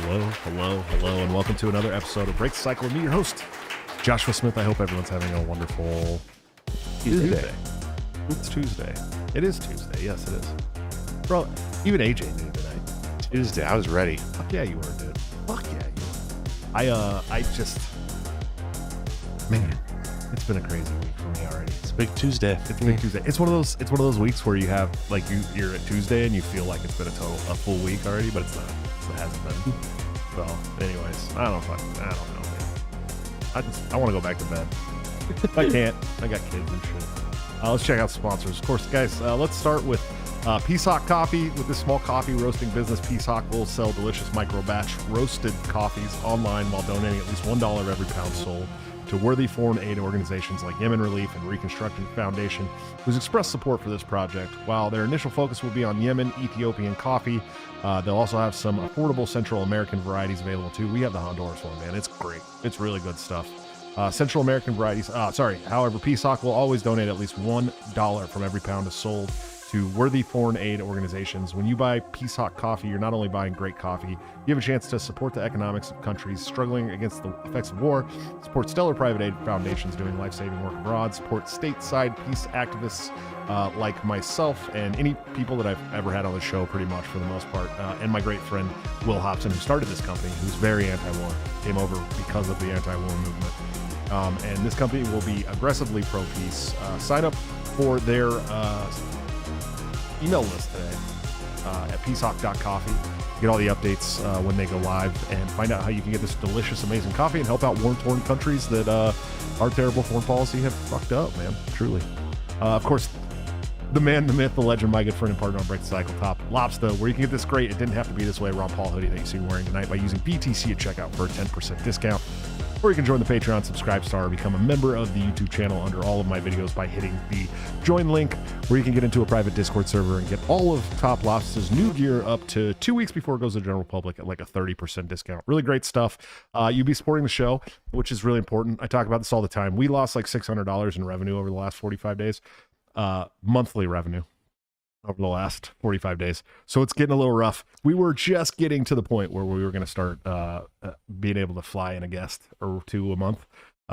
Hello, and welcome to another episode of Break the Cycle with me, your host, Joshua Smith. I hope everyone's having a wonderful Tuesday. It's Tuesday. It is Tuesday. Yes, it is. Bro, even AJ knew today. Tuesday. I was ready. Fuck yeah, you were, dude. Fuck yeah, you were. Man, it's been a crazy week for me already. It's a big Tuesday. It's a big Tuesday. It's one of those weeks where you have, like, you're at Tuesday and you feel like it's been a full week already, but it's not. It hasn't been. So, anyways, I don't know, man. I want to go back to bed. I can't. I got kids and shit. Let's check out sponsors. Of course, guys, let's start with Peace Hawk Coffee. With this small coffee roasting business, Peace Hawk will sell delicious micro batch roasted coffees online while donating at least $1 every pound sold to worthy foreign aid organizations like Yemen Relief and Reconstruction Foundation, who's expressed support for this project. While their initial focus will be on Yemen, Ethiopian coffee, they'll also have some affordable Central American varieties available too. We have the Honduras one, man. It's great. It's really good stuff. Central American varieties, however, Peace Hawk will always donate at least $1 from every pound is sold to worthy foreign aid organizations. When you buy Peace Hawk coffee, you're not only buying great coffee, you have a chance to support the economics of countries struggling against the effects of war, support stellar private aid foundations doing life-saving work abroad, support stateside peace activists like myself and any people that I've ever had on the show pretty much for the most part, and my great friend Will Hobson, who started this company, who's very anti-war, came over because of the anti-war movement. And this company will be aggressively pro-peace. Sign up for their email list today at peacehawk.coffee. Get all the updates when they go live and find out how you can get this delicious, amazing coffee and help out war-torn countries that our terrible foreign policy have fucked up, man. Truly. Of course, the man, the myth, the legend, my good friend and partner on Break the Cycle, Top Lobster, where you can get this great, it didn't have to be this way, Ron Paul hoodie that you see me wearing tonight by using BTC at checkout for a 10% discount. Or you can join the Patreon, subscribe star, or become a member of the YouTube channel under all of my videos by hitting the join link, where you can get into a private Discord server and get all of Top Lobster's new gear up to 2 weeks before it goes to the general public at like a 30% discount. Really great stuff. You'd be supporting the show, which is really important. I talk about this all the time. We lost like $600 in revenue over the last 45 days, monthly revenue over the last 45 days. So it's getting a little rough. We were just getting to the point where we were going to start being able to fly in a guest or two a month.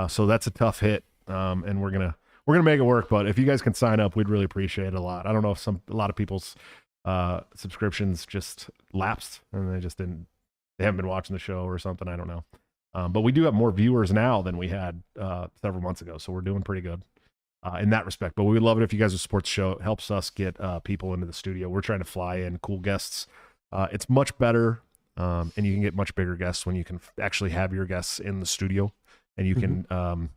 So that's a tough hit. And we're going to make it work. But if you guys can sign up, we'd really appreciate it a lot. I don't know if a lot of people's subscriptions just lapsed and they haven't been watching the show or something. I don't know. But we do have more viewers now than we had several months ago. So we're doing pretty good in that respect. But we would love it if you guys would support the show. It helps us get people into the studio. We're trying to fly in cool guests. It's much better, and you can get much bigger guests when you can actually have your guests in the studio, and you can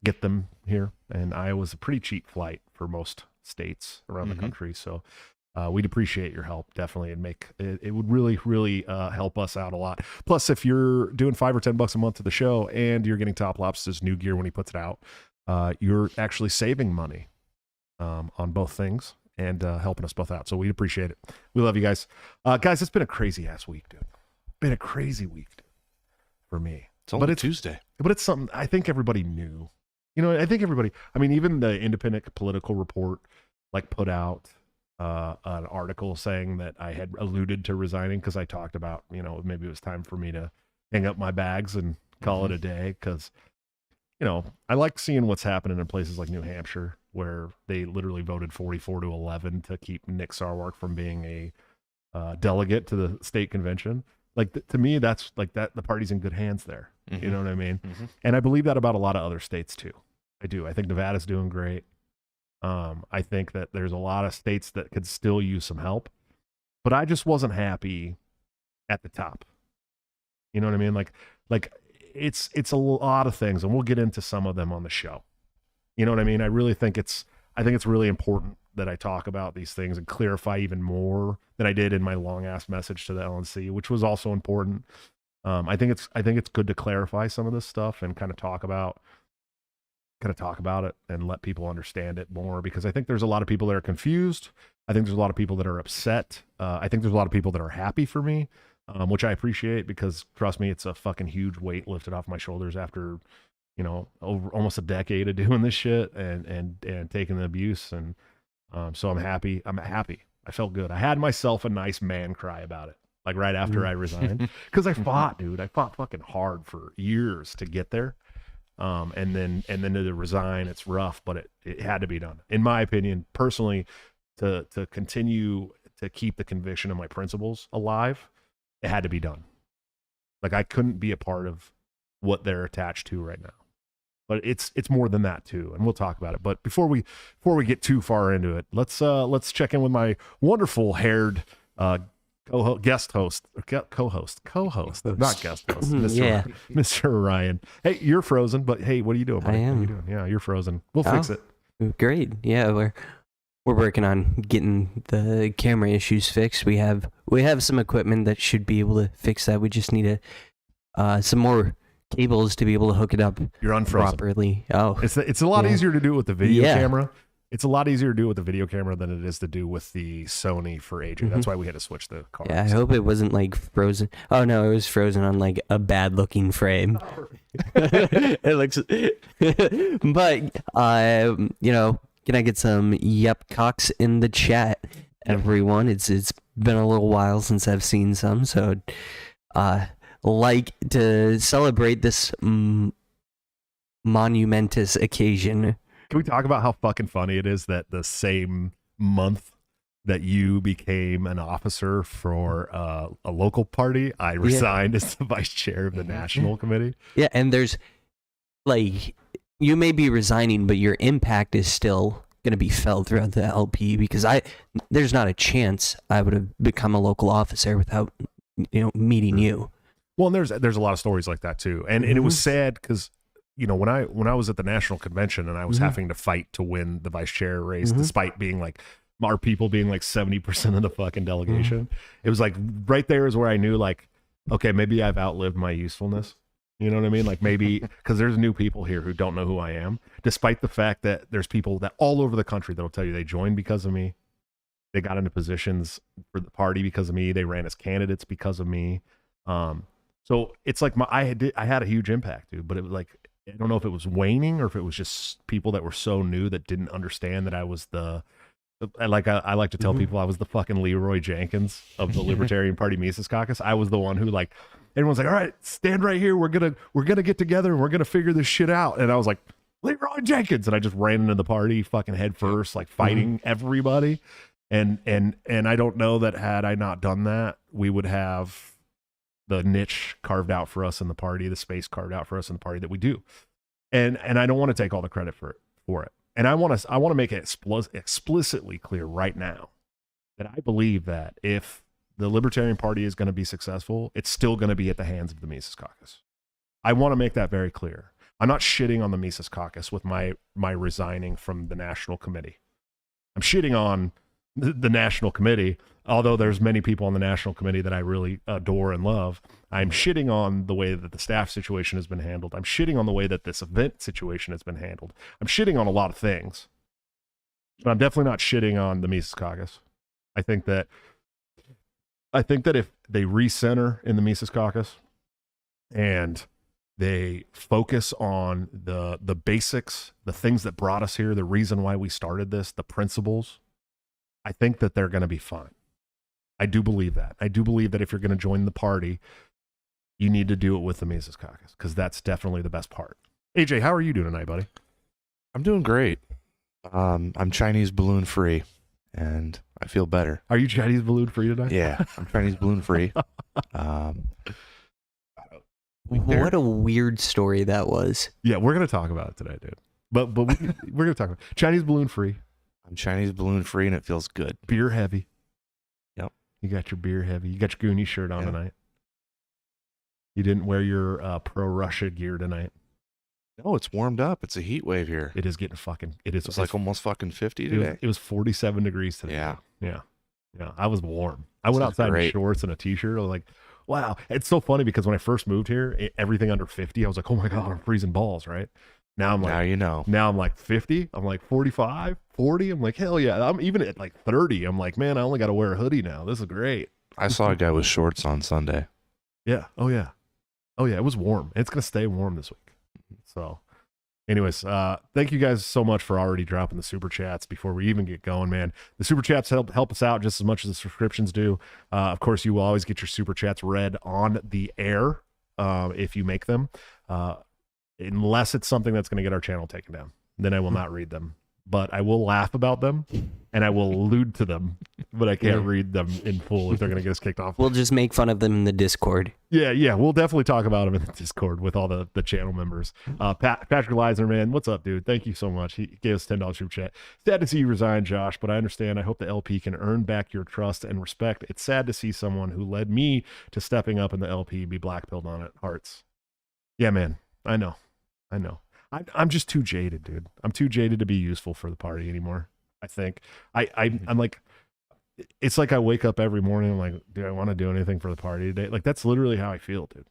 get them here. And Iowa's a pretty cheap flight for most states around the country. So we'd appreciate your help, definitely, and it would really help us out a lot. Plus, if you're doing $5 or $10 a month to the show and you're getting Top Lobster's new gear when he puts it out, you're actually saving money on both things and helping us both out. So we'd appreciate it. We love you guys. Guys, it's been a crazy ass week, dude. Been a crazy week, dude, for me. It's only Tuesday. But it's something I think everybody knew. You know, I think everybody, even the Independent Political Report put out an article saying that I had alluded to resigning because I talked about, maybe it was time for me to hang up my bags and call it a day because I like seeing what's happening in places like New Hampshire, where they literally voted 44-11 to keep Nick Sarwark from being a delegate to the state convention. To me, that's that the party's in good hands there. You know what I mean? And I believe that about a lot of other states too. I do. I think Nevada's doing great. I think that there's a lot of states that could still use some help, but I just wasn't happy at the top. You know what I mean? It's a lot of things, and we'll get into some of them on the show. You know what I mean? I think it's really important that I talk about these things and clarify even more than I did in my long ass message to the LNC, which was also important. I think it's good to clarify some of this stuff and kind of talk about it and let people understand it more, because I think there's a lot of people that are confused. I think there's a lot of people that are upset. I think there's a lot of people that are happy for me. Which I appreciate, because trust me, it's a fucking huge weight lifted off my shoulders after, over almost a decade of doing this shit and taking the abuse. And so I'm happy. I felt good. I had myself a nice man cry about it. like right after I resigned, because I fought, dude. I fought fucking hard for years to get there. And then to resign, it's rough, but it had to be done. In my opinion, personally, to continue to keep the conviction of my principles alive, it had to be done. Like I couldn't be a part of what they're attached to right now. But it's more than that too, and we'll talk about it. But before we get too far into it, let's check in with my wonderful haired guest host, not guest host, Mr. Ryan. Hey, you're frozen, but hey, what are you doing, buddy? I am. What are you doing? Yeah, you're frozen. We'll fix it. Great. Yeah, we're working on getting the camera issues fixed. We have some equipment that should be able to fix that. We just need some more cables to be able to hook it up. You're unfrozen properly. Oh, it's a lot easier to do it with the video camera. It's a lot easier to do with the video camera than it is to do with the Sony for AJ. That's why we had to switch the cards. Yeah, I hope it wasn't like frozen. Oh no, it was frozen on like a bad looking frame. It looks, but can I get some yep cocks in the chat, everyone? It's been a little while since I've seen some, so like to celebrate this monumentous occasion. Can we talk about how fucking funny it is that the same month that you became an officer for a local party, I resigned as the vice chair of the national committee? Yeah, and there's like, you may be resigning, but your impact is still going to be felt throughout the LP, because there's not a chance I would have become a local officer without meeting you. Well, and there's a lot of stories like that too, and it was sad because when I was at the national convention and I was having to fight to win the vice chair race, despite being like our people being like 70% of the fucking delegation, it was like right there is where I knew like, okay, maybe I've outlived my usefulness. You know what I mean? Like maybe because there's new people here who don't know who I am, despite the fact that there's people that all over the country that'll tell you they joined because of me, they got into positions for the party because of me, they ran as candidates because of me. So it's like I had a huge impact, dude. But it was like, I don't know if it was waning or if it was just people that were so new that didn't understand that I was I like to tell people I was the fucking Leroy Jenkins of the Libertarian Party Mises Caucus. I was the one who like, everyone's like, all right, stand right here. We're gonna get together and we're gonna figure this shit out. And I was like, Leroy Jenkins, and I just ran into the party fucking head first, like fighting everybody. And I don't know that had I not done that, we would have the niche carved out for us in the party, the space carved out for us in the party that we do. And I don't want to take all the credit for it. And I want to make it explicitly clear right now that I believe that if the Libertarian Party is going to be successful, it's still going to be at the hands of the Mises Caucus. I want to make that very clear. I'm not shitting on the Mises Caucus with my resigning from the National Committee. I'm shitting on the National Committee, although there's many people on the National Committee that I really adore and love. I'm shitting on the way that the staff situation has been handled. I'm shitting on the way that this event situation has been handled. I'm shitting on a lot of things, but I'm definitely not shitting on the Mises Caucus. I think that if they recenter in the Mises Caucus and they focus on the basics, the things that brought us here, the reason why we started this, the principles, I think that they're going to be fine. I do believe that. I do believe that if you're going to join the party, you need to do it with the Mises Caucus, because that's definitely the best part. AJ, how are you doing tonight, buddy? I'm doing great. I'm Chinese balloon free, and I feel better. Are you Chinese balloon free tonight? Yeah, I'm Chinese balloon free. What a weird story that was. Yeah, we're going to talk about it today, dude. But we're going to talk about Chinese balloon free. I'm Chinese balloon free, and it feels good. Beer heavy. Yep. You got your beer heavy. You got your Goonie shirt on tonight. You didn't wear your pro-Russia gear tonight. No, it's warmed up. It's a heat wave here. It is getting fucking... It's like almost fucking 50 today. It was 47 degrees today. Yeah. I was warm. I went outside in shorts and a t-shirt. I was like, wow. It's so funny because when I first moved here, everything under 50, I was like, oh my God, I'm freezing balls, right? Now I'm like, now you know. Now I'm like 50. I'm like 45, 40. I'm like, hell yeah. I'm even at like 30. I'm like, man, I only got to wear a hoodie now. This is great. I saw a guy with shorts on Sunday. Yeah. Oh yeah. It was warm. It's going to stay warm this week. So Anyways, thank you guys so much for already dropping the super chats before we even get going, man. The super chats help us out just as much as the subscriptions do. Of course, you will always get your super chats read on the air if you make them, unless it's something that's going to get our channel taken down. Then I will not read them. But I will laugh about them and I will allude to them, but I can't read them in full if they're going to get us kicked off. We'll just make fun of them in the Discord. Yeah. We'll definitely talk about them in the Discord with all the channel members. Patrick Leisner, man, what's up, dude? Thank you so much. He gave us $10 super chat. Sad to see you resign, Josh, but I understand. I hope the LP can earn back your trust and respect. It's sad to see someone who led me to stepping up in the LP be blackpilled on it. Hearts. Yeah, man. I know. I'm just too jaded, dude. I'm too jaded to be useful for the party anymore. I think I'm like, it's like I wake up every morning. I'm like, do I want to do anything for the party today? Like, that's literally how I feel, dude.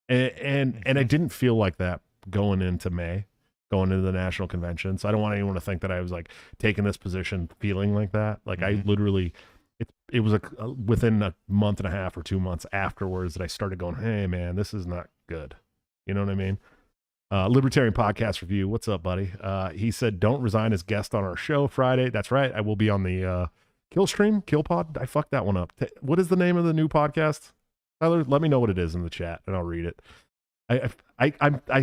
And I didn't feel like that going into May, going into the national convention. So I don't want anyone to think that I was like taking this position feeling like that. Like I literally, it was within a month and a half or 2 months afterwards that I started going, hey man, this is not good. You know what I mean? Libertarian Podcast Review. What's up, buddy? He said, don't resign as guest on our show Friday. That's right. I will be on the Kill Pod. I fucked that one up. What is the name of the new podcast? Tyler, let me know what it is in the chat and I'll read it. I'm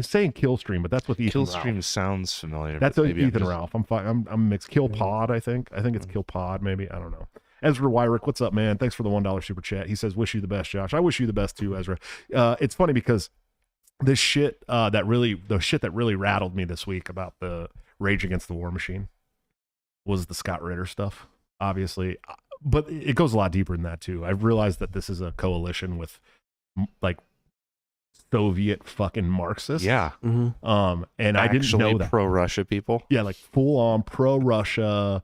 saying Killstream, but that's with Ethan Killstream Ralph. Sounds familiar. That's but with maybe Ethan Ralph. I'm mixed. Kill Pod, I think. I think it's Kill Pod, maybe. I don't know. Ezra Wyrick, what's up, man? Thanks for the $1 super chat. He says, wish you the best, Josh. I wish you the best too, Ezra. It's funny because this shit that really rattled me this week about the Rage Against the War Machine was the Scott Ritter stuff, obviously, but it goes a lot deeper than that too. I've realized that this is a coalition with like Soviet fucking Marxists. Yeah. And I didn't know that. Pro-Russia people. Yeah, like full on pro-Russia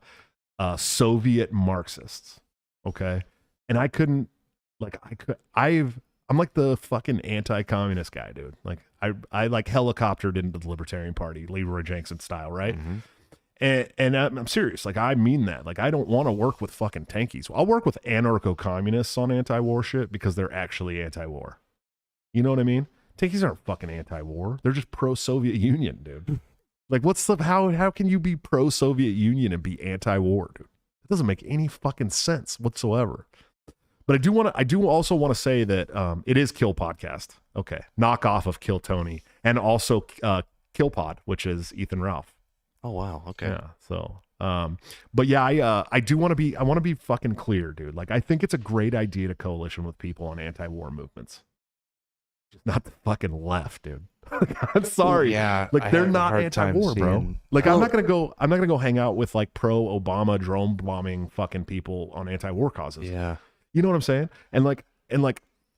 Soviet Marxists. Okay. And I'm like the fucking anti-communist guy, dude. Like I like helicoptered into the Libertarian Party, Leroy Jenkins style, right? And I'm serious. Like I mean that. Like I don't want to work with fucking tankies. I'll work with anarcho-communists on anti-war shit because they're actually anti-war. You know what I mean? Tankies aren't fucking anti-war. They're just pro-Soviet Union, dude. Like how can you be pro-Soviet Union and be anti-war, dude? It doesn't make any fucking sense whatsoever. But I do also want to say that it is Kill Podcast. Okay. Knockoff of Kill Tony. And also Kill Pod, which is Ethan Ralph. Oh wow. Okay. Yeah. So but yeah, I want to be fucking clear, dude. Like I think it's a great idea to coalition with people on anti-war movements. Just not the fucking left, dude. I'm sorry. Yeah. Like they're not anti-war, bro. Like I'm not gonna go hang out with like pro-Obama drone bombing fucking people on anti-war causes. Yeah. You know what I'm saying? And like,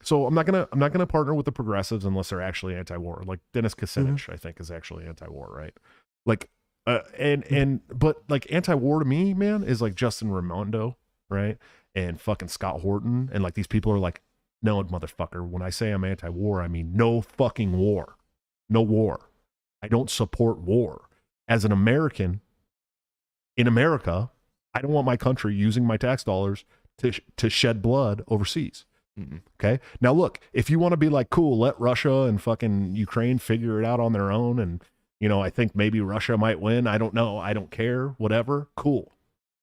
so I'm not gonna partner with the progressives unless they're actually anti-war. Like Dennis Kucinich, I think, is actually anti-war, right? Like, but like anti-war to me, man, is like Justin Raimondo, right? And fucking Scott Horton, and like these people are like, no, motherfucker. When I say I'm anti-war, I mean no fucking war, no war. I don't support war. As an American, in America, I don't want my country using my tax dollars to shed blood overseas. Okay. Now look, if you want to be like, cool, let Russia and fucking Ukraine figure it out on their own. And, you know, I think maybe Russia might win. I don't know. I don't care. Whatever. Cool.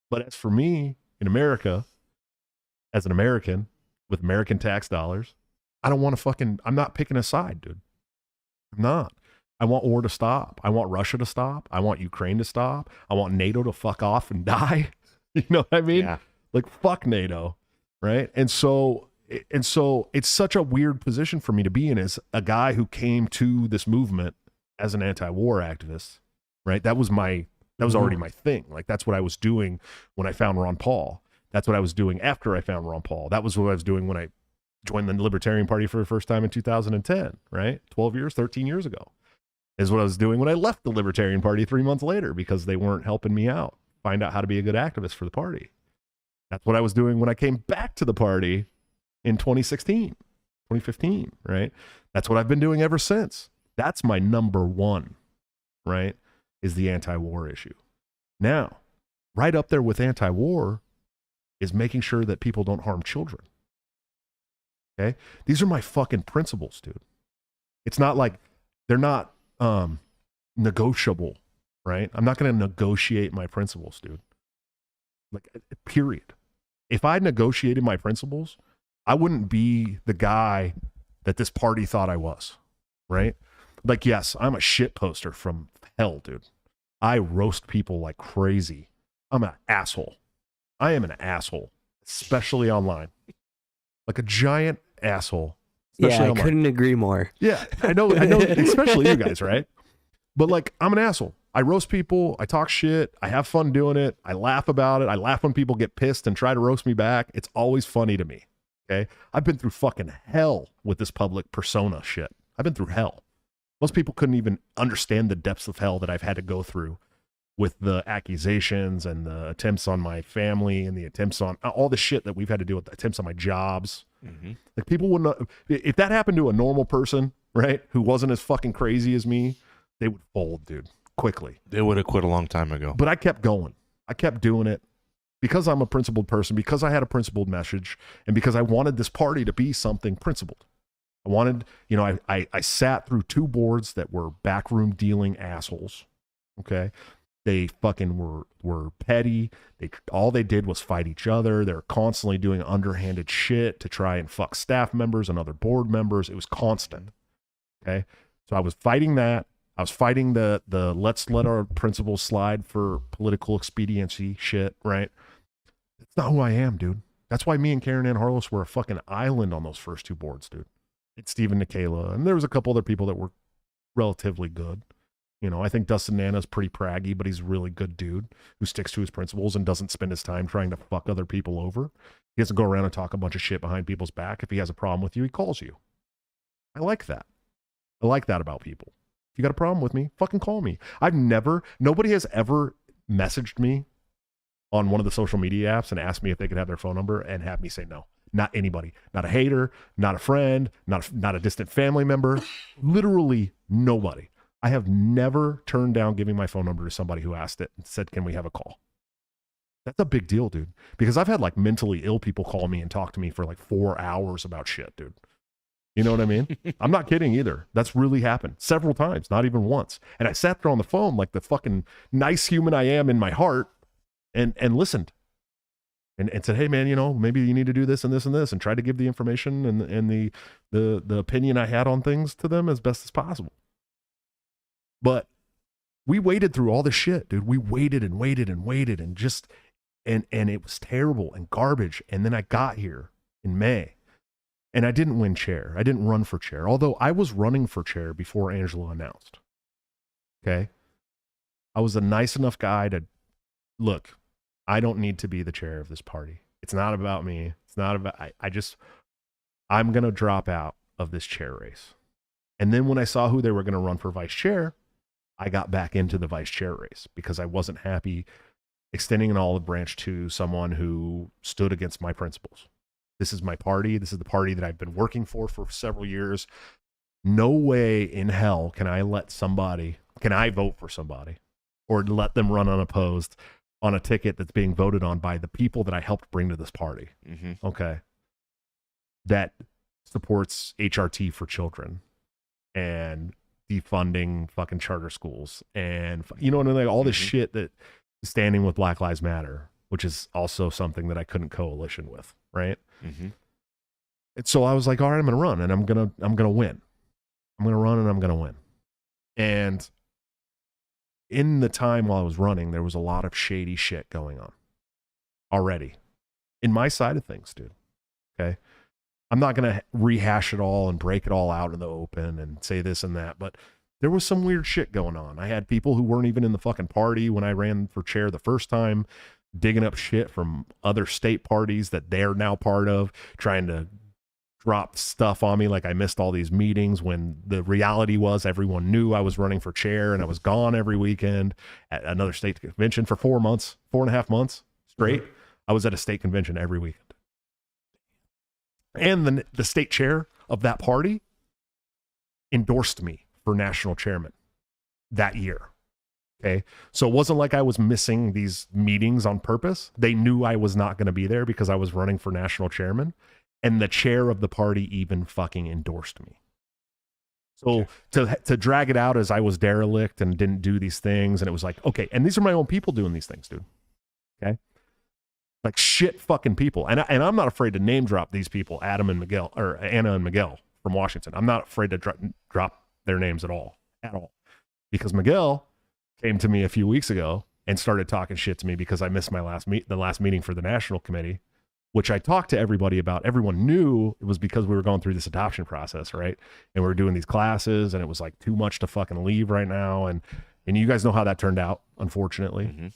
But as for me in America, as an American with American tax dollars, I don't want to I'm not picking a side, dude. I'm not. I want war to stop. I want Russia to stop. I want Ukraine to stop. I want NATO to fuck off and die. You know what I mean? Yeah. Like fuck NATO, right? And so it's such a weird position for me to be in as a guy who came to this movement as an anti-war activist, right? That was already my thing. Like that's what I was doing when I found Ron Paul. That's what I was doing after I found Ron Paul. That was what I was doing when I joined the Libertarian Party for the first time in 2010, right? 13 years ago. Is what I was doing when I left the Libertarian Party 3 months later because they weren't helping me out, find out how to be a good activist for the party. That's what I was doing when I came back to the party in 2015, right? That's what I've been doing ever since. That's my number one, right? Is the anti-war issue. Now, right up there with anti-war is making sure that people don't harm children. Okay? These are my fucking principles, dude. It's not like they're not negotiable, right? I'm not going to negotiate my principles, dude. Like, period. If I negotiated my principles, I wouldn't be the guy that this party thought I was, right? Like, yes, I'm a shit poster from hell, dude. I roast people like crazy. I'm an asshole. I am an asshole, especially online. Like a giant asshole. Yeah, I online. couldn't agree more. Yeah, I know, especially you guys, right? But like, I'm an asshole. I roast people. I talk shit. I have fun doing it. I laugh about it. I laugh when people get pissed and try to roast me back. It's always funny to me. Okay. I've been through fucking hell with this public persona shit. I've been through hell. Most people couldn't even understand the depths of hell that I've had to go through with the accusations and the attempts on my family and the attempts on all the shit that we've had to do with the attempts on my jobs. Mm-hmm. Like, people wouldn't, if that happened to a normal person, right, who wasn't as fucking crazy as me, they would fold, dude, quickly. They would have quit a long time ago. But I kept going. I kept doing it because I'm a principled person, because I had a principled message, and because I wanted this party to be something principled. I wanted, you know, I sat through 2 boards that were backroom dealing assholes. Okay. They fucking were petty. All they did was fight each other. They're constantly doing underhanded shit to try and fuck staff members and other board members. It was constant. Okay. So I was fighting that. I was fighting the let's let our principles slide for political expediency shit, right? It's not who I am, dude. That's why me and Karen Ann Harless were a fucking island on those first 2 boards, dude. It's Stephen Nikela, and there was a couple other people that were relatively good. You know, I think Dustin Nana's pretty praggy, but he's a really good dude who sticks to his principles and doesn't spend his time trying to fuck other people over. He doesn't go around and talk a bunch of shit behind people's back. If he has a problem with you, he calls you. I like that. I like that about people. If you got a problem with me, fucking call me. Nobody has ever messaged me on one of the social media apps and asked me if they could have their phone number and have me say no. Not anybody. Not a hater, not a friend, not a distant family member. Literally nobody. I have never turned down giving my phone number to somebody who asked it and said, can we have a call? That's a big deal, dude. Because I've had like mentally ill people call me and talk to me for like 4 hours about shit, dude. You know what I mean? I'm not kidding either. That's really happened several times, not even once. And I sat there on the phone like the fucking nice human I am in my heart and listened and said, hey man, you know, maybe you need to do this and this and this, and tried to give the information and the opinion I had on things to them as best as possible. But we waited through all this shit, dude. We waited and waited and waited and just, and it was terrible and garbage. And then I got here in May and I didn't win chair. I didn't run for chair, although I was running for chair before Angela announced. Okay. I was a nice enough guy to look, I don't need to be the chair of this party. It's not about me. It's not about, I'm going to drop out of this chair race. And then when I saw who they were going to run for vice chair, I got back into the vice chair race because I wasn't happy extending an olive branch to someone who stood against my principles. This is my party. This is the party that I've been working for several years. No way in hell can I vote for somebody or let them run unopposed on a ticket that's being voted on by the people that I helped bring to this party. Mm-hmm. Okay. That supports HRT for children and defunding fucking charter schools and, you know, like all this shit that is standing with Black Lives Matter, which is also something that I couldn't coalition with. Right. Mm-hmm. And so I was like, all right, I'm going to run and I'm going to win. I'm going to run and I'm going to win. And in the time while I was running, there was a lot of shady shit going on already in my side of things, dude. Okay. I'm not going to rehash it all and break it all out in the open and say this and that, but there was some weird shit going on. I had people who weren't even in the fucking party when I ran for chair the first time, digging up shit from other state parties that they're now part of, trying to drop stuff on me like I missed all these meetings when the reality was everyone knew I was running for chair and I was gone every weekend at another state convention for 4.5 months straight. Mm-hmm. I was at a state convention every weekend. And the state chair of that party endorsed me for national chairman that year. Okay. So it wasn't like I was missing these meetings on purpose. They knew I was not going to be there because I was running for national chairman. And the chair of the party even fucking endorsed me. So to drag it out as I was derelict and didn't do these things, and it was like, okay, and these are my own people doing these things, dude. Okay, like shit fucking people, and I'm not afraid to name drop these people, Adam and Miguel, or Anna and Miguel from Washington. I'm not afraid to drop their names at all, because Miguel came to me a few weeks ago and started talking shit to me because I missed my the last meeting for the national committee, which I talked to everybody about. Everyone knew it was because we were going through this adoption process, right? And we were doing these classes, and it was like too much to fucking leave right now. And you guys know how that turned out, unfortunately. Mm-hmm.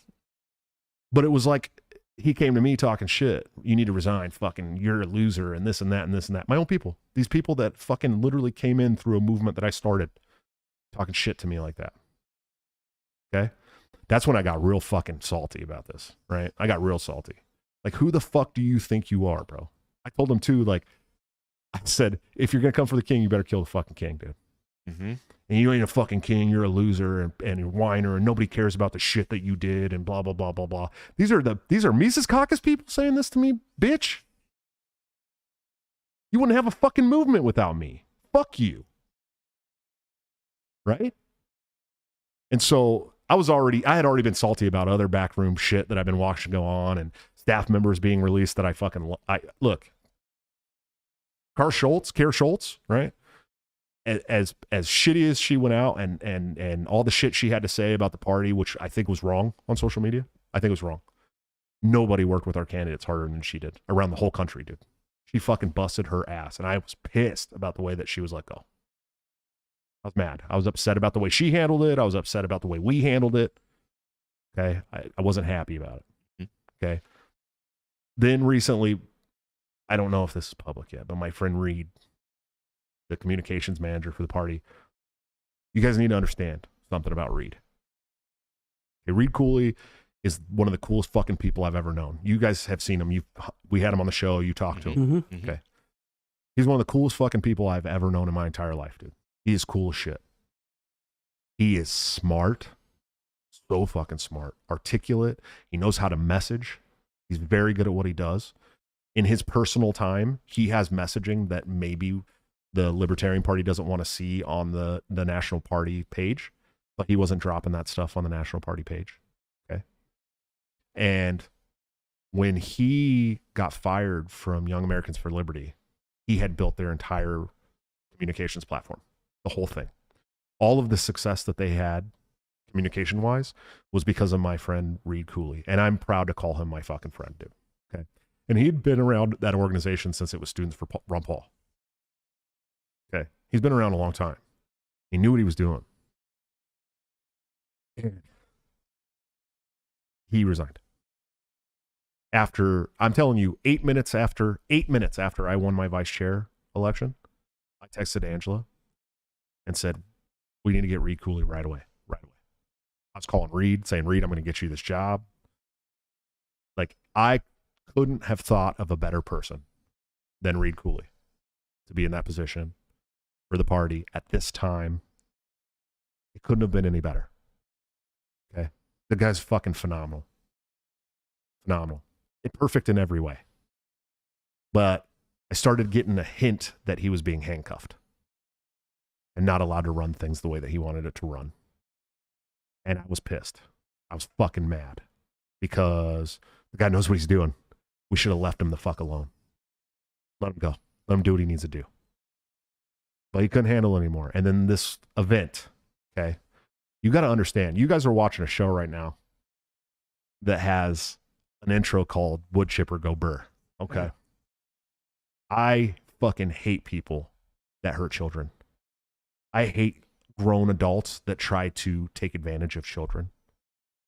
But it was like, he came to me talking shit. You need to resign. Fucking, you're a loser, and this and that and this and that. My own people. These people that fucking literally came in through a movement that I started, talking shit to me like that. Okay? That's when I got real fucking salty about this, right? I got real salty. Like, who the fuck do you think you are, bro? I told him too, like, I said, if you're going to come for the king, you better kill the fucking king, dude. Mm-hmm. And you ain't a fucking king. You're a loser and a whiner, and nobody cares about the shit that you did and blah, blah, blah, blah, blah. These are Mises Caucus people saying this to me, bitch. You wouldn't have a fucking movement without me. Fuck you. Right? And so I had already been salty about other backroom shit that I've been watching go on, and staff members being released that look, Kara Schultz, right? As shitty as she went out and all the shit she had to say about the party, which I think was wrong on social media. I think it was wrong. Nobody worked with our candidates harder than she did around the whole country, dude. She fucking busted her ass, and I was pissed about the way that she was let go. I was mad. I was upset about the way she handled it. I was upset about the way we handled it. Okay. I wasn't happy about it. Okay. Then recently, I don't know if this is public yet, but my friend Reed, the communications manager for the party, you guys need to understand something about Reed. Okay, Reed Cooley is one of the coolest fucking people I've ever known. You guys have seen him. We had him on the show. You talked to him. Mm-hmm. Okay. He's one of the coolest fucking people I've ever known in my entire life, dude. He is cool as shit. He is smart. So fucking smart. Articulate. He knows how to message. He's very good at what he does. In his personal time, he has messaging that maybe the Libertarian Party doesn't want to see on the National Party page, but he wasn't dropping that stuff on the National Party page. Okay. And when he got fired from Young Americans for Liberty, he had built their entire communications platform, the whole thing. All of the success that they had communication wise was because of my friend Reed Cooley. And I'm proud to call him my fucking friend, dude. Okay. And he'd been around that organization since it was Students for Ron Paul. Okay. He's been around a long time. He knew what he was doing. He resigned. After, I'm telling you, 8 minutes after I won my vice chair election, I texted Angela and said, we need to get Reed Cooley right away. I was calling Reed, saying, Reed, I'm going to get you this job. Like, I couldn't have thought of a better person than Reed Cooley to be in that position for the party at this time. It couldn't have been any better. Okay. The guy's fucking phenomenal. Phenomenal. Perfect in every way. But I started getting a hint that he was being handcuffed and not allowed to run things the way that he wanted it to run. And I was pissed. I was fucking mad because the guy knows what he's doing. We should have left him the fuck alone. Let him go. Let him do what he needs to do. But he couldn't handle it anymore. And then this event, okay, you got to understand, you guys are watching a show right now that has an intro called Wood Chipper Go Burr. Okay. Yeah. I fucking hate people that hurt children. I hate grown adults that try to take advantage of children.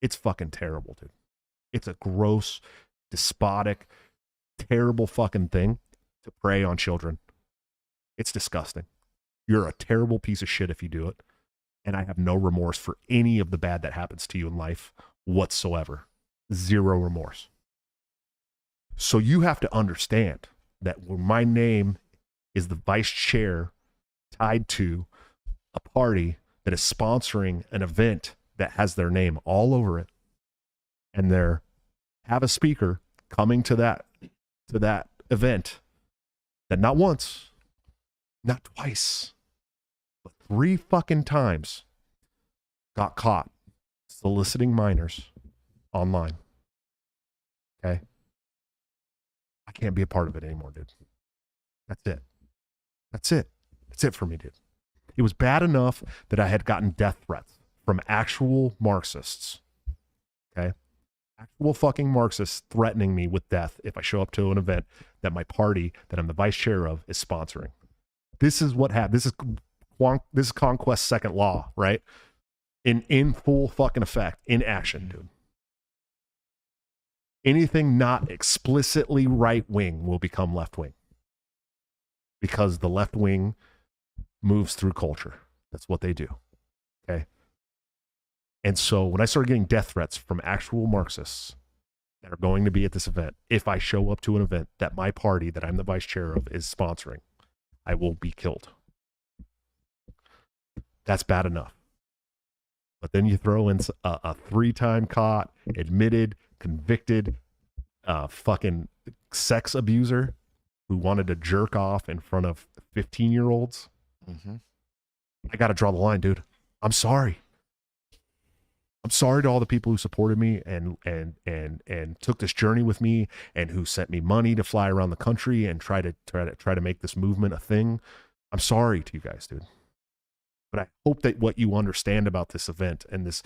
It's fucking terrible, dude. It's a gross, despotic, terrible fucking thing to prey on children. It's disgusting. You're a terrible piece of shit if you do it. And I have no remorse for any of the bad that happens to you in life whatsoever. Zero remorse. So you have to understand that when my name is the vice chair tied to a party that is sponsoring an event that has their name all over it, and they have a speaker coming to that event that not once, not twice, but 3 fucking times got caught soliciting minors online. Okay? I can't be a part of it anymore, dude. That's it. That's it. That's it for me, dude. It was bad enough that I had gotten death threats from actual Marxists. Okay? Actual fucking Marxists threatening me with death if I show up to an event that my party, that I'm the vice chair of, is sponsoring. This is what happened. This is Conquest's second law, right? In full fucking effect, in action, dude. Anything not explicitly right wing will become left wing, because the left wing moves through culture. That's what they do. Okay. And so when I started getting death threats from actual Marxists that are going to be at this event, if I show up to an event that my party, that I'm the vice chair of, is sponsoring, I will be killed. That's bad enough. But then you throw in a 3-time caught, admitted, convicted, fucking sex abuser who wanted to jerk off in front of 15-year-olds. Mm-hmm. I got to draw the line, dude. I'm sorry. I'm sorry to all the people who supported me and took this journey with me, and who sent me money to fly around the country and try to make this movement a thing. I'm sorry to you guys, dude. But I hope that what you understand about this event, and this,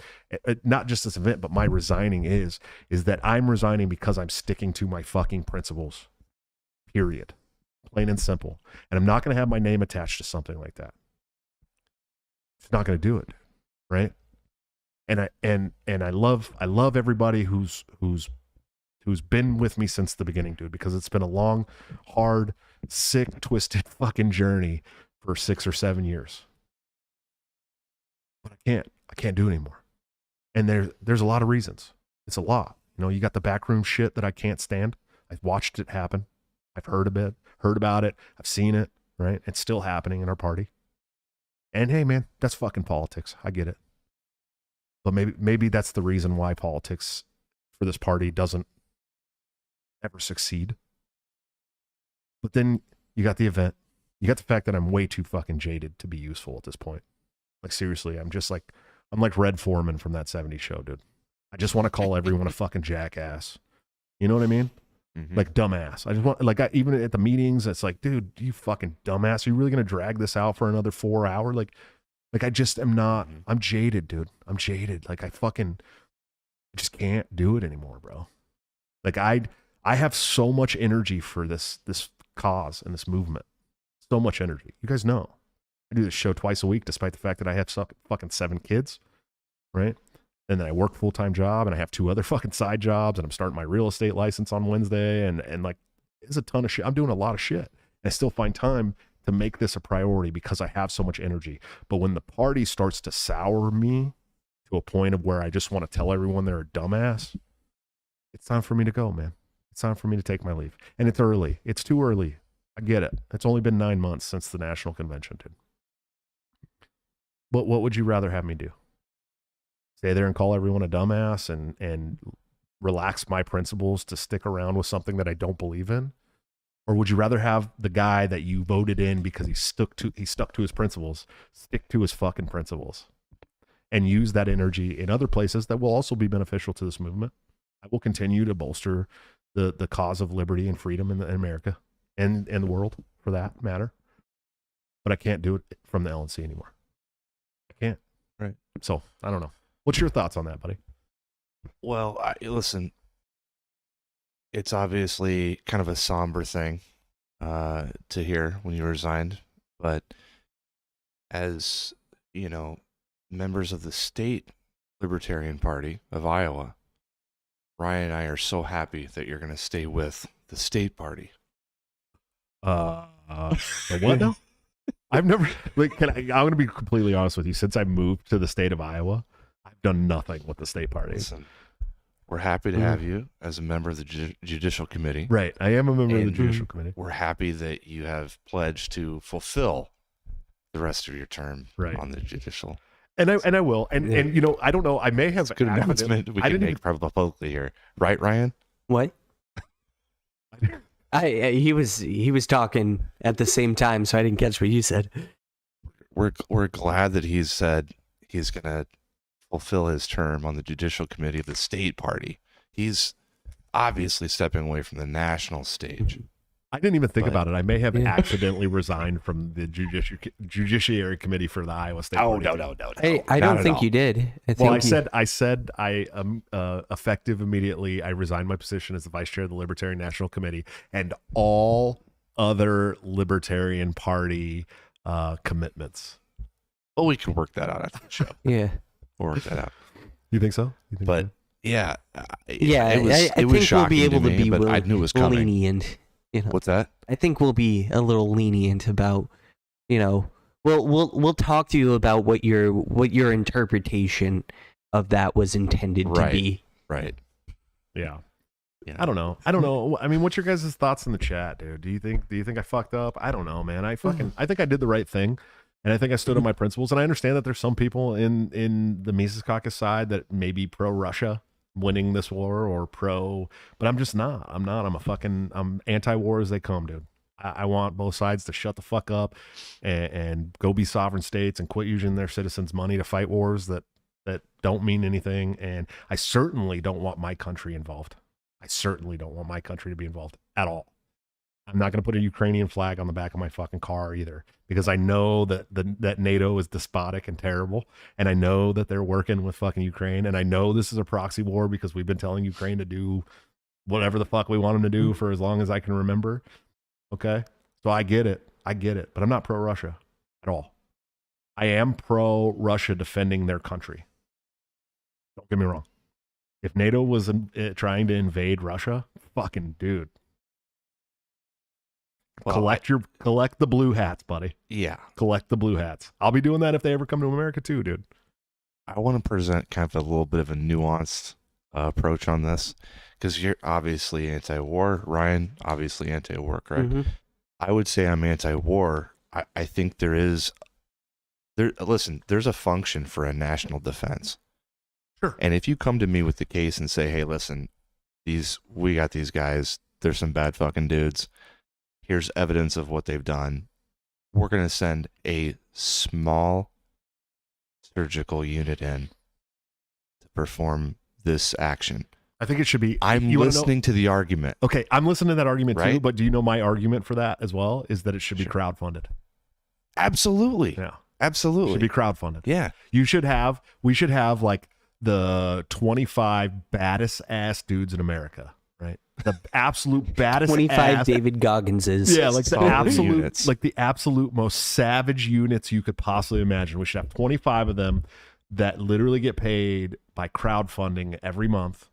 not just this event, but my resigning is that I'm resigning because I'm sticking to my fucking principles. Period. Plain and simple. And I'm not going to have my name attached to something like that. It's not going to do it, right? And I love everybody who's been with me since the beginning, dude, because it's been a long, hard, sick, twisted fucking journey for 6 or 7 years. But I can't do it anymore. And there's a lot of reasons. It's a lot. You know, you got the backroom shit that I can't stand. I've watched it happen. I've heard about it. I've seen it, right? It's still happening in our party. And hey, man, that's fucking politics. I get it. But maybe that's the reason why politics for this party doesn't ever succeed. But then you got the event. You got the fact that I'm way too fucking jaded to be useful at this point. Like, seriously, I'm like Red Foreman from that 70s show, dude. I just want to call everyone a fucking jackass. You know what I mean? Mm-hmm. Like, dumbass. I just want, like, even at the meetings, it's like, dude, you fucking dumbass. Are you really going to drag this out for another 4 hours? Like I just am not. I'm jaded, dude. I'm jaded. Like, I just can't do it anymore, bro. Like, I have so much energy for this cause and this movement. So much energy. You guys know. I do this show twice a week, despite the fact that I have fucking 7 kids, right? And then I work a full-time job, and I have 2 other fucking side jobs, and I'm starting my real estate license on Wednesday, and like, it's a ton of shit. I'm doing a lot of shit. And I still find time to make this a priority because I have so much energy. But when the party starts to sour me to a point of where I just want to tell everyone they're a dumbass, it's time for me to go, man. It's time for me to take my leave. And it's early. It's too early. I get it. It's only been 9 months since the national convention, dude. But what would you rather have me do? Stay there and call everyone a dumbass and relax my principles to stick around with something that I don't believe in? Or would you rather have the guy that you voted in because he stuck to his principles, stick to his fucking principles, and use that energy in other places that will also be beneficial to this movement? I will continue to bolster the cause of liberty and freedom in America and the world, for that matter. But I can't do it from the LNC anymore. I can't. Right. So I don't know. What's your thoughts on that, buddy? Well, listen, it's obviously kind of a somber thing to hear when you resigned, but as, you know, members of the state Libertarian Party of Iowa, Ryan and I are so happy that you're going to stay with the state party. The what now? I've never, like, I'm going to be completely honest with you. Since I moved to the state of Iowa, I've done nothing with the state party. Listen, we're happy to have you as a member of the Judicial Committee. Right. I am a member of the Judicial Committee. We're happy that you have pledged to fulfill the rest of your term on the Judicial. And I will. And you know, I don't know. I may have. It's a good announcement we can make probably publicly here. Right, Ryan? What? He was talking at the same time, so I didn't catch what you said. we're glad that he's said he's gonna fulfill his term on the Judicial Committee of the State Party. He's obviously stepping away from the national stage. I didn't even think But- about it. I may have Yeah. accidentally resigned from the Judiciary Committee for the Iowa State Party. no. Hey, I Not don't at think all. you did. Well, I said I effective immediately. I resigned my position as the vice chair of the Libertarian National Committee and all other Libertarian Party commitments. Well, we can work that out after the show. Yeah. We'll work that out. You think so? You think But so? yeah, Yeah, it was, I it think was we'll shocking be able to me, be but I knew it was coming. lenient. You know, What's that? I think we'll be a little lenient about, we'll talk to you about what your interpretation of that was intended to Right. be. Right. Yeah. Yeah. I don't know. I mean, what's your guys' thoughts in the chat, dude? Do you think I fucked up? I don't know, man. I think I did the right thing. And I think I stood on my principles. And I understand that there's some people in the Mises Caucus side that may be pro-Russia winning this war or but I'm just not. I'm anti-war as they come, dude. I want both sides to shut the fuck up and go be sovereign states and quit using their citizens' money to fight wars that don't mean anything. And I certainly don't want my country involved. I certainly don't want my country to be involved at all. I'm not going to put a Ukrainian flag on the back of my fucking car either, because I know that NATO is despotic and terrible, and I know that they're working with fucking Ukraine, and I know this is a proxy war because we've been telling Ukraine to do whatever the fuck we want them to do for as long as I can remember. Okay, so I get it, but I'm not pro-Russia at all. I am pro-Russia defending their country. Don't get me wrong. If NATO was trying to invade Russia, fucking dude. Well, collect the blue hats, buddy. Yeah. Collect the blue hats. I'll be doing that if they ever come to America too, dude. I want to present kind of a little bit of a nuanced approach on this, because you're obviously anti-war. Ryan, obviously anti-war, correct? Mhm. I would say I'm anti-war. I think there's a function for a national defense. Sure. And if you come to me with the case and say, hey, listen, we got these guys, they're some bad fucking dudes. Here's evidence of what they've done. We're going to send a small surgical unit in to perform this action. I think it should be. I'm you wanna know- listening to the argument. Okay, I'm listening to that argument too, Right? but do you know my argument for that as well? Is that it should be Sure. crowdfunded. Absolutely. Yeah. Absolutely. Should be crowdfunded. Yeah. We should have like the 25 baddest ass dudes in America, right? The absolute baddest 25 ass. David Gogginses. Yeah, like the Solid absolute, units. like the absolute most savage units you could possibly imagine. We should have 25 of them that literally get paid by crowdfunding every month.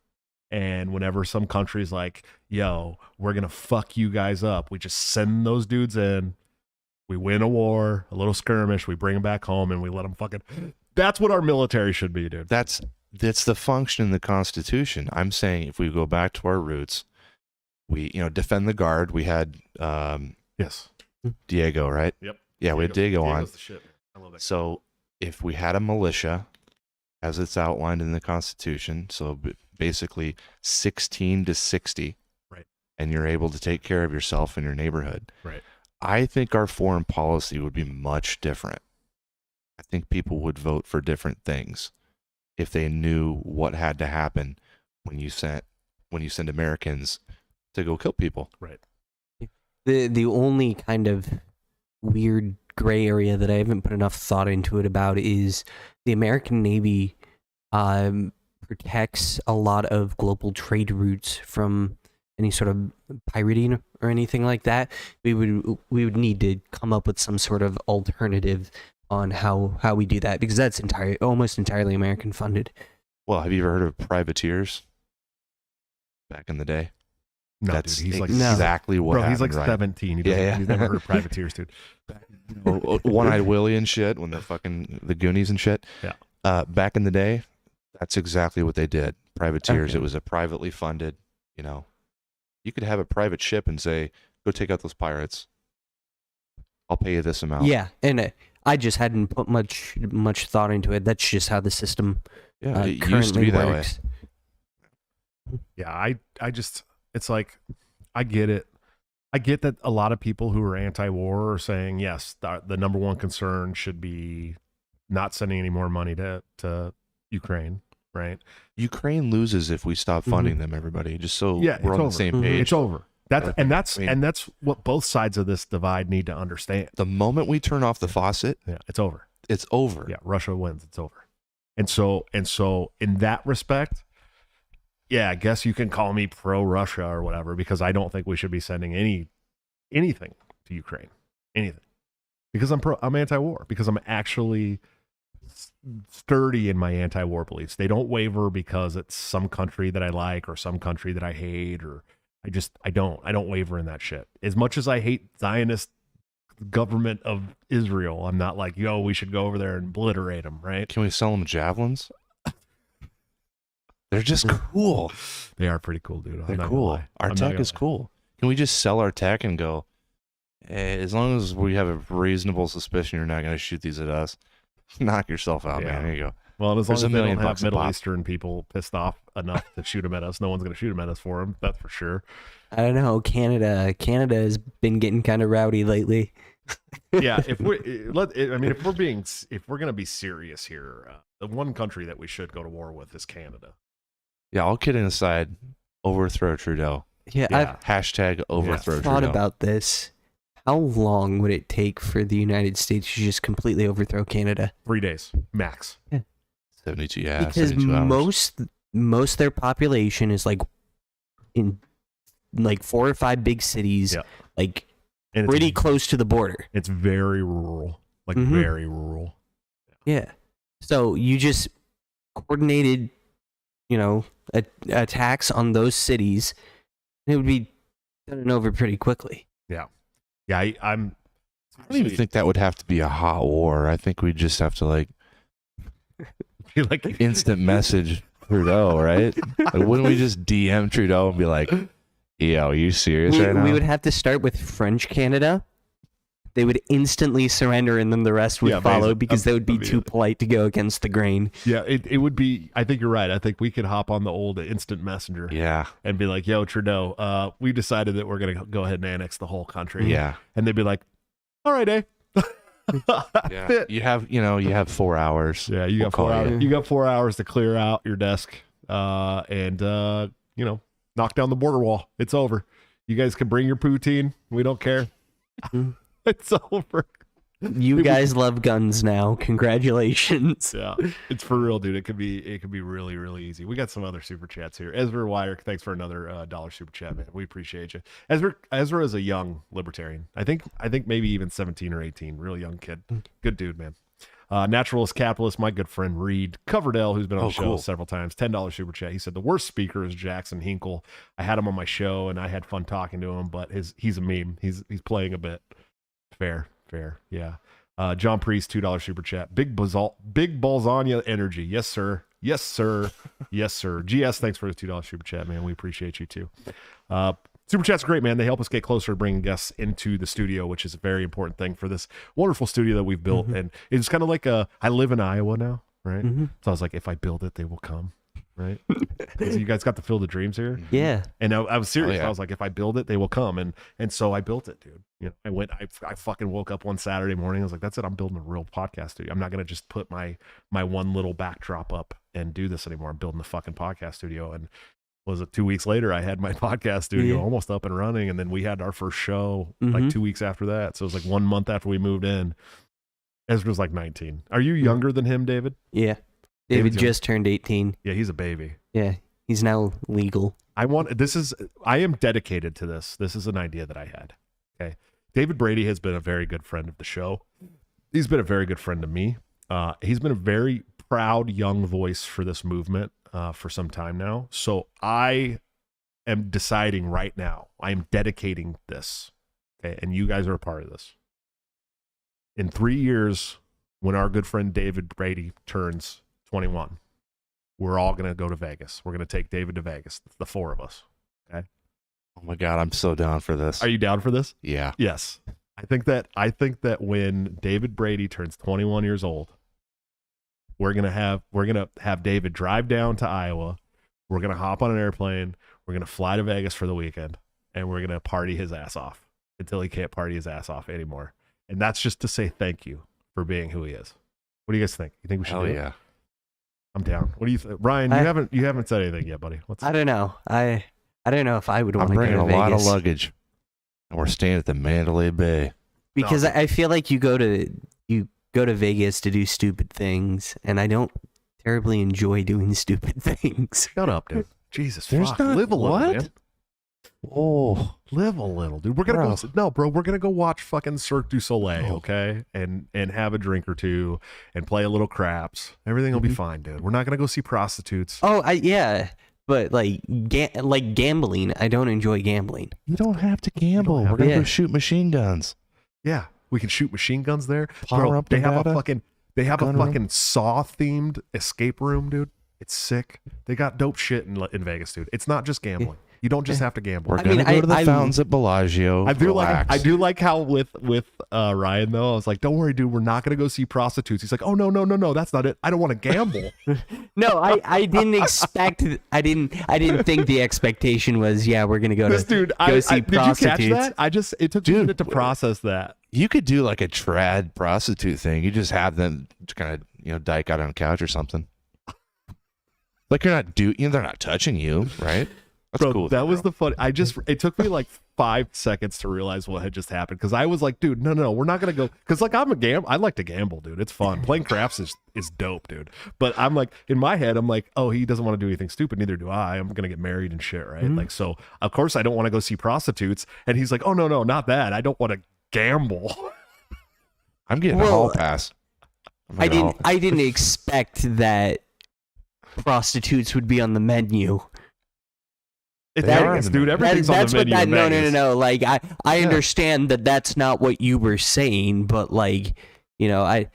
And whenever some country's like, yo, we're going to fuck you guys up, we just send those dudes in. We win a war, a little skirmish, we bring them back home, and we let them fucking. That's what our military should be, dude. That's the function in the Constitution. I'm saying if we go back to our roots, we defend the guard. We had Yes. Diego, right? Yep. Yeah, we had Diego on. Diego's the shit, man. I love that. So if we had a militia, as it's outlined in the Constitution, so basically 16 to 60, Right. and you're able to take care of yourself and your neighborhood, Right. I think our foreign policy would be much different. I think people would vote for different things if they knew what had to happen when you send Americans to go kill people. Right. The only kind of weird gray area that I haven't put enough thought into it about is the American Navy protects a lot of global trade routes from any sort of pirating or anything like that. We would need to come up with some sort of alternative on how we do that, because that's almost entirely American funded. Well, have you ever heard of privateers back in the day? No, That's dude, he's like exactly what bro. happened. He's like Ryan. 17. He doesn't- Yeah. He's never heard of privateers, dude. One-Eyed Willie and shit, when the Goonies and shit. Yeah. Back in the day, that's exactly what they did. Privateers. Okay. It was a privately funded. You could have a private ship and say, "Go take out those pirates. I'll pay you this amount." Yeah, and I just hadn't put much thought into it. That's just how the system Yeah. It currently used to be that way. works. Yeah, I just, it's like, I get it. I get that a lot of people who are anti-war are saying, yes, the number one concern should be not sending any more money to Ukraine, right? Ukraine loses if we stop funding them, everybody. Just so Yeah, we're it's on over. the same page. It's over. That's I mean, that's what both sides of this divide need to understand. the moment we turn off the faucet, Yeah, it's over. it's over. Yeah, Russia wins. It's over. And so in that respect, yeah, I guess you can call me pro-Russia or whatever, because I don't think we should be sending anything to Ukraine, anything, because I'm anti-war, because I'm actually sturdy in my anti-war beliefs. They don't waver because it's some country that I like or some country that I hate, or I don't waver in that shit. As much as I hate Zionist government of Israel, I'm not like, yo, we should go over there and obliterate them, right? Can we sell them javelins? They're just cool. They are pretty cool, dude. They're cool. Our tech is cool. Can we just sell our tech and go, as long as we have a reasonable suspicion you're not going to shoot these at us, knock yourself out, man. There you go. Well, as long There's as $1 they million don't have bucks a Middle pop. Eastern people pissed off enough to shoot them at us, no one's going to shoot them at us for them. That's for sure. I don't know. Canada has been getting kind of rowdy lately. Yeah, if we're going to be serious here, the one country that we should go to war with is Canada. Yeah, all kidding aside, overthrow Trudeau. Yeah, Yeah. Hashtag overthrow I've thought Trudeau. about this. How long would it take for the United States to just completely overthrow Canada? 3 days max. 72, yeah, Because 72 hours. most their population is like in like 4 or 5 big cities, Yeah. like And pretty close to the border. it's very rural, like Mhm. very rural. Yeah. So you just coordinated, attacks on those cities, and it would be done and over pretty quickly. Yeah, I I don't even think that would have to be a hot war. I think we'd just have to like like instant message Trudeau, right? Like, wouldn't we just DM Trudeau and be like, "Yo, are you serious right now?" We would have to start with French Canada. They would instantly surrender, and then the rest would Yeah, follow basically. because they would be That'd be too it. polite to go against the grain. Yeah, it would be. I think you're right. I think we could hop on the old instant messenger Yeah, and be like, "Yo, Trudeau, we decided that we're gonna go ahead and annex the whole country." yeah, and they'd be like, "All right, eh." yeah. Fit. You have 4 hours. Yeah, you We'll got 4 call hours. you. You got 4 hours to clear out your desk, and knock down the border wall. It's over. You guys can bring your poutine. We don't care. It's over. You guys love guns now. Congratulations. Yeah, it's for real, dude. It could be really, really easy. We got some other super chats here. Ezra Wire, thanks for another $1 super chat, man. We appreciate you. Ezra is a young libertarian. I think maybe even 17 or 18. Real young kid. Good dude, man. Naturalist Capitalist, my good friend Reed Coverdale, who's been on the show cool. several times. $10 super chat. He said the worst speaker is Jackson Hinkle. I had him on my show and I had fun talking to him, but he's a meme. He's playing a bit. Fair. Yeah. John Priest, $2 super chat. Big Balzania energy. Yes, sir. Yes, sir. GS, thanks for the $2 super chat, man. We appreciate you too. Super chat's great, man. They help us get closer to bringing guests into the studio, which is a very important thing for this wonderful studio that we've built. And it's kind of like I live in Iowa now, right? So I was like, if I build it, they will come, right? 'Cause you guys got to fill the dreams here. Yeah. And I was serious. yeah. I was like, if I build it, they will come. And so I built it, dude. I fucking woke up one Saturday morning. I was like, that's it. I'm building a real podcast studio. I'm not going to just put my one little backdrop up and do this anymore. I'm building a fucking podcast studio. And was it 2 weeks later, I had my podcast studio almost up and running. And then we had our first show like 2 weeks after that. So it was like 1 month after we moved in. Ezra's like 19. Are you younger than him, David? Yeah. David's David just turned 18. Yeah, he's a baby. Yeah. He's now legal. I am dedicated to this. This is an idea that I had. Okay. David Brady has been a very good friend of the show. He's been a very good friend to me. He's been a very proud young voice for this movement for some time now. So I am deciding right now, I am dedicating this. Okay. And you guys are a part of this. In 3 years, when our good friend David Brady turns 21, we're all going to go to Vegas. We're going to take David to Vegas, the 4 of us. Okay. Oh my God, I'm so down for this. Are you down for this? Yeah. Yes. I think that when David Brady turns 21 years old, we're going to have David drive down to Iowa. We're going to hop on an airplane. We're going to fly to Vegas for the weekend and we're going to party his ass off. until he can't party his ass off anymore. And that's just to say thank you for being who he is. What do you guys think? You think we should do it? I'm down. What do you think? Ryan, you haven't said anything yet, buddy. I don't know. I don't know if I would want to go to I'm bringing a lot of Vegas. luggage. And we're staying at the Mandalay Bay. Because I feel like you go to Vegas to do stupid things, and I don't terribly enjoy doing stupid things. Shut up, dude. Jesus, There's fuck. not- Live a little, what? man. Oh, Live a little, dude. We're gonna go. No, bro. We're gonna go watch fucking Cirque du Soleil, okay? And have a drink or two and play a little craps. Everything will be fine, dude. We're not gonna go see prostitutes. Oh, but like gambling, I don't enjoy gambling. you don't have to gamble. We're gonna go shoot machine guns. Yeah, we can shoot machine guns there. Power Bro, up they have Nevada, a gun fucking room. Saw themed escape room, dude. It's sick. They got dope shit in Vegas, dude. It's not just gambling. You don't just have to gamble. We're I gonna mean, go to the I- fountains at Bellagio. I do like how with Ryan though, I was like, don't worry, dude, we're not gonna go see prostitutes. He's like, oh no, that's not it. I don't want to gamble. No, I didn't expect. I didn't think the expectation was, we're gonna go This to dude, go see did you prostitutes. catch that? It took me a minute to process that. You could do like a trad prostitute thing. You just have them kind of dyke out on a couch or something. Like they're not touching you, right? That's Bro, cool. that was the fun. It took me like 5 seconds to realize what had just happened because I was like, dude, no, we're not gonna go because like I like to gamble, dude. It's fun. Playing craps is dope, dude. But I'm like in my head, I'm like, oh, he doesn't want to do anything stupid, neither do I. I'm gonna get married and shit, right? Like so, of course I don't want to go see prostitutes. And he's like, oh no, not that. I don't want to gamble. I'm getting a hall pass. I didn't expect that prostitutes would be on the menu. It's They are Vegas, on the dude. menu. Everything's on the menu. in No. Vegas. Like I understand that that's not what you were saying, but like, I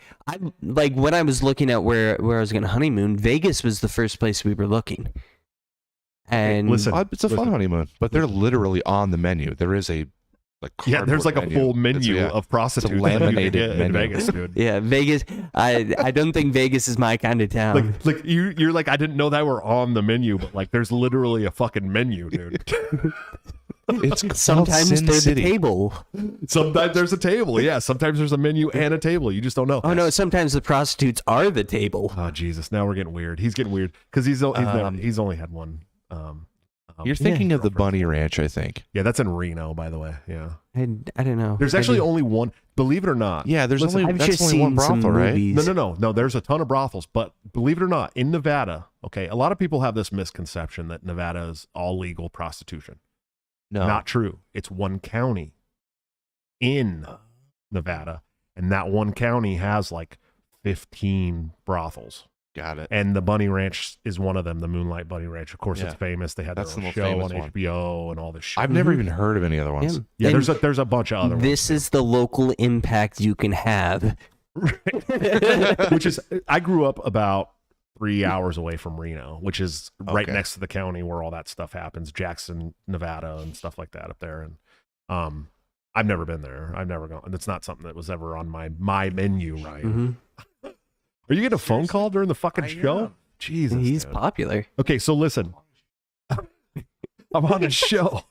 like when I was looking at where I was going to honeymoon, Vegas was the first place we were looking. And listen, It's a fun honeymoon, but they're literally on the menu. There is a there's like a full menu It's of prostitutes It's a that you can laminated get in menu. Vegas, dude. yeah, Vegas. I don't think Vegas is my kind of town. Like you're like, I didn't know that were on the menu, but like there's literally a fucking menu, dude. It's called Sometimes Sin there's City. a table. Sometimes there's a table, yeah. Sometimes there's a menu and a table. You just don't know. Oh no, sometimes the prostitutes are the table. Oh Jesus! Now we're getting weird. He's getting weird because he's only had one. You're thinking of the Bunny Ranch, I think. Yeah, that's in Reno, by the way. Yeah, I don't know. there's actually only one. Believe it or not. Yeah, there's Listen, I've that's just only one seen some brothel, right? movies. No. There's a ton of brothels, but believe it or not, in Nevada, okay, a lot of people have this misconception that Nevada is all legal prostitution. No. Not true. It's one county in Nevada, and that one county has like 15 brothels. Got it. And the Bunny Ranch is one of them, the Moonlight Bunny Ranch. Of course, Yeah. it's famous. They had That's their the own most show on famous one. HBO and all this shit. I've never even heard of any other ones. Yeah, And there's a bunch of other ones. this is the local impact you can have. Which is, I grew up about 3 hours away from Reno, which is right Okay. next to the county where all that stuff happens, Jackson, Nevada, and stuff like that up there. And I've never been there. I've never gone. It's not something that was ever on my menu, right? Mhm. Are you getting a phone call during the fucking I show? am. Jesus, He's dude. popular. Okay, so listen. I'm on a show.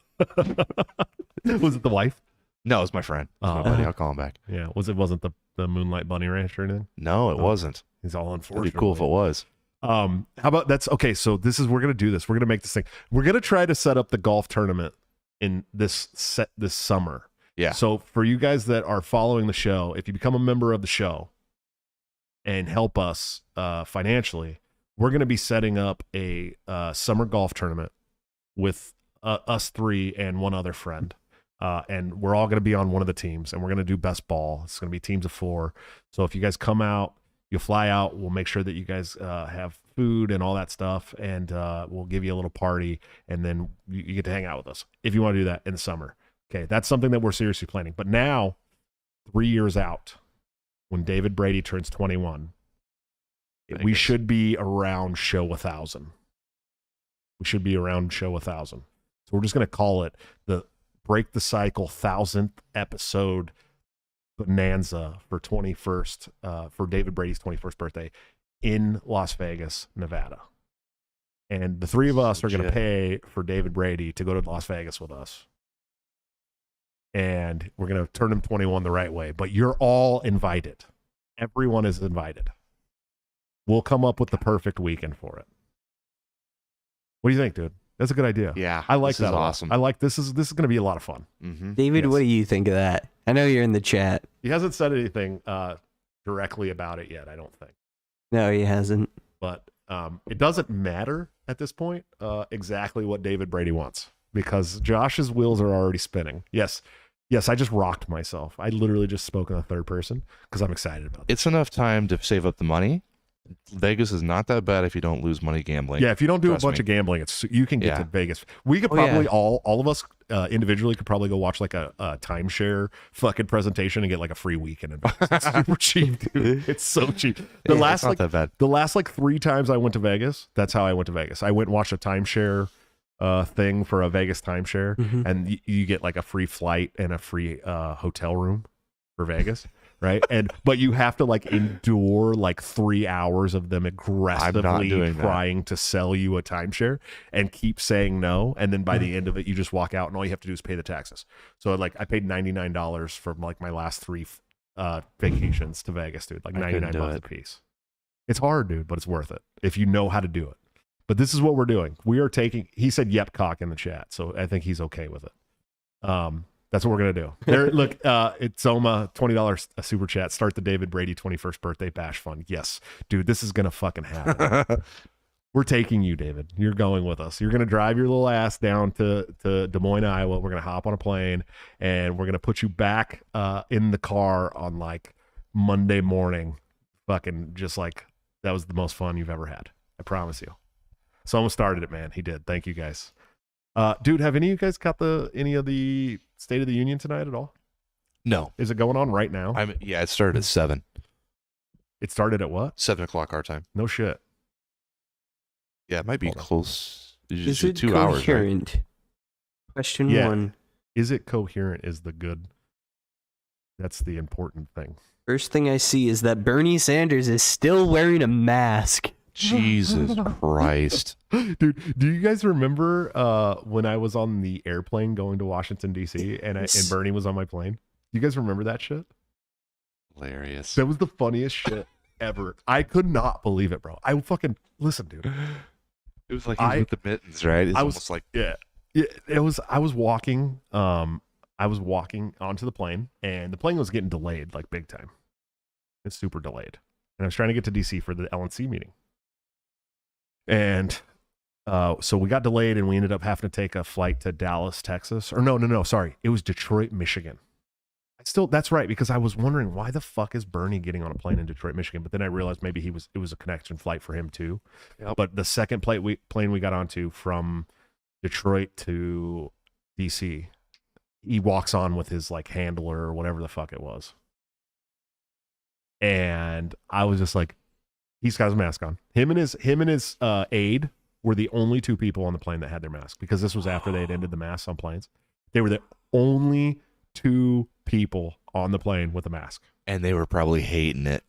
Was it the wife? No, it's my friend. It's my Oh. buddy. I'll call him back. Yeah. Wasn't the Moonlight Bunny Ranch or anything? No, it Oh. wasn't. He's all It'd unfortunate. be cool if it was. How about that's okay. So we're gonna do this. We're gonna make this thing. We're gonna try to set up the golf tournament in this summer. Yeah. So for you guys that are following the show, if you become a member of the show and help us financially, we're gonna be setting up a summer golf tournament with us three and one other friend. And we're all going to be on one of the teams, and we're going to do best ball. It's going to be teams of 4. So if you guys come out, you'll fly out. We'll make sure that you guys have food and all that stuff, and we'll give you a little party, and then you get to hang out with us if you want to do that in the summer. Okay, that's something that we're seriously planning. But now, 3 years out, when David Brady turns 21, we Vegas. should be around show 1,000. We should be around show 1,000. So we're just going to call it the Break the Cycle 1,000th episode bonanza for 21st for David Brady's 21st birthday in Las Vegas, Nevada. And the 3 of us are going to Legit. pay for David Brady to go to Las Vegas with us. and we're going to turn him 21 the right way. But you're all invited. Everyone is invited. We'll come up with the perfect weekend for it. What do you think, dude? That's a good idea. Yeah, I like this that. Is awesome. I like this. Is going to be a lot of fun. Mm-hmm. David, Yes. what do you think of that? I know you're in the chat. He hasn't said anything directly about it yet, I don't think. No, he hasn't. But it doesn't matter at this point exactly what David Brady wants, because Josh's wheels are already spinning. Yes, I just rocked myself. I literally just spoke in the third person because I'm excited about it. It's enough time to save up the money. Vegas is not that bad if you don't lose money gambling. Yeah, if you don't do Trust a bunch me. of gambling, you can get Yeah. to Vegas. We could probably all of us individually could probably go watch like a timeshare fucking presentation and get like a free weekend in Vegas. It's super cheap, dude. It's so cheap. The Yeah, last it's not that bad. The last 3 times I went to Vegas, that's how I went to Vegas. I went and watched a timeshare thing for a Vegas timeshare, and you get like a free flight and a free hotel room for Vegas. Right. But you have to like endure like 3 hours of them aggressively trying to sell you a timeshare and keep saying no. And then by the end of it, you just walk out and all you have to do is pay the taxes. So like I paid $99 for like my last 3 vacations to Vegas, dude. Like $99 a piece. It's hard, dude, but it's worth it if you know how to do it. But this is what we're doing. We are taking, he said yep cock in the chat. So I think he's okay with it. That's what we're going to do. There, look, it's Soma, $20 a super chat. Start the David Brady 21st birthday bash fund. Yes, dude, this is going to fucking happen. We're taking you, David. You're going with us. You're going to drive your little ass down to Des Moines, Iowa. We're going to hop on a plane, and we're going to put you back in the car on like Monday morning. Fucking just like, that was the most fun you've ever had. I promise you. Soma started it, man. He did. Thank you, guys. Dude, have any of you guys got any of the State of the Union tonight at all? No. Is it going on right now? Yeah, it started at 7. It started at what? 7 o'clock our time. No shit. Yeah, it might be Hold on. close. Is it 2 hours, right? coherent? Question Yeah. 1. Is it coherent is the good. That's the important thing. First thing I see is that Bernie Sanders is still wearing a mask. Jesus Christ. Dude, do you guys remember when I was on the airplane going to Washington, D.C. and Bernie was on my plane? Do you guys remember that shit? Hilarious. That was the funniest shit ever. I could not believe it, bro. I fucking, listen, dude. It was like he was with the mittens, right? It's almost like... Yeah. It was, I was walking onto the plane, and the plane was getting delayed, like big time. It's super delayed. And I was trying to get to D.C. for the LNC meeting. And so we got delayed, and we ended up having to take a flight to Dallas, Texas. Or no, sorry. It was Detroit, Michigan. That's right, because I was wondering why the fuck is Bernie getting on a plane in Detroit, Michigan? But then I realized maybe it was a connection flight for him too. Yep. But the second plane we got onto from Detroit to DC, he walks on with his like handler or whatever the fuck it was. And I was just like, he's got his mask on. Him and his aide were the only 2 people on the plane that had their mask, because this was after they had ended the masks on planes. They were the only 2 people on the plane with a mask. And they were probably hating it.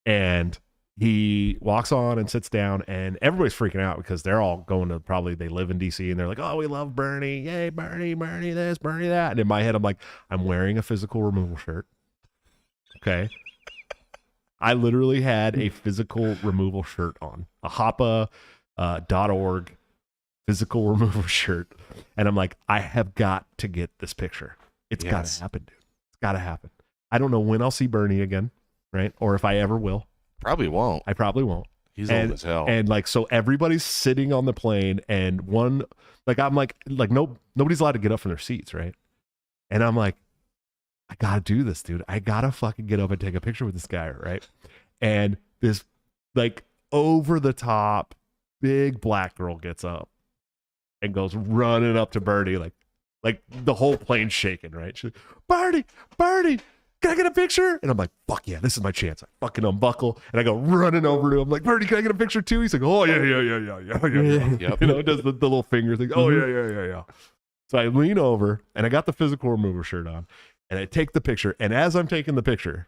And he walks on and sits down, and everybody's freaking out because they're all going to, probably they live in DC, and they're like, oh, we love Bernie. Yay, Bernie this, Bernie that. And in my head, I'm like, I'm wearing a physical removal shirt. Okay. I literally had a physical removal shirt on, a HOPA.org physical removal shirt. And I'm like, I have got to get this picture. It's got to happen, dude. It's got to happen. I don't know when I'll see Bernie again, right? Or if I ever will. Probably won't. I probably won't. He's old as hell. And like, so everybody's sitting on the plane, and one, like, I'm like nobody's allowed to get up from their seats, right? And I'm like, I gotta do this, dude. I gotta fucking get up and take a picture with this guy, right? And this like over the top big black girl gets up and goes running up to Bernie, like the whole plane's shaking, right? She's like, Bernie, can I get a picture? And I'm like, fuck yeah, this is my chance. I fucking unbuckle and I go running over to him, like, Bernie, can I get a picture too? He's like, oh yeah. Yep. You know, it does the little finger thing. Oh yeah. So I lean over and I got the physical remover shirt on. And I take the picture, and as I'm taking the picture,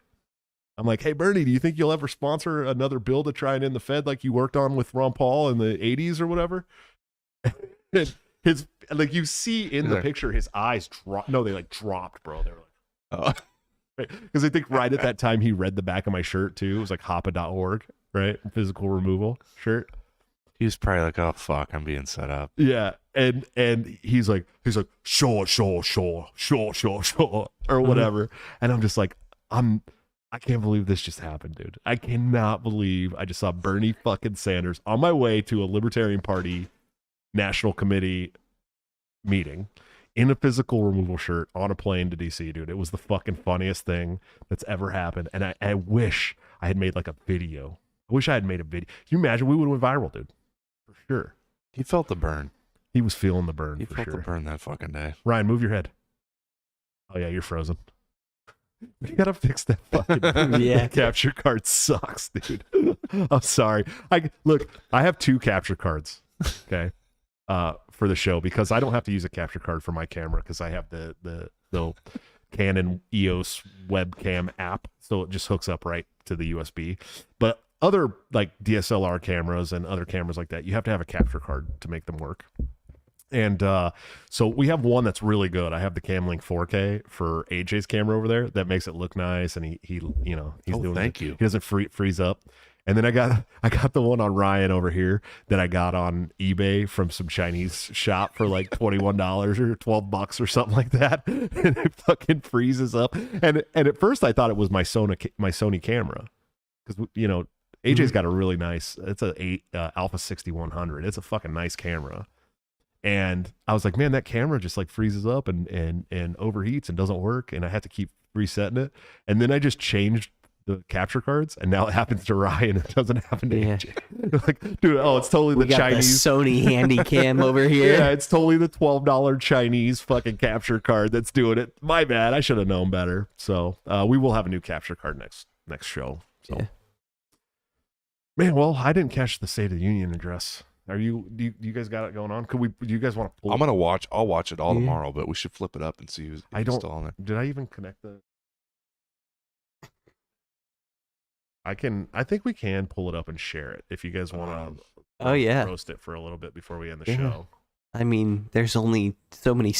I'm like, hey, Bernie, do you think you'll ever sponsor another bill to try and end the Fed like you worked on with Ron Paul in the 80s or whatever? his like you see in the picture, his eyes dropped. No, they like dropped, bro. They were like, because I think right at that time he read the back of my shirt too. It was like hoppa.org, right? Physical removal shirt. He was probably like, oh fuck, I'm being set up. Yeah, and he's like sure, or whatever, and I'm just like, I can't believe this just happened, dude. I cannot believe I just saw Bernie fucking Sanders on my way to a Libertarian Party National Committee meeting in a physical removal shirt on a plane to DC, dude. It was the fucking funniest thing that's ever happened, and I wish I had made like a video. I wish I had made a video. Can you imagine? We would have went viral, dude. For sure. He felt the burn. He was feeling the burn. He for felt sure. the burn that fucking day. Ryan, move your head. Oh yeah, you're frozen. You gotta fix that fucking capture card. Sucks, dude. I'm sorry. I have 2 capture cards. Okay, for the show because I don't have to use a capture card for my camera because I have the Canon EOS webcam app, so it just hooks up right to the USB. But other like DSLR cameras and other cameras like that, you have to have a capture card to make them work. And so we have one that's really good. I have the Camlink 4K for AJ's camera over there that makes it look nice, and he's doing. Thank you. He doesn't freeze up. And then I got the one on Ryan over here that I got on eBay from some Chinese shop for like $21 or $12 or something like that, and it fucking freezes up. And at first I thought it was my Sony camera because AJ's got a really nice. It's a Alpha 6100. It's a fucking nice camera. And I was like, man, that camera just like freezes up and overheats and doesn't work. And I had to keep resetting it. And then I just changed the capture cards. And now it happens to Ryan. It doesn't happen to AJ. Like, dude, it's totally the Chinese. The Sony Handycam over here. Yeah, it's totally the $12 Chinese fucking capture card that's doing it. My bad. I should have known better. So we will have a new capture card next show. So, man, well, I didn't catch the State of the Union address. Do you guys got it going on? Do you guys want to pull I'll watch it all tomorrow, but we should flip it up and see who's still on it. Did I even connect the I think we can pull it up and share it if you guys want to roast it for a little bit before we end the show. I mean, there's only so many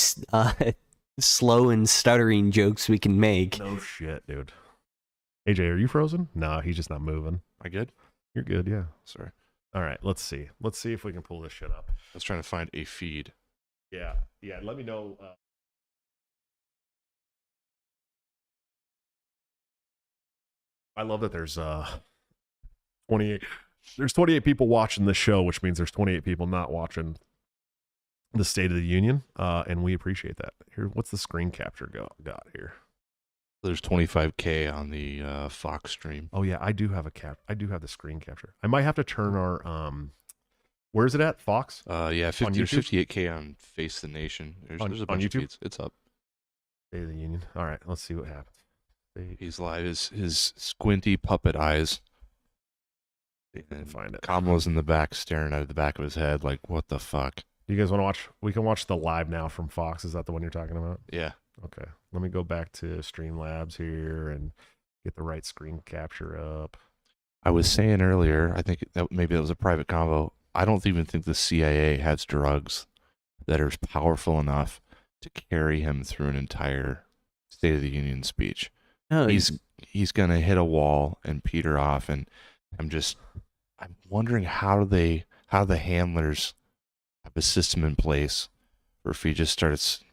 slow and stuttering jokes we can make. No shit, dude. AJ, are you frozen? No, he's just not moving. I good? You're good, yeah. Sorry. All right, let's see. Let's see if we can pull this shit up. I was trying to find a feed. Yeah. Let me know. I love that there's 28. There's 28 people watching this show, which means there's 28 people not watching the State of the Union, and we appreciate that. Here, what's the screen capture got here? There's 25K on the Fox stream. Oh yeah, I do have the screen capture. I might have to turn our where's it at? Fox? Yeah, there's 58K on Face the Nation. There's a bunch of feeds. It's up. State of the Union. All right, let's see what happens. He's live. His squinty puppet eyes. And find it. Kamala's in the back, staring at the back of his head, like, what the fuck? Do you guys want to watch? We can watch the live now from Fox. Is that the one you're talking about? Yeah. Okay. Let me go back to Streamlabs here and get the right screen capture up. I was saying earlier, I think maybe that was a private convo. I don't even think the CIA has drugs that are powerful enough to carry him through an entire State of the Union speech. No, he's gonna hit a wall and peter off, and I'm wondering how the handlers have a system in place, or if he just starts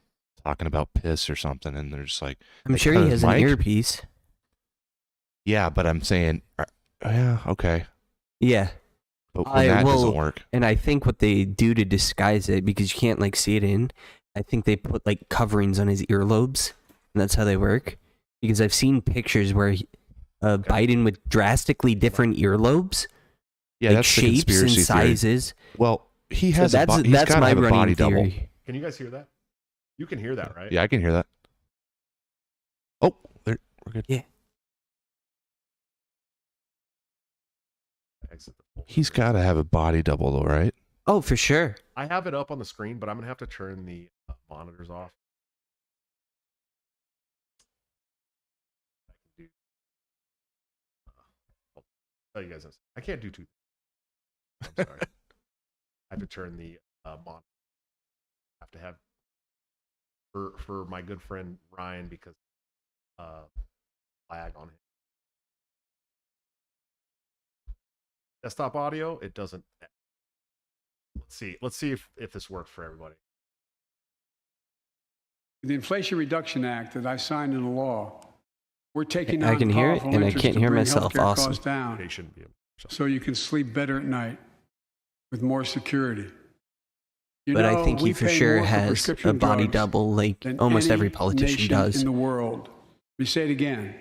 talking about piss or something, and they're just like, I'm sure he has an earpiece. Yeah, but I'm saying, yeah, okay. Yeah. But when that doesn't work. And I think what they do to disguise it, because you can't like see it in, I think they put like coverings on his earlobes, and that's how they work. Because I've seen pictures where Biden with drastically different earlobes, yeah, like that's shapes and sizes. Theory. Well, he's got to have a body double. Can you guys hear that? You can hear that, right? Yeah, I can hear that. Oh, we're good. Yeah. He's got to have a body double, though, right? Oh, for sure. I have it up on the screen, but I'm going to have to turn the monitors off. I'll tell you guys this. I can't do two. I'm sorry. I have to turn the monitor. have to have for my good friend Ryan because lag on him. Desktop audio, it doesn't. Let's see if this works for everybody. The Inflation Reduction Act that I signed into law, we're taking I on can hear it, powerful and I interest can't to hear bring myself. healthcare Awesome. costs down, They shouldn't be able to. so you can sleep better at night with more security. You But I know, think we he for pay sure more for has a prescription body drugs double like than almost any every politician nation does. in the world. Let me say it again.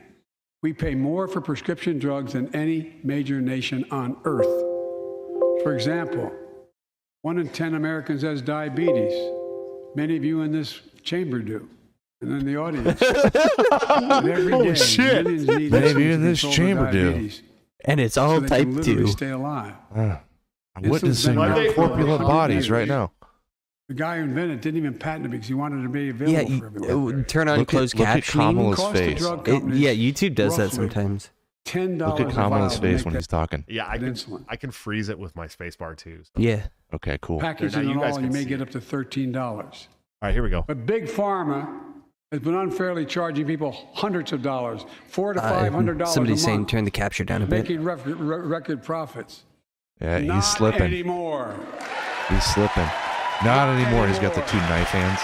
We pay more for prescription drugs than any major nation on earth. For example, 1 in 10 Americans has diabetes. Many of you in this chamber do. And in the audience. And every Holy day, shit. millions need Many of insulin you in to this control chamber their do. diabetes And it's so all they type can literally 2. stay alive. I'm This witnessing has been your around for corpulent 100 bodies right years. now. The guy who invented it didn't even patent it because he wanted it to be Yeah, available for everyone. turn on closed look at captioning. Kamala's Cost of face. drug It, companies, yeah, YouTube does that roughly sometimes. $10 Look at a Kamala's vial to face make when that he's talking. Yeah, I can insulin. freeze it with my spacebar too. So. Yeah. Okay, cool. Packaging Now you and guys all, you can may see get it. up to $13. All right, here we go. But Big Pharma has been unfairly charging people hundreds of dollars, $400 to $500 Somebody's a saying month, turn the capture down a bit. making record profits. Yeah, Not he's slipping. anymore. He's slipping. Not anymore. He's got the 2 knife hands.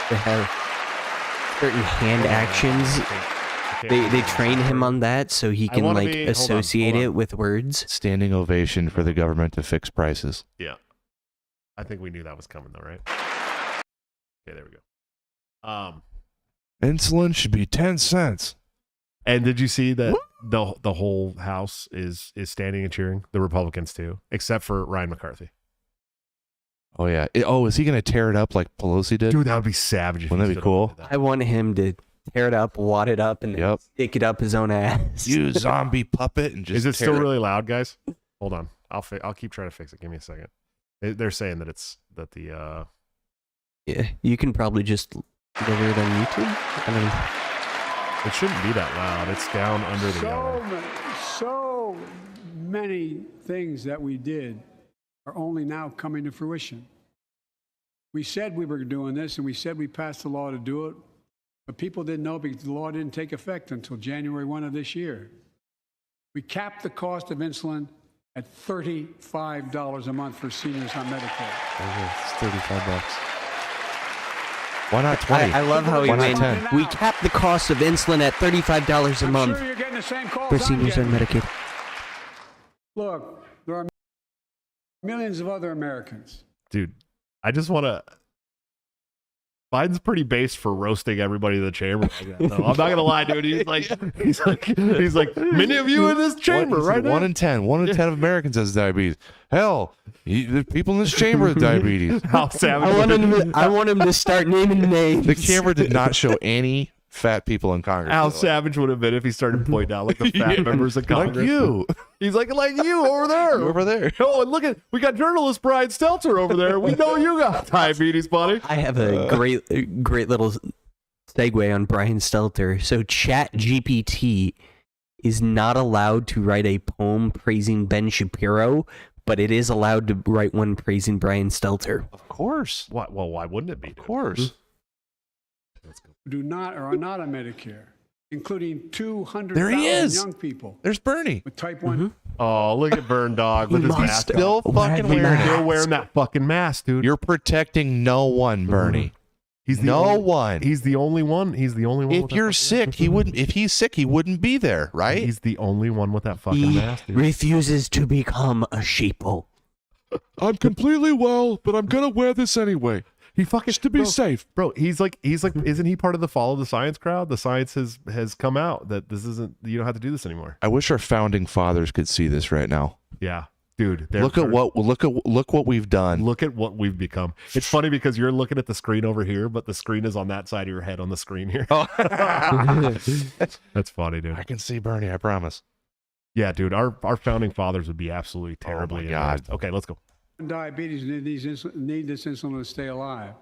They have certain hand actions. They train him on that so he can wanna like be- hold on, associate hold on. it with words. Standing ovation for the government to fix prices. Yeah. I think we knew that was coming though, right? Okay, there we go. Insulin should be 10 cents. And did you see that the whole house is standing and cheering? The Republicans too, except for Ryan McCarthy. Oh, yeah. Is he going to tear it up like Pelosi did? Dude, that would be savage. If Wouldn't he that be stood up cool? and did that. I want him to tear it up, wad it up, and then Yep. stick it up his own ass. You zombie puppet and just Is it tear still really loud, guys? Hold on, I'll keep trying to fix it. Give me a second. They're saying that the Yeah, you can probably just deliver it on YouTube. I mean, it shouldn't be that loud. It's down under the yellow. So many things that we did are only now coming to fruition. We said we were doing this, and we said we passed the law to do it, but people didn't know because the law didn't take effect until January 1 of this year. We capped the cost of insulin at $35 a month for seniors on Medicare. It's $35. Why not 20? I love how he Why not went. 10? We capped the cost of insulin at $35 a I'm month sure you're getting the same calls for I'm seniors on getting. Medicaid. Look, there are millions of other Americans. Dude, I just want to. Biden's pretty based for roasting everybody in the chamber. Like that, though. I'm not gonna lie, dude. He's like, many of you in this chamber, right? 1 in 10. 1 in 10 of Americans has diabetes. Hell, the people in this chamber have diabetes. How savage! I want him to start naming names. The camera did not show any fat people in Congress. How by the way. savage would have been if he started pointing out like the fat members of Congress. Like you. He's like you over there. Over there. Oh, and look we got journalist Brian Stelter over there. We know you got diabetes, buddy. I have a great little segue on Brian Stelter. So ChatGPT is not allowed to write a poem praising Ben Shapiro, but it is allowed to write one praising Brian Stelter. Of course. What? Well, why wouldn't it be? Of course. Who do not or are not on Medicare, including There he 200,000 is. young people There's Bernie. with type 1. Oh, look at Burn Dog with his He's mask. Still on. fucking He's wearing Still it. wearing that fucking mask, dude. You're protecting no one, Bernie. He's the No only, one. He's the only one. He's the only one. If with that you're fucking sick, he wouldn't. If he's sick, he wouldn't be there, right? He's the only one with that fucking He mask, dude. refuses to become a sheeple. I'm completely well, but I'm gonna wear this anyway. He fucking Just to be bro, safe. bro. He's like, isn't he part of the follow the science crowd? The science has come out that this isn't. You don't have to do this anymore. I wish our founding fathers could see this right now. Yeah, dude. Look what we've done. Look at what we've become. It's funny because you're looking at the screen over here, but the screen is on that side of your head on the screen here. Oh. That's funny, dude. I can see Bernie. I promise. Yeah, dude. Our founding fathers would be absolutely terribly. my God. embarrassed. Okay, let's go. Diabetes need this insulin to stay alive.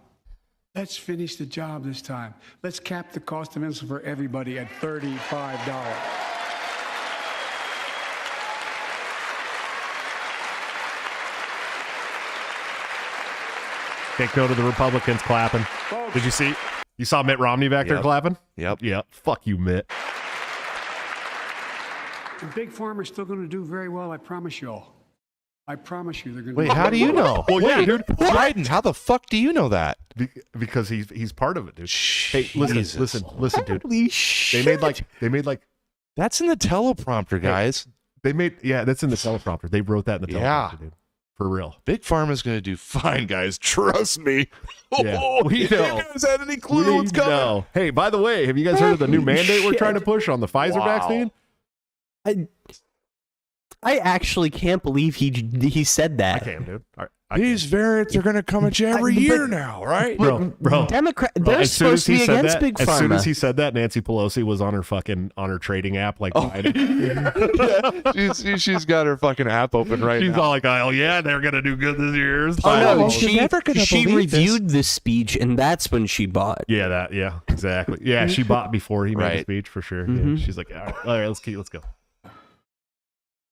Let's finish the job this time. Let's cap the cost of insulin for everybody at $35. Take note of the Republicans clapping. Folks, Did you see? You saw Mitt Romney back there Yep. clapping? Yep. Yeah. Fuck you, Mitt. the big pharma's still going to do very well, I promise you all. I promise you they're going to Wait, how do you know? Well, yeah, dude. Biden, how the fuck do you know that? Because he's part of it, dude. Hey, listen, dude. Holy shit. They made like That's in the teleprompter, guys. that's in the teleprompter. They wrote that in the teleprompter, Yeah. dude. For real. Big Pharma's going to do fine, guys. Trust me. Yeah, we You know. guys had any clue what's coming? No. Hey, by the way, have you guys heard of the new mandate we're trying to push on the Pfizer vaccine? I actually can't believe he said I that. can't, dude. These variants are going to come at you every year now, right? Bro. They're As soon as supposed to he be said against that, Big Pharma. as soon as he said that, Nancy Pelosi was on her trading app, like buying it. Yeah, she's got her fucking app open right She's now. all like, "Oh yeah, they're gonna do good this year." It's Oh fine." no, You're she never gonna believe this. reviewed the speech, and that's when she bought. Yeah, exactly. Yeah, she bought before he made the Right. speech for sure. Mhm. Yeah, she's like, all right, let's go.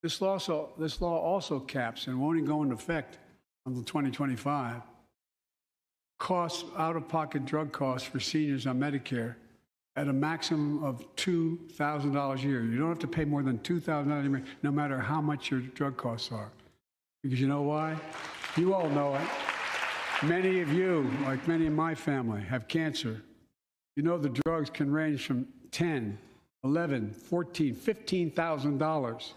This law also caps and won't even go into effect until 2025. Costs, out-of-pocket drug costs for seniors on Medicare at a maximum of $2,000 a year. You don't have to pay more than $2,000 a year, no matter how much your drug costs are. Because you know why? You all know it. Many of you, like many in my family, have cancer. You know the drugs can range from $10, $11, $14, $15,000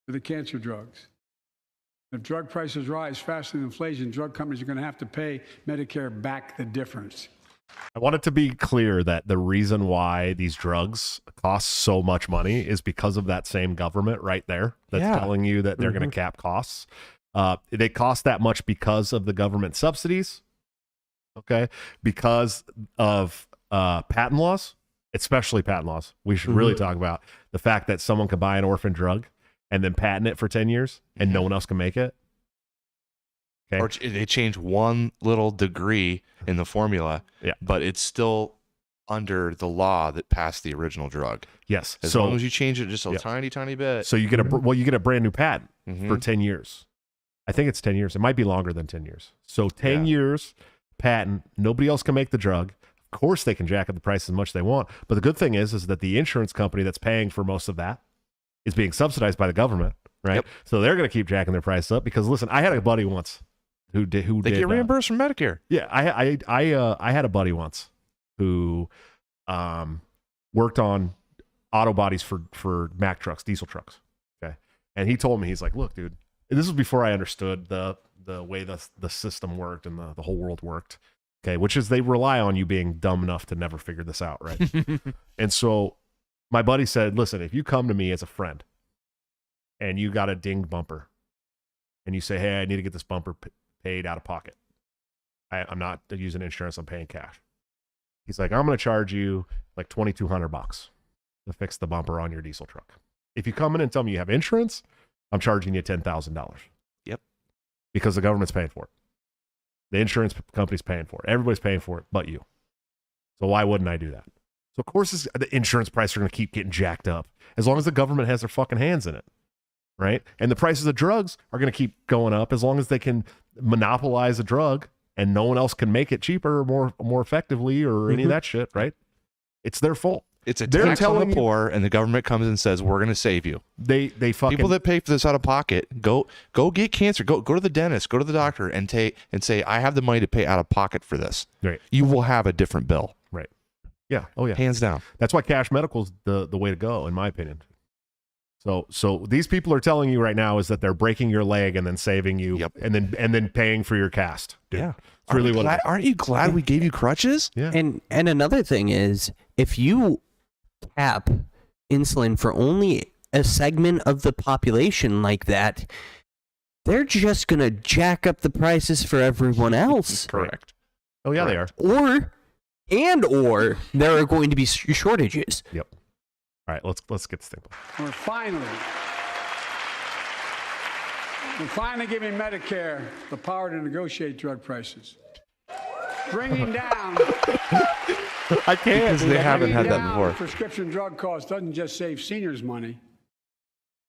for the cancer drugs. If drug prices rise faster than inflation, drug companies are going to have to pay Medicare back the difference. I want it to be clear that the reason why these drugs cost so much money is because of that same government right there that's Yeah. telling you that they're going to cap costs. They cost that much because of the government subsidies, okay? Because of patent laws, especially patent laws. We should really talk about the fact that someone could buy an orphan drug and then patent it for 10 years and no one else can make it. Okay. Or they change one little degree in the formula, Yeah. but it's still under the law that passed the original drug. Yes. As so long as you change it just a Yeah. tiny bit. so you get a brand new patent Mhm. for 10 years. I think it's 10 years. It might be longer than 10 years. So 10 Yeah. years patent, nobody else can make the drug. Of course they can jack up the price as much as they want. But the good thing is that the insurance company that's paying for most of that is being subsidized by the government, right? Yep. So they're going to keep jacking their price up because listen, I had a buddy once who did They get reimbursed from Medicare. Yeah, I had a buddy once who worked on auto bodies for Mack trucks, diesel trucks. Okay, and he told me, he's like, look, dude, and this was before I understood the way the system worked and the whole world worked. Okay, which is they rely on you being dumb enough to never figure this out, right? And so my buddy said, listen, if you come to me as a friend and you got a dinged bumper and you say, hey, I need to get this bumper paid out of pocket. I'm not using insurance, I'm paying cash. He's like, I'm going to charge you like $2,200 to fix the bumper on your diesel truck. If you come in and tell me you have insurance, I'm charging you $10,000. Yep. Because the government's paying for it. The insurance company's paying for it. Everybody's paying for it but you. So why wouldn't I do that? So of course the insurance prices are going to keep getting jacked up as long as the government has their fucking hands in it. Right? And the prices of drugs are going to keep going up as long as they can monopolize a drug and no one else can make it cheaper or more effectively or any of that shit, right? It's their fault. It's a They're tax on telling the you- poor, and the government comes and says, we're going to save you. They fucking People that pay for this out of pocket, go get cancer. Go to the dentist, go to the doctor and say, I have the money to pay out of pocket for this. Right. You will have a different bill. Right. Yeah. Oh yeah. Hands down. That's why cash medical's the way to go, in my opinion. So these people are telling you right now is that they're breaking your leg and then saving you, Yep. and then paying for your cast. Dude. Yeah. It's really what. Aren't you glad we gave you crutches? Yeah. And another thing is, if you cap insulin for only a segment of the population like that, they're just gonna jack up the prices for everyone else. Correct. Oh yeah, they are. Or there are going to be shortages. Yep. All right, let's get simple. We're finally giving Medicare the power to negotiate drug prices. Bringing down I can't. Because they haven't had that down before. prescription drug costs doesn't just save seniors money.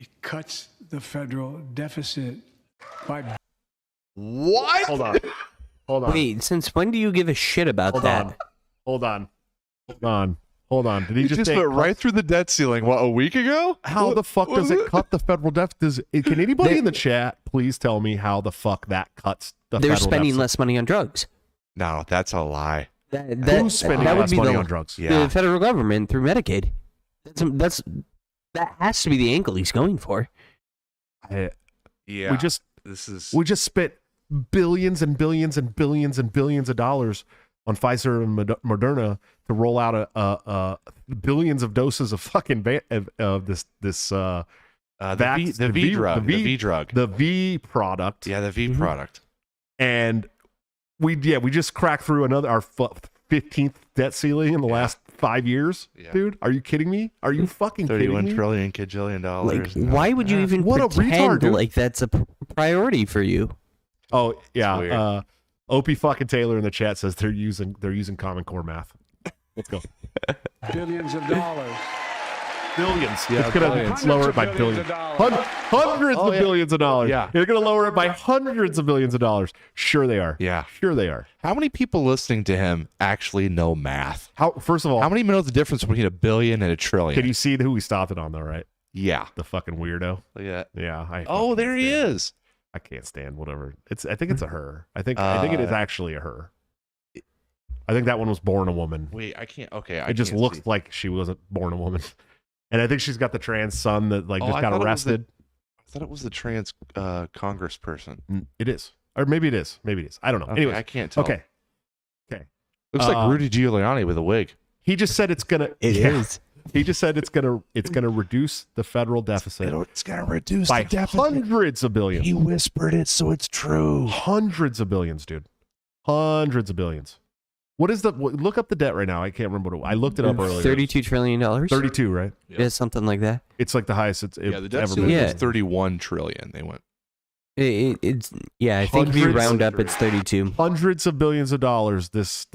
It cuts the federal deficit by What? Hold Hold on. Wait, since when do you give a shit about Hold that? on. Hold on. Did he Just say went right through the debt ceiling. What, a week ago? How the fuck does it cut the federal deficit? Can anybody in the chat please tell me how the fuck that cuts the They're federal spending deficit? less money on drugs. No, that's a lie. Who's spending that would less be money the, on drugs? Yeah. the federal government through Medicaid. That has to be the angle he's going for. Yeah. We just This spent billions and billions and billions and billions of dollars on Pfizer and Moderna to roll out billions of doses of fucking of this the V drug. the V product. Yeah, the V product. And we just cracked through our 15th debt ceiling in the last 5 years. Yeah. Dude, are you kidding me? Are you fucking kidding 31 me? trillion kajillion dollars. Like, why would you even What a pretend retard, dude. like that's a priority for you? Oh yeah, weird. Opie fucking Taylor in the chat says they're using Common Core math. Let's go. Billions of dollars. Billions. Yeah, It's gonna billions. lower it by Hundreds billions. of dollars. Hundreds of yeah. billions of dollars. Yeah. They're gonna lower it by hundreds of billions of dollars. Sure they are. Yeah. Sure they are. How many people listening to him actually know math? First of all, How many know the difference between a billion and a trillion? can you see who we stopped it on though, right? Yeah. The fucking weirdo. Look at that. Yeah. Oh, there he is. I can't stand whatever. I think it's a her. I think it is actually a her. I think that one was born a woman. Wait, I can't. Okay, It just looked like she wasn't born a woman. And I think she's got the trans son that Oh, just I got thought it was arrested. I thought it was the trans congressperson. It is. Or maybe it is. Maybe it is. I don't know. Okay, Anyway, I can't tell. okay. Looks like Rudy Giuliani with a wig. He just said it's gonna. It is. He just said it's gonna reduce the federal deficit It's gonna reduce by hundreds of billions. He whispered it, so it's true. Hundreds of billions, dude. Hundreds of billions. What is look up the debt right now? I can't remember what I looked it up earlier. $32 trillion. 32, right? Yeah, something like that. It's like the highest it's Yeah, the debt ever ceiling been. Yeah. was 31 trillion. They went. It's I think if you Hundreds- round up, it's 32. Hundreds of billions of dollars. This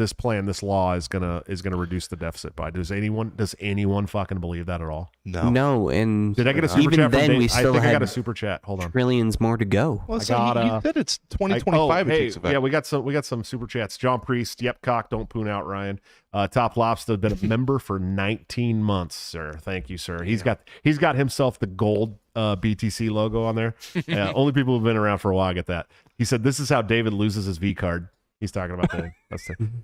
law is gonna reduce the deficit by. Does anyone fucking believe that at all? No. No, and Did I get a super even chat from then Dave? we I still think I got had a super chat. Hold on. trillions more to go. Well, I so got, you said it's 2025. It hey, takes effect. yeah, we got some super chats. John Priest, yep, cock, don't poon out, Ryan. Top Lobster been a member for 19 months, sir. Thank you, sir. He's got himself the gold BTC logo on there. Only people who've been around for a while get that. He said this is how David loses his V card. He's talking about that.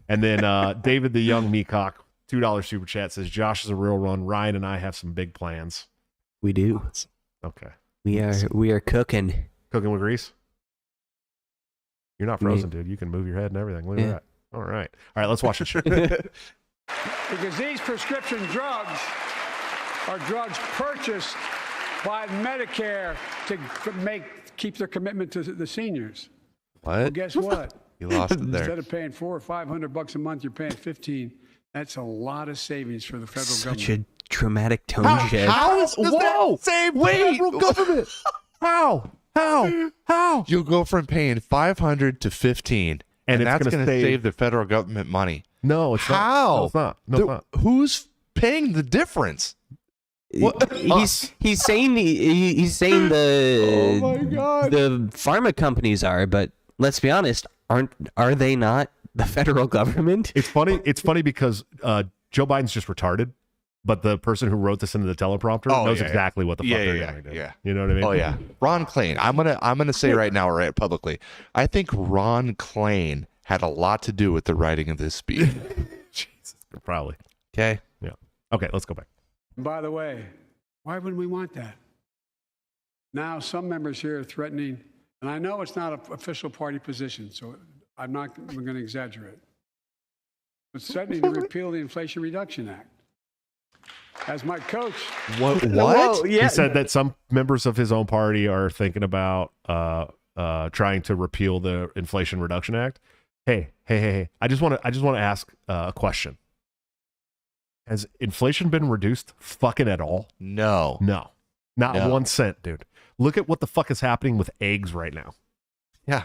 And then David the Young Meacock, $2 super chat says Josh is a real run. Ryan and I have some big plans. We do. Okay. We are cooking. Cooking with grease? You're not frozen, dude. You can move your head and everything. Look at that. All right. All right, let's watch the show. Because these prescription drugs are drugs purchased by Medicare to keep their commitment to the seniors. Well, What? guess what? You lost it Instead there. of paying $400 or $500 a month, you're paying $15. That's a lot of savings for the federal Such government. a dramatic tone shift. How does that save the federal government? How? You'll go from paying 500 to 15, And and it's that's gonna going to save- save the federal government money. No, it's not. How? No, it's not. No, it's not. Who's paying the difference? He's saying the Oh my God. the pharma companies are, but let's be honest, are they not the federal government? It's funny. It's funny because Joe Biden's just retarded, but the person who wrote this into the teleprompter knows exactly what the fuck they're doing. Dude. yeah. You know what I mean? Oh yeah, Ron Klain. I'm gonna say right now, right publicly, I think Ron Klain had a lot to do with the writing of this speech. Jesus, probably. Okay. Yeah. Okay, let's go back. And by the way, why wouldn't we want that? Now, some members here are threatening, and I know it's not an official party position, so I'm going to exaggerate, but threatening to repeal the Inflation Reduction Act. As my coach, What? He said that some members of his own party are thinking about trying to repeal the Inflation Reduction Act. Hey! I just want to ask a question. Has inflation been reduced fucking at all? No. No, not No. 1 cent, dude. Look at what the fuck is happening with eggs right now. Yeah.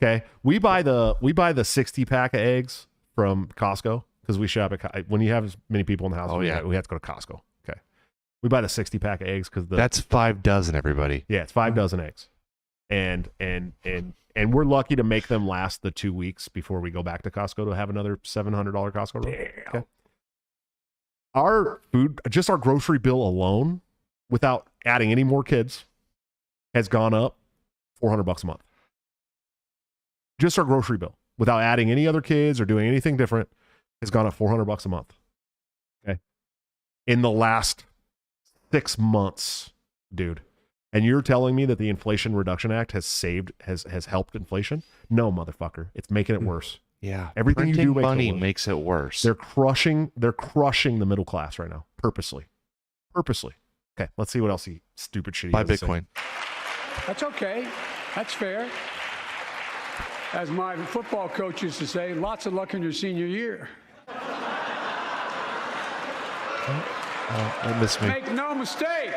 Okay, we buy the 60 pack of eggs from Costco because we shop at when you have as many people in the house. Oh, yeah. we have to go to Costco. Okay, we buy the 60 pack of eggs because That's 5 dozen, everybody. yeah, it's 5 dozen eggs. and we're lucky to make them last the 2 weeks before we go back to Costco to have another $700 Costco roll. Okay. Our food, just our grocery bill alone, without adding any more kids, has gone up $400 a month. Just our grocery bill, without adding any other kids or doing anything different, has gone up $400 a month. Okay. In the last 6 months, dude. And you're telling me that the Inflation Reduction Act has helped inflation? No, motherfucker. It's making it worse. Yeah. Everything you do makes it worse. They're crushing the middle class right now, purposely. Okay, let's see what else stupid shit. Buy Bitcoin. That's okay. That's fair. As my football coach used to say, lots of luck in your senior year. That missed me. Make no mistake.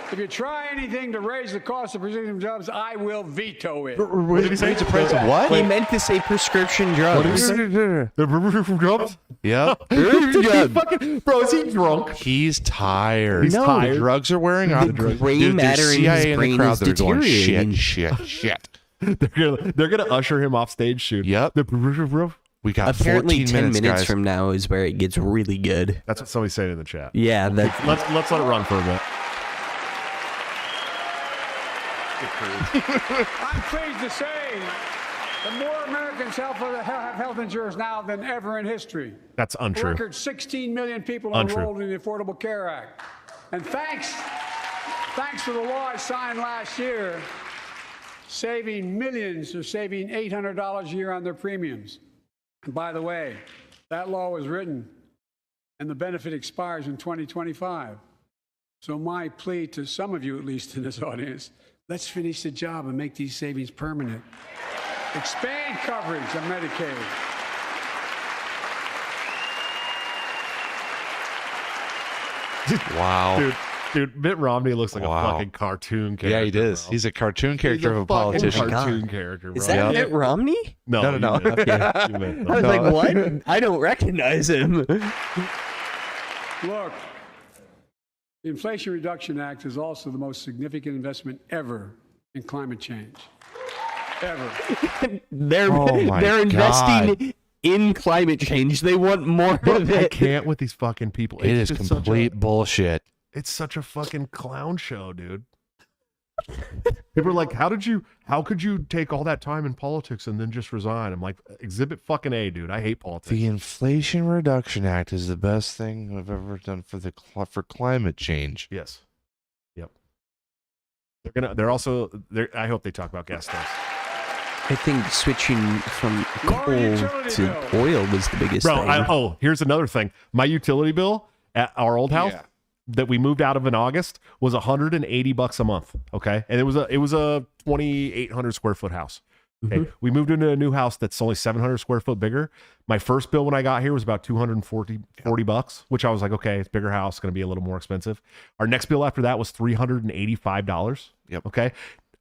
If you try anything to raise the cost of prescription drugs, I will veto it. What did he say? Raise the price of what? He meant to say prescription drugs. Drugs? Yep. Bro, is he drunk? He's tired. He's tired. The drugs are wearing off. The gray Dude, matter there's in his CIA in the brain crowd is that are going, deteriorating. shit. They're gonna usher him off stage soon. Yep. We got Apparently 14 10 minutes guys. from now is where it gets really good. That's what somebody's saying in the chat. Yeah, that's Let's let it run for a bit. I'm pleased to say that more Americans have health insurance now than ever in history. That's untrue. A record 16 million people Untrue. enrolled in the Affordable Care Act. And thanks to the law I signed last year, saving millions are saving $800 a year on their premiums. And by the way, that law was written and the benefit expires in 2025. So my plea to some of you, at least in this audience, let's finish the job and make these savings permanent. Expand coverage of Medicaid. Wow. Dude, Mitt Romney looks like Wow. a fucking cartoon character. Yeah, he does. Bro. He's a cartoon character of a fucking politician. cartoon character, bro. Is that Mitt Romney? No. No. You meant- Okay. you meant- I was like, what? I don't recognize him. Look, the Inflation Reduction Act is also the most significant investment ever in climate change. Ever. They're Oh my they're investing God. in climate change. They want more of I it. can't with these fucking people. It is just complete bullshit. It's such a fucking clown show, dude. People are like, how could you take all that time in politics and then just resign? I'm like, exhibit fucking A, dude. I hate politics. The Inflation Reduction Act is the best thing I've ever done for climate change. Yes. Yep. I hope they talk about gas stoves. I think switching from Lower coal utility to bill. oil was the biggest Bro, thing. here's another thing. My utility bill at our old house that we moved out of in August was $180 a month. Okay. And it was a 2,800 square foot house. Okay. We moved into a new house that's only 700 square foot bigger. My first bill when I got here was about $240, which I was like, okay, it's a bigger house, going to be a little more expensive. Our next bill after that was $385. Yep. Okay.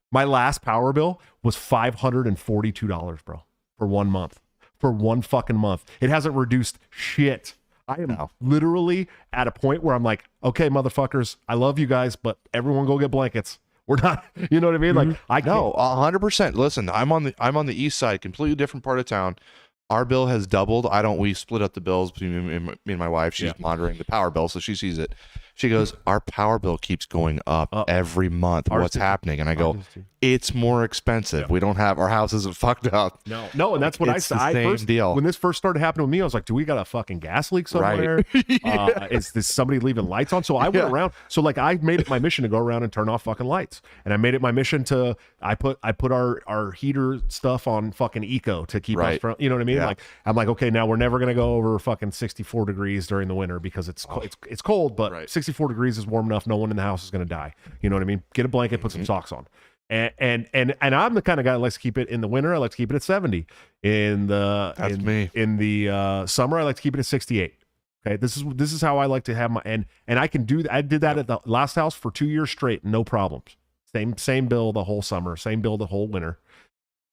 My last power bill was $542, bro, for 1 month. For 1 fucking month. It hasn't reduced shit. I am literally at a point where I'm like, okay, motherfuckers, I love you guys, but everyone go get blankets. We're not, you know what I mean? Like, I can't. No, 100%. Listen, I'm on the east side, completely different part of town. Our bill has doubled. We split up the bills between me and my wife. She's monitoring the power bill, so she sees it. She goes, our power bill keeps going up every month. What's happening? And I go, it's more expensive. We don't have, our house isn't fucked up. No, and that's what I said. Same deal. When this first started happening with me, I was like, do we got a fucking gas leak somewhere? Is this somebody leaving lights on? So I went around. So like I made it my mission to go around and turn off fucking lights. And I made it my mission to, I put our heater stuff on fucking eco to keep us from, you know what I mean? Yeah. Like, I'm like, okay, now we're never going to go over fucking 64 degrees during the winter because it's cold, but 64 degrees is warm enough. No one in the house is going to die. You know what I mean? Get a blanket, put some socks on. And I'm the kind of guy that likes to keep it in the winter. I like to keep it at 70. In the summer, I like to keep it at 68. Okay, this is how I like to have my and I can do that. I did that at the last house for 2 years straight, no problems. Same bill the whole summer, same bill the whole winter.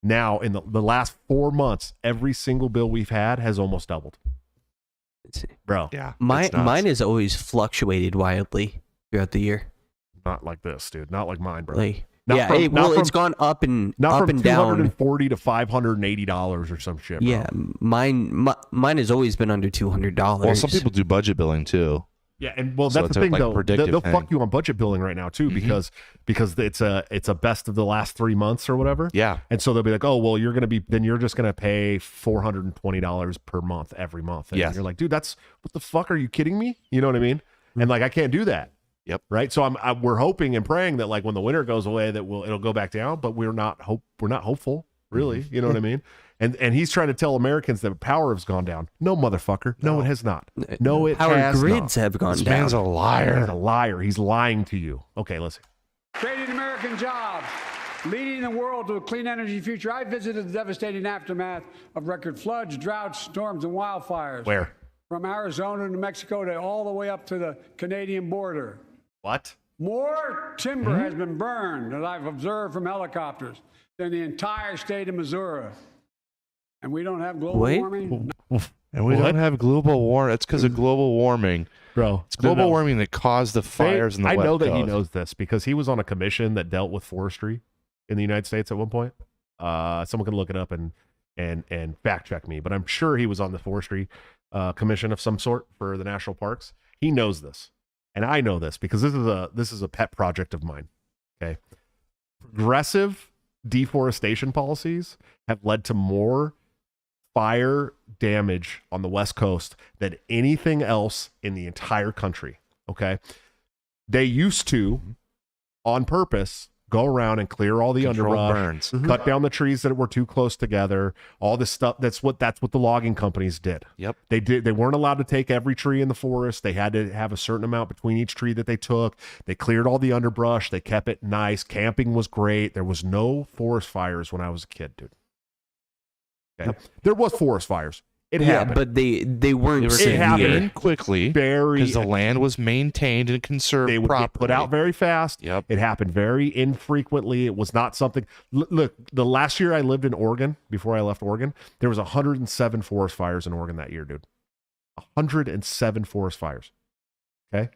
Now in the last 4 months, every single bill we've had has almost doubled. Bro, Yeah. Mine has always fluctuated wildly throughout the year. not like this, dude. Not like mine, bro. Like Yeah, it's gone up and not up from and down. $240 to $580 or some shit. Bro. Yeah, mine has always been under $200. Well, some people do budget billing too. Yeah, and So that's it's the a, thing like, though. predictive They'll thing. fuck you on budget billing right now too because it's a best of the last 3 months or whatever. Yeah. And so they'll be like, oh well, you're just gonna pay $420 per month every month. And you're like, dude, that's what the fuck? Are you kidding me? You know what I mean? And like, I can't do that. Yep. Right. So we're hoping and praying that like when the winter goes away that it'll go back down, but we're not hopeful really. You know what I mean? And he's trying to tell Americans that power has gone down. No, motherfucker. No, it has not. No, it Power has grids not. have gone This down. man's a liar. He's a liar. He's lying to you. Okay, listen. Creating American jobs, leading the world to a clean energy future. I visited the devastating aftermath of record floods, droughts, storms, and wildfires. Where? From Arizona to Mexico to all the way up to the Canadian border. What? More timber has been burned, that I've observed from helicopters, than the entire state of Missouri. And we don't have global warming? And we don't have global warming. It's because of global warming. Bro, It's global warming that caused the fires in the I West know that he Coast. knows this because he was on a commission that dealt with forestry in the United States at one point. Someone can look it up and fact check me, but I'm sure he was on the forestry commission of some sort for the national parks. He knows this, and I know this because this is a pet project of mine. Okay, progressive deforestation policies have led to more fire damage on the West Coast than anything else in the entire country. Okay. They used to, on purpose, go around and clear all the Control underbrush, burns. cut down the trees that were too close together, all this stuff. That's what the logging companies did. Yep. They weren't allowed to take every tree in the forest. They had to have a certain amount between each tree that they took. They cleared all the underbrush. They kept it nice. Camping was great. There was no forest fires when I was a kid, dude. Okay. There was forest fires. It happened. But they weren't They were severe. happening quickly Very because the land was maintained and conserved they would properly. get put out very fast. Yep. It happened very infrequently. It was not something. Look, the last year I lived in Oregon, before I left Oregon, there was 107 forest fires in Oregon that year, dude. 107 forest fires. Okay.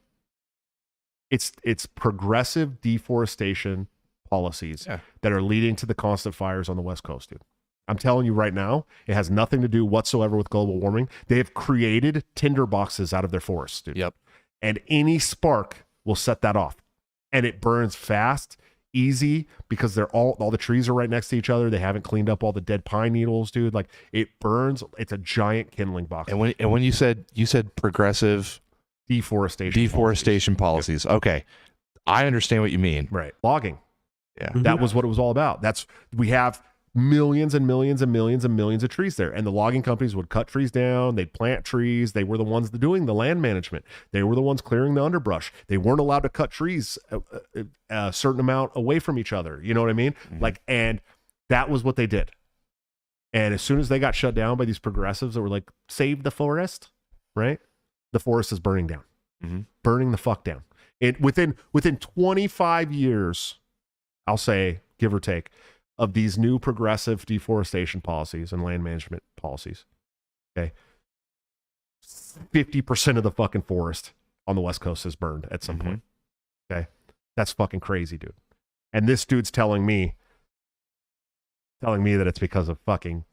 It's progressive deforestation policies that are leading to the constant fires on the West Coast, dude. I'm telling you right now, it has nothing to do whatsoever with global warming. They have created tinder boxes out of their forests, dude. Yep. And any spark will set that off. And it burns fast, easy, because they're all the trees are right next to each other. They haven't cleaned up all the dead pine needles, dude. Like it burns. It's a giant kindling box. And when you said progressive deforestation policies. Okay. I understand what you mean. Right. Logging. Yeah. That was what it was all about. We have millions and millions and millions and millions of trees there. And the logging companies would cut trees down. They'd plant trees. They were the ones doing the land management. They were the ones clearing the underbrush. They weren't allowed to cut trees a certain amount away from each other. You know what I mean? And that was what they did. And as soon as they got shut down by these progressives that were like, save the forest, right? The forest is burning down, burning the fuck down. Within 25 years, I'll say, give or take, of these new progressive deforestation policies and land management policies, okay, 50% of the fucking forest on the West Coast is burned at some point. Okay, that's fucking crazy, dude. And this dude's telling me that it's because of fucking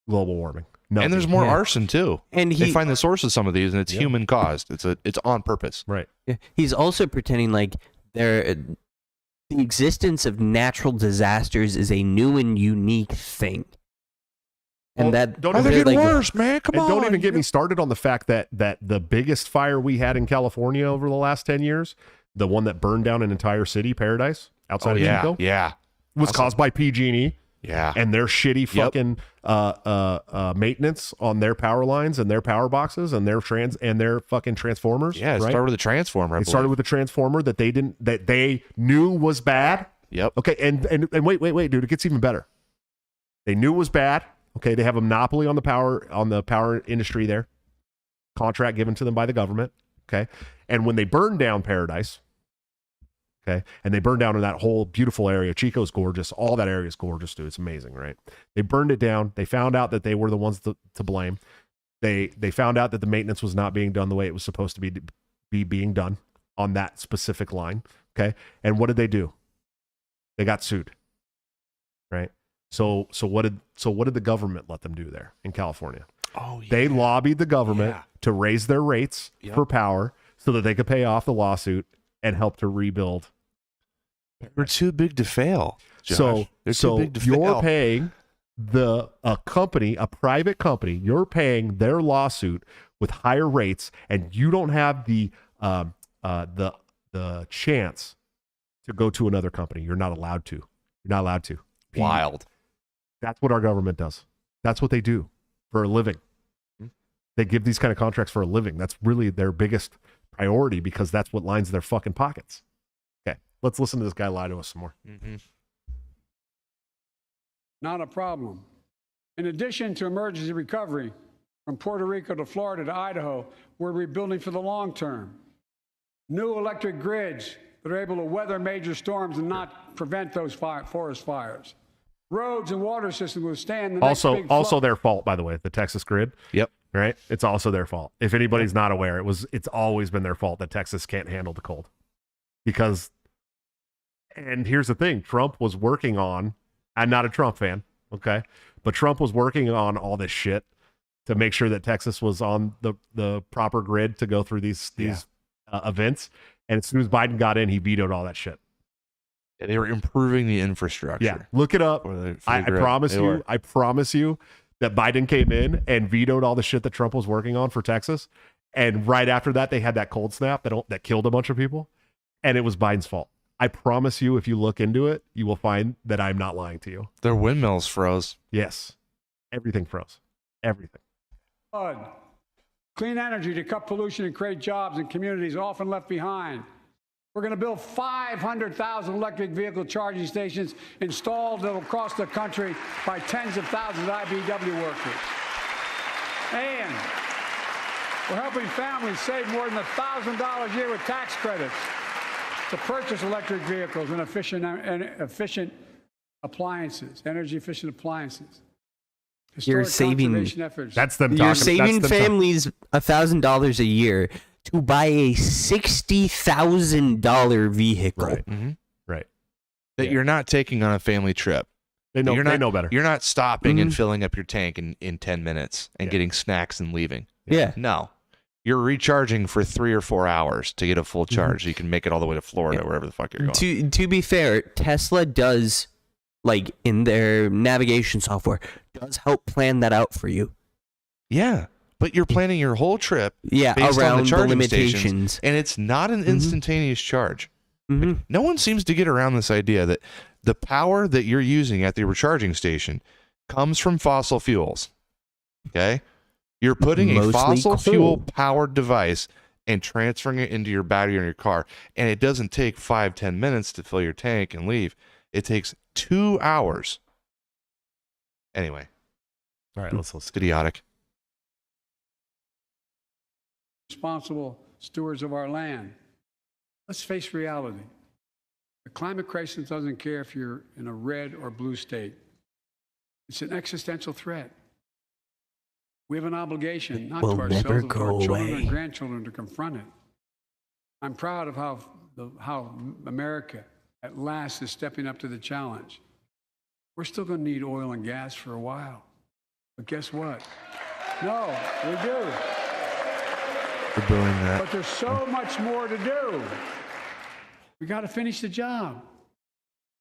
global warming. Nothing. And there's more arson too. And they find the source of some of these, and it's human caused. It's on purpose. Right. He's also pretending like the existence of natural disasters is a new and unique thing. And that don't they're getting worse, man. Come on. Don't even get me started on the fact that the biggest fire we had in California over the last 10 years, the one that burned down an entire city, Paradise, outside of Chico, was caused by PG&E. Yeah. And their shitty fucking maintenance on their power lines and their power boxes and their fucking transformers. Yeah, it right? started with a transformer. It started with a transformer that they knew was bad. Yep. Okay, and wait, dude, it gets even better. They knew it was bad. Okay, they have a monopoly on the power industry there. Contract given to them by the government. Okay. And when they burned down Paradise, okay, and they burned down in that whole beautiful area. Chico's gorgeous. All that area is gorgeous, dude. It's amazing, right? They burned it down. They found out that they were the ones to blame. They found out that the maintenance was not being done the way it was supposed to be being done on that specific line, okay? And what did they do? They got sued, right? So what did the government let them do there in California? Oh, yeah. They lobbied the government Yeah. to raise their rates Yep. for power so that they could pay off the lawsuit and help to rebuild. They're too big to fail. Josh. So They're too big to you're fail. paying a private company, you're paying their lawsuit with higher rates, and you don't have the chance to go to another company. You're not allowed to. You're not allowed to. Wild. That's what our government does. That's what they do for a living. They give these kind of contracts for a living. That's really their biggest priority because that's what lines their fucking pockets. Okay, let's listen to this guy lie to us some more. Mm-hmm. Not a problem. In addition to emergency recovery, from Puerto Rico to Florida to Idaho, we're rebuilding for the long term. New electric grids that are able to weather major storms and not prevent those forest fires. Roads and water systems withstand the next big Also flood. their fault, by the way, the Texas grid. Yep. Right? It's also their fault. If anybody's not aware, it's always been their fault that Texas can't handle the cold. Because, and here's the thing, Trump was working on, I'm not a Trump fan, okay? But Trump was working on all this shit to make sure that Texas was on the proper grid to go through these events. And as soon as Biden got in, he vetoed all that shit. Yeah, they were improving the infrastructure. Yeah, look it up. I promise you that Biden came in and vetoed all the shit that Trump was working on for Texas. And right after that, they had that cold snap that killed a bunch of people. And it was Biden's fault. I promise you, if you look into it, you will find that I'm not lying to you. Their windmills froze. Yes. Everything froze. Everything. Flood. Clean energy to cut pollution and create jobs in communities often left behind. We're going to build 500,000 electric vehicle charging stations installed across the country by tens of thousands of IBEW workers. And we're helping families save more than $1,000 a year with tax credits to purchase electric vehicles and efficient appliances, energy-efficient appliances. You're Historic saving- conservation efforts. That's them talking. You're saving that's them families $1,000 a year to buy a $60,000 vehicle. Right. Mm-hmm. Right. That Yeah. you're not taking on a family trip. They know better. You're not stopping and Mhm. filling up your tank in 10 minutes and Yeah. getting snacks and leaving. Yeah. No. You're recharging for 3 or 4 hours to get a full charge so you can make it all the way to Florida or wherever the fuck you're going. To be fair, Tesla does, like in their navigation software, does help plan that out for you. Yeah. But you're planning your whole trip Yeah, based on around the the charging limitations. stations, and it's not an instantaneous charge. Mhm. No one seems to get around this idea that the power that you're using at the recharging station comes from fossil fuels. Okay? You're putting a Mostly fossil coal. fuel powered device and transferring it into your battery on your car. And it doesn't take 5-10 minutes to fill your tank and leave. It takes 2 hours. Anyway, All right, let's listen. it's idiotic. Responsible stewards of our land. Let's face reality. The climate crisis doesn't care if you're in a red or blue state. It's an existential threat. We have an obligation, not will to never ourselves, but to go our children away. and grandchildren to confront it. I'm proud of how America at last is stepping up to the challenge. We're still going to need oil and gas for a while. But guess what? No, we do. We're doing that. But there's so much more to do. We got to finish the job.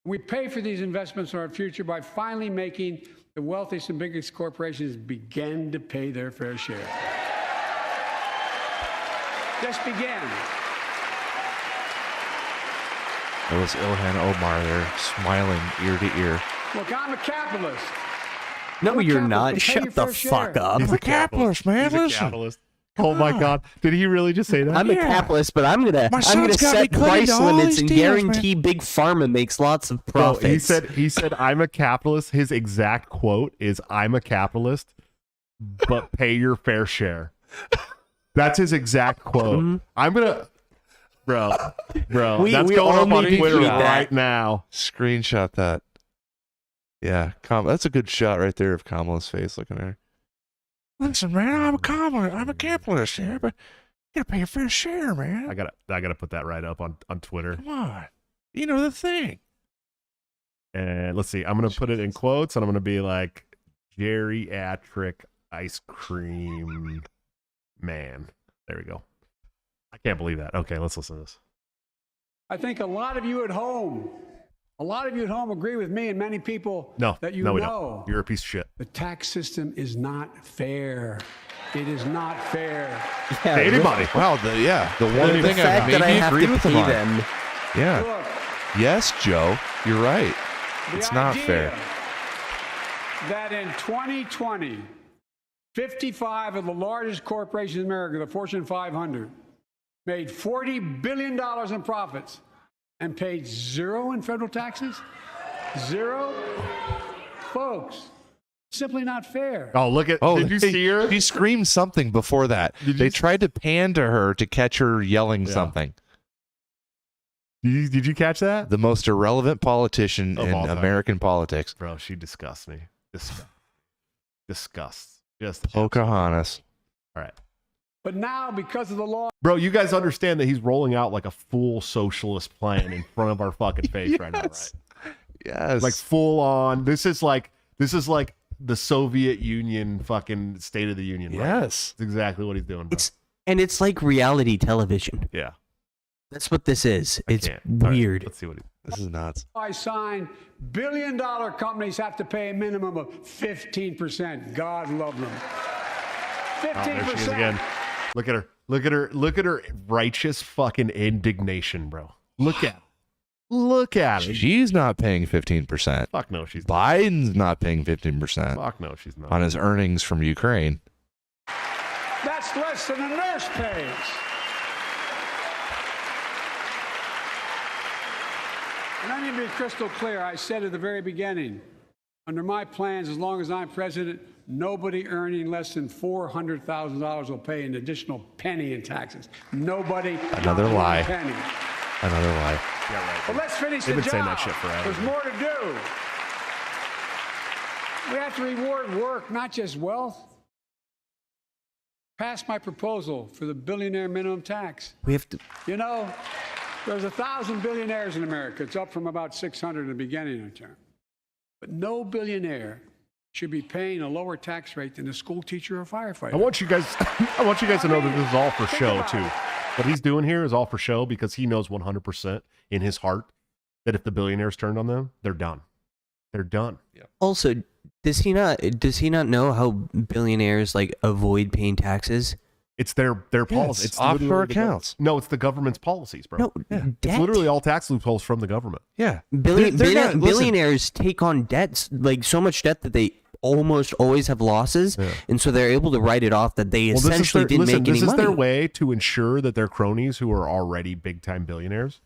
We pay for these investments in our future by finally making the wealthiest and biggest corporations begin to pay their fair share. Just begin. It was Ilhan Omar there, smiling ear to ear. Look, I'm a capitalist. No, I'm a you're capitalist, not. but pay Shut your the fair share. fuck up. He's a capitalist, man. He's a Listen. capitalist. Oh my God! Did he really just say that? I'm a capitalist, but I'm gonna My son's got me set cutting price to all limits these and deals, guarantee big pharma makes lots of No, profits. he said I'm a capitalist. His exact quote is I'm a capitalist, but pay your fair share. That's his exact quote. Mhm. I'm gonna bro, We- that's we going all up on need to Twitter tweet that. right now. Screenshot that. Yeah, that's a good shot right there of Kamala's face looking at her. Listen, man, I'm a capitalist here, but you gotta pay your fair share, man. I gotta put that right up on Twitter. Come on. You know the thing. And let's see. I'm going to put it in quotes, and I'm going to be like, geriatric ice cream man. There we go. I can't believe that. Okay, let's listen to this. I think a lot of you at home agree with me and many people that you know. We don't. You're a piece of shit. The tax system is not fair. It is not fair. Yeah, anybody. Wow, the one the thing fact that I have agreed to with pay them. Yeah. Look, Yes, Joe, you're right. It's not fair. That in 2020, 55 of the largest corporations in America, the Fortune 500, made $40 billion in profits and paid zero in federal taxes? Zero? Folks, simply not fair. Oh, look at, did you see her? She screamed something before that. They tried to pan to her to catch her yelling something. Did you catch that? The most irrelevant politician in American politics. Bro, she disgusts me. Disgusts. Just Pocahontas. All right. But now, because of the law... Bro, you guys understand that he's rolling out like a full socialist plan in front of our fucking face right now, right? Yes. Like full on. This is like the Soviet Union fucking State of the Union. Right? Yes. That's exactly what he's doing, bro. It's like reality television. Yeah. That's what this is. It's All weird. Right, let's see what this is nuts. I signed, billion-dollar companies have to pay a minimum of 15%. God love them. 15%. Oh, there she is again. Look at her. Look at her righteous fucking indignation, bro. Look at her. She's not paying 15%. Fuck no, she's not. Biden's not paying 15%. Fuck no, she's not. On his earnings from Ukraine. That's less than a nurse pays. And let me be crystal clear. I said at the very beginning, under my plans, as long as I'm president, nobody earning less than $400,000 will pay an additional penny in taxes. Nobody. Another lie. Penny. Another lie. Yeah, right. Well, let's finish They've the been job. saying that shit forever. There's more to do. We have to reward work, not just wealth. Pass my proposal for the billionaire minimum tax. We have to. You know, there's 1,000 billionaires in America. It's up from about 600 in the beginning of the term. But no billionaire should be paying a lower tax rate than a school teacher or firefighter. I want you guys to know that this is all for show too. What he's doing here is all for show because he knows 100% in his heart that if the billionaires turned on them, they're done. They're done. Yep. Also, does he not know how billionaires like avoid paying taxes? It's their policy. It's offshore accounts. No, it's the government's policies, bro. No, It's debt. literally all tax loopholes from the government. Yeah. Billionaires take on debts, like so much debt that they almost always have losses, and so they're able to write it off that they essentially didn't make any money. This is their way to ensure that their cronies who are already big-time billionaires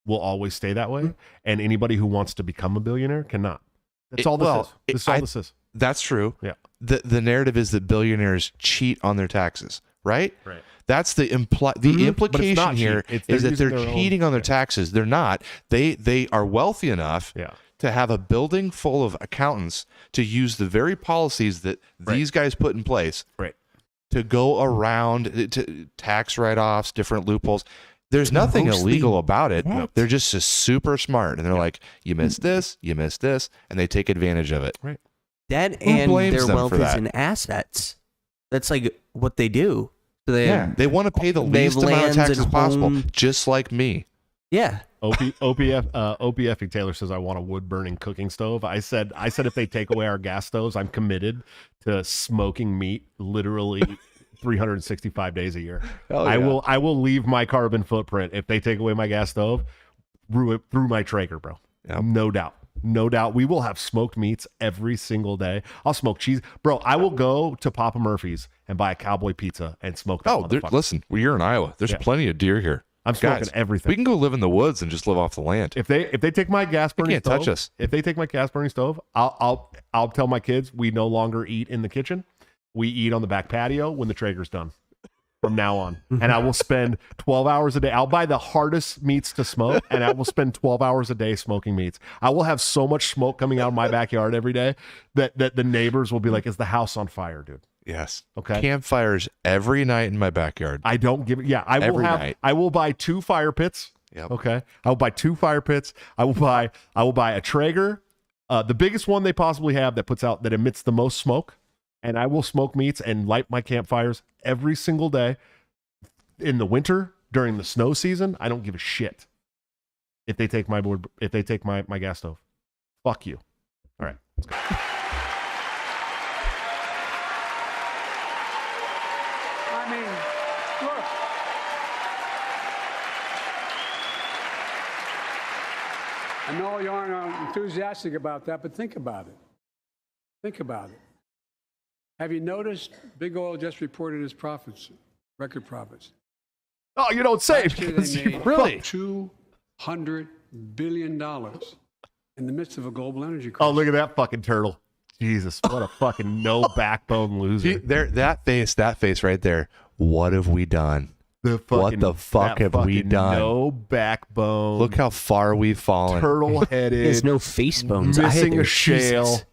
will always stay that way, and anybody who wants to become a billionaire cannot. That's all this is. This is all this is. That's true. Yeah. The narrative is that billionaires cheat on their taxes, right? Right. That's the implication here is that they're cheating on their taxes. They're not. They are wealthy enough to have a building full of accountants to use the very policies that these guys put in place to go around to tax write-offs, different loopholes. There's nothing illegal about it. What? They're just super smart, and they're like, you missed this, and they take advantage of it. Right. That Who and blames their them wealth for is that? in assets. That's like what they do. So They want to pay the they have least amount of lands taxes at possible, home. just like me. Yeah. OPF Taylor says I want a wood burning cooking stove. I said if they take away our gas stoves, I'm committed to smoking meat literally 365 days a year. I will leave my carbon footprint if they take away my gas stove through my Traeger, bro. Yep. No doubt. We will have smoked meats every single day. I'll smoke cheese, bro. I will go to Papa Murphy's and buy a cowboy pizza and smoke that motherfucker. Listen, you're in Iowa. There's plenty of deer here. I'm smoking everything. We can go live in the woods and just live off the land. If they take my gas burning stove, touch us. If they take my gas burning stove, I'll tell my kids we no longer eat in the kitchen. We eat on the back patio when the Traeger's done. From now on, and I will spend 12 hours a day. I'll buy the hardest meats to smoke, and I will spend 12 hours a day smoking meats. I will have so much smoke coming out of my backyard every day that the neighbors will be like, "Is the house on fire, dude?" Yes. Okay. Campfires every night in my backyard. I don't give it. Yeah, I will buy 2 fire pits. Yep. Okay. I will buy 2 fire pits. I will buy a Traeger The biggest one they possibly have that emits the most smoke, and I will smoke meats and light my campfires every single day in the winter during the snow season. I don't give a shit if they take my gas stove. Fuck you. All right, let's go. I mean, look. I know you aren't enthusiastic about that, but think about it. Think about it. Have you noticed Big Oil just reported its profits, record profits? Oh, you don't say. Last year they made Really? $200 billion in the midst of a global energy crisis. Oh, look at that fucking turtle. Jesus, what a fucking no backbone loser. That face right there. What have we done? What the fuck have we done? No backbone. Look how far we've fallen. Turtle-headed. There's no face bones. Missing either. a shale. Jesus.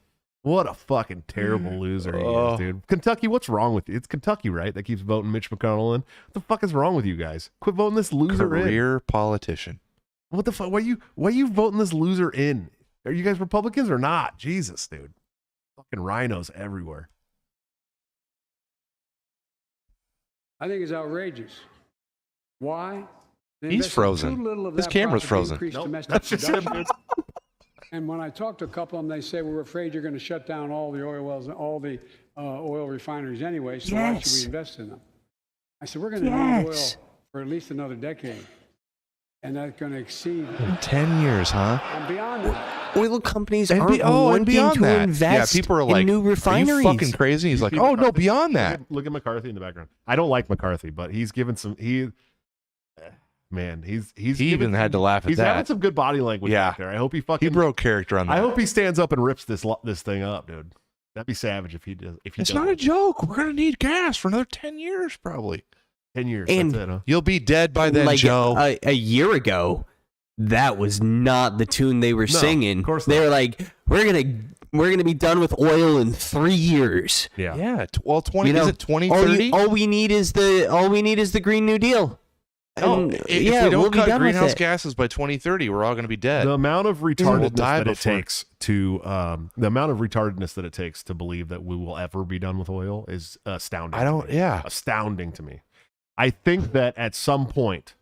What a fucking terrible loser he is, dude. Kentucky, what's wrong with you? It's Kentucky, right? That keeps voting Mitch McConnell in. What the fuck is wrong with you guys? Quit voting this loser in. Career politician. What the fuck? Why are you voting this loser in? Are you guys Republicans or not? Jesus, dude. Fucking rhinos everywhere. I think it's outrageous. Why? They He's invested frozen. too little of His that camera's profit to frozen. increase Nope, domestic that's just him, production. dude. And when I talk to a couple of them, they say, we're afraid you're going to shut down all the oil wells and all the oil refineries anyway, so why should we Yes. invest in them? I said, we're going to need oil Yes. for at least another decade. And that's going to exceed 10 years, huh? and beyond that. Oil companies And aren't and wanting beyond to that. invest Yeah, people are like, in new are you refineries. fucking crazy? He's like, See oh, no, McCarthy? beyond that. Look at McCarthy in the background. I don't like McCarthy, but he's given some. Man, he's He given even had to laugh at He's having that. some good body language Yeah. back there. I hope he He fucking. broke character on that. I hope he stands up and rips this thing up, dude. That'd be savage if he does. If he It's does not a it. joke. We're going to need gas for another 10 years, probably. 10 years. And- That's it, huh? You'll be dead by then, like Joe. a year ago, that was not the tune they were singing. of course they not. were like, we're gonna be done with oil in 3 years. Yeah. yeah. Well, 20, You know, is it 2030? All we need is the Green New Deal. No, And, if yeah, we don't we'll be cut done with greenhouse it. gases by 2030, we're all going to be dead. The amount of We'll retardedness die that it before. takes to believe that we will ever be done with oil is astounding. I don't, to me. yeah. Astounding to me. I think that at some point,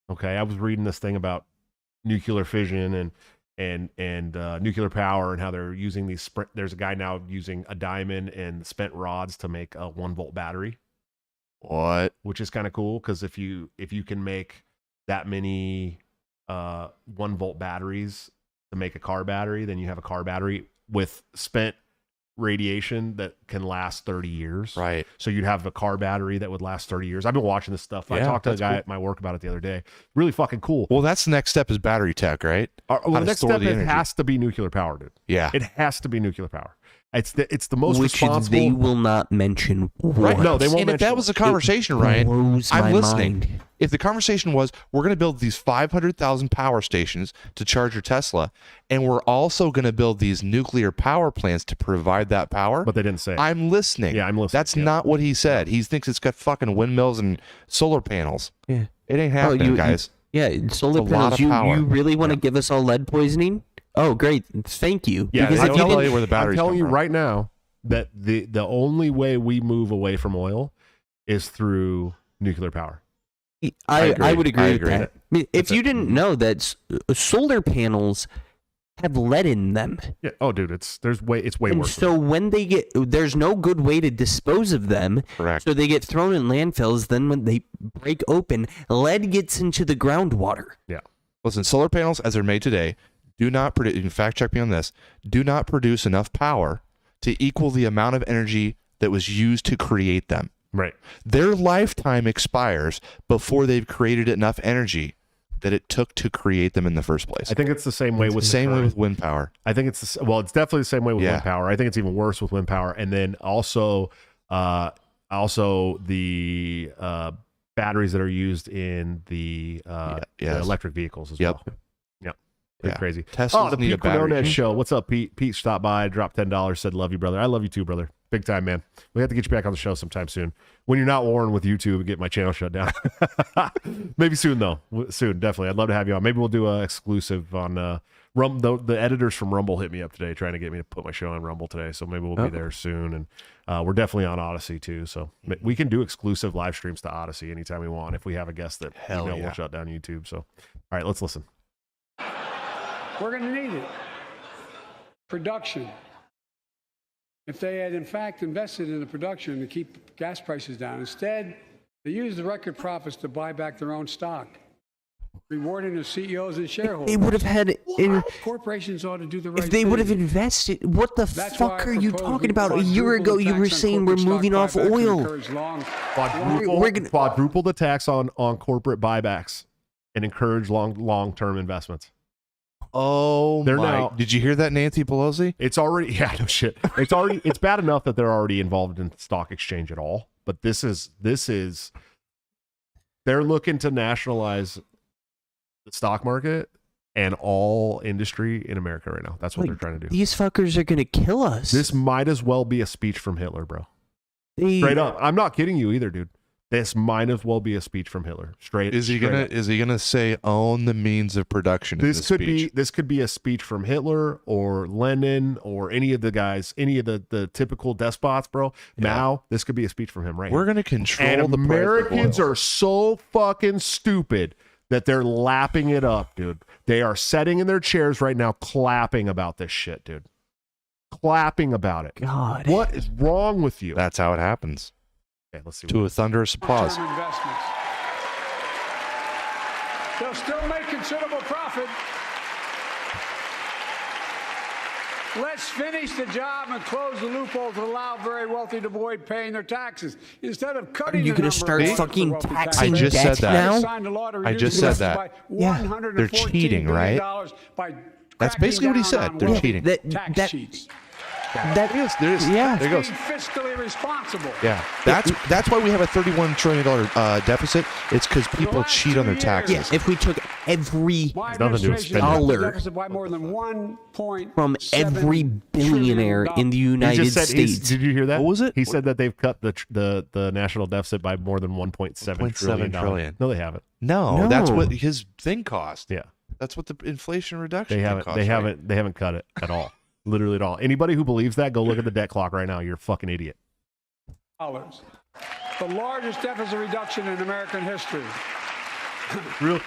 okay, I was reading this thing about nuclear fission and nuclear power and how they're using these there's a guy now using a diamond and spent rods to make a 1-volt battery, What? which is kind of cool because if you can make that many 1-volt batteries to make a car battery, then you have a car battery with spent radiation that can last 30 years. Right. So you'd have a car battery that would last 30 years. I've been watching this stuff. I Yeah, talked to a that's guy cool. at my work about it the other day. Really fucking cool. Well, that's the next step is battery tech, right? Well, how the to next store step the it energy. has to be nuclear power, dude. Yeah. It has to be nuclear power. It's the most Which responsible. they will not mention. Right. No, they won't And if mention that it. was the conversation, Ryan, blows I'm my listening. mind. If the conversation was, we're going to build these 500,000 power stations to charge your Tesla, and we're also going to build these nuclear power plants to provide that power, But they didn't say it. I'm listening. Yeah, I'm listening. That's Yeah. not what he said. He thinks it's got fucking windmills and solar panels. Yeah. It ain't happening, guys. Yeah, solar It's a lot panels. of You power. really want to give us all lead poisoning? Oh, great. Thank you. Yeah, because I if don't you tell didn't, you where the batteries I'm telling come you from. right now that the only way we move away from oil is through nuclear power. I agree. would agree I with agree. that. I mean, if That's you it. didn't know that solar panels have lead in them, Yeah. Oh, dude, it's way and worse. so when they get, there's no good way to dispose of them. Correct. So they get thrown in landfills. Then when they break open, lead gets into the groundwater. Listen, solar panels, as they're made today, do not produce, you can fact check me on this, do not produce enough power to equal the amount of energy that was used to create them. Right. Their lifetime expires before they've created enough energy that it took to create them in the first place. I think it's the same way with Same way with wind power. I think it's it's definitely the same way with Yeah. wind power. I think it's even worse with wind power, and then also the batteries that are used in the yes. electric vehicles as Yep. well. Yep, pretty Yeah. crazy. Teslas Oh, the need a Pete battery. Quinones show. What's up, Pete? Pete stopped by, dropped $10, said, "Love you, brother." I love you too, brother. Big time, man. We have to get you back on the show sometime soon. When you're not warring with YouTube and get my channel shut down. Maybe soon, though. Soon, definitely. I'd love to have you on. Maybe we'll do an exclusive on Rumble. The editors from Rumble hit me up today trying to get me to put my show on Rumble today. So maybe we'll be there soon. And we're definitely on Odyssey, too. So we can do exclusive live streams to Odyssey anytime we want if we have a guest that will shut down YouTube. So, all right, let's listen. We're going to need it. Production. If they had, in fact, invested in the production to keep gas prices down, instead, they used the record profits to buy back their own stock, rewarding the CEOs and shareholders. They would have had. Corporations ought to do the right thing. If they would have invested, what the fuck are you talking about? A year ago, you were saying we're moving off oil. Quadruple the tax on corporate buybacks and encourage long-term investments. Oh, did you hear that, Nancy Pelosi? It's already, no shit. It's bad enough that they're already involved in stock exchange at all. But this is, they're looking to nationalize the stock market and all industry in America right now. That's what they're trying to do. These fuckers are going to kill us. This might as well be a speech from Hitler, bro. Straight up. I'm not kidding you either, dude. This might as well be a speech from Hitler. Is he gonna say own the means of production? This could be a speech from Hitler or Lenin or any of the guys, any of the typical despots, bro. Yeah. Now this could be a speech from him, right? We're gonna control and the Americans are so fucking stupid that they're lapping it up, dude. They are sitting in their chairs right now, clapping about this shit, dude. Clapping about it. God, what is wrong with you? That's how it happens. Okay, let's see. To a thunderous applause. They'll still make considerable profit. Let's finish the job and close the loophole to allow very wealthy to avoid paying their taxes. Instead of cutting Are you going to start fucking taxing debt now? I just said that. Yeah. They're cheating, right? That's basically what he said. They're cheating. Tax cheats. There it goes. Fiscally responsible. Yeah, that's why we have a $31 trillion deficit. It's because people cheat on their taxes. Yeah, if we took every dollar from every billionaire in the United States. Did you hear that? What was it? He said that they've cut the national deficit by more than $1.7 trillion. No, they haven't. No, that's what his thing cost. Yeah, that's what the Inflation Reduction. They haven't cut it at all. Literally at all. Anybody who believes that, go look at the debt clock right now. You're a fucking idiot. The largest deficit reduction in American history.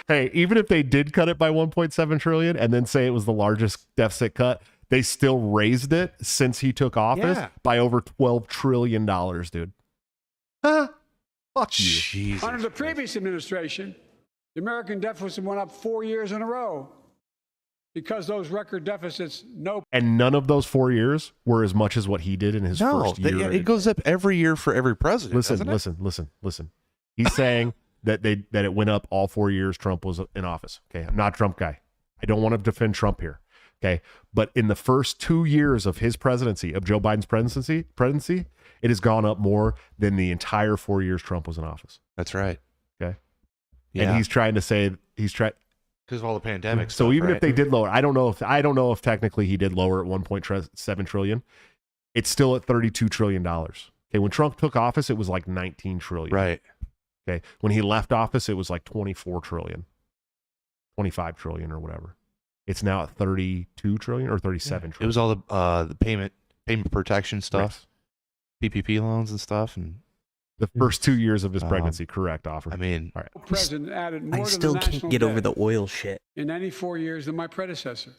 Hey, even if they did cut it by 1.7 trillion and then say it was the largest deficit cut, they still raised it since he took office by over $12 trillion, dude. Huh? Fuck you. Jesus Under the previous administration, the American deficit went up 4 years in a row. Because those record deficits, and none of those 4 years were as much as what he did in his first year. It goes up every year for every president. Listen. He's saying that it went up all 4 years Trump was in office. Okay, I'm not a Trump guy. I don't want to defend Trump here. Okay, but in the first 2 years of his presidency, of Joe Biden's presidency, it has gone up more than the entire 4 years Trump was in office. That's right. Okay, and he's trying to say because of all the pandemics. So even if they did lower, I don't know if technically he did lower at 1.7 trillion. It's still at $32 trillion. Okay, when Trump took office, it was like 19 trillion. Right. Okay, when he left office, it was like 24 trillion, 25 trillion or whatever. It's now at 32 trillion or 37 trillion. It was all the payment protection stuff, PPP loans and stuff, and the first 2 years of his pregnancy, correct offer. I mean, all right. President added more I still can't get over the oil shit. In any 4 years than my predecessor.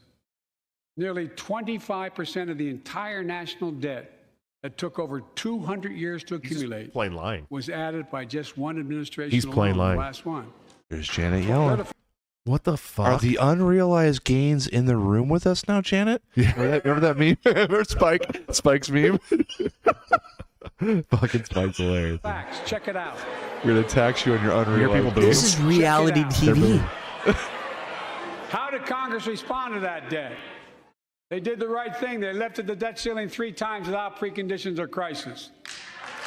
Nearly 25% of the entire national debt that took over 200 years to accumulate plain lying. Was added by just one administration. He's plain lying. The last one. There's Janet yelling. What the fuck? Are the unrealized gains in the room with us now, Janet? Yeah. Remember that meme? Remember Spike's meme? Fucking Spike's hilarious. Facts. Check it out. We're going to tax you on your unrealized gains. This is reality TV. How did Congress respond to that debt? They did the right thing. They lifted the debt ceiling 3 times without preconditions or crisis.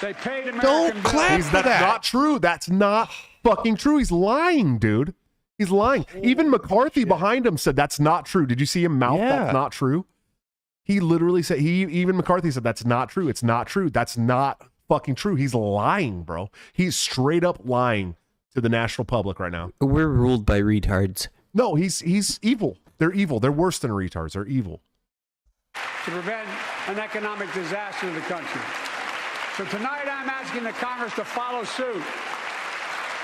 They paid American bills. That's not true. That's not fucking true. He's lying, dude. He's lying. Even McCarthy behind him said that's not true. Did you see him mouth? That's not true. He literally said, even McCarthy said, that's not true. It's not true. That's not fucking true. He's lying, bro. He's straight up lying to the national public right now. We're ruled by retards. No, he's evil. They're evil. They're worse than retards. They're evil. To prevent an economic disaster in the country. So tonight I'm asking the Congress to follow suit.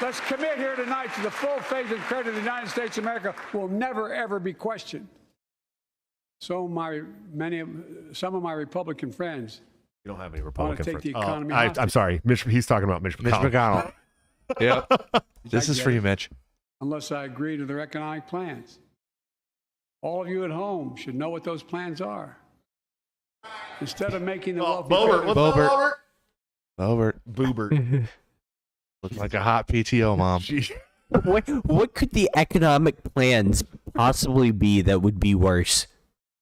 Let's commit here tonight to the full faith and credit of the United States of America will never, ever be questioned. So some of my Republican friends. You don't have any Republican take friends. the economy I'm sorry. He's talking about Mitch McConnell. Yep. This is for you, Mitch. Unless I agree to their economic plans. All of you at home should know what those plans are. Instead of making the wealthy... Boebert. Looks like a hot PTO, Mom. What could the economic plans possibly be that would be worse?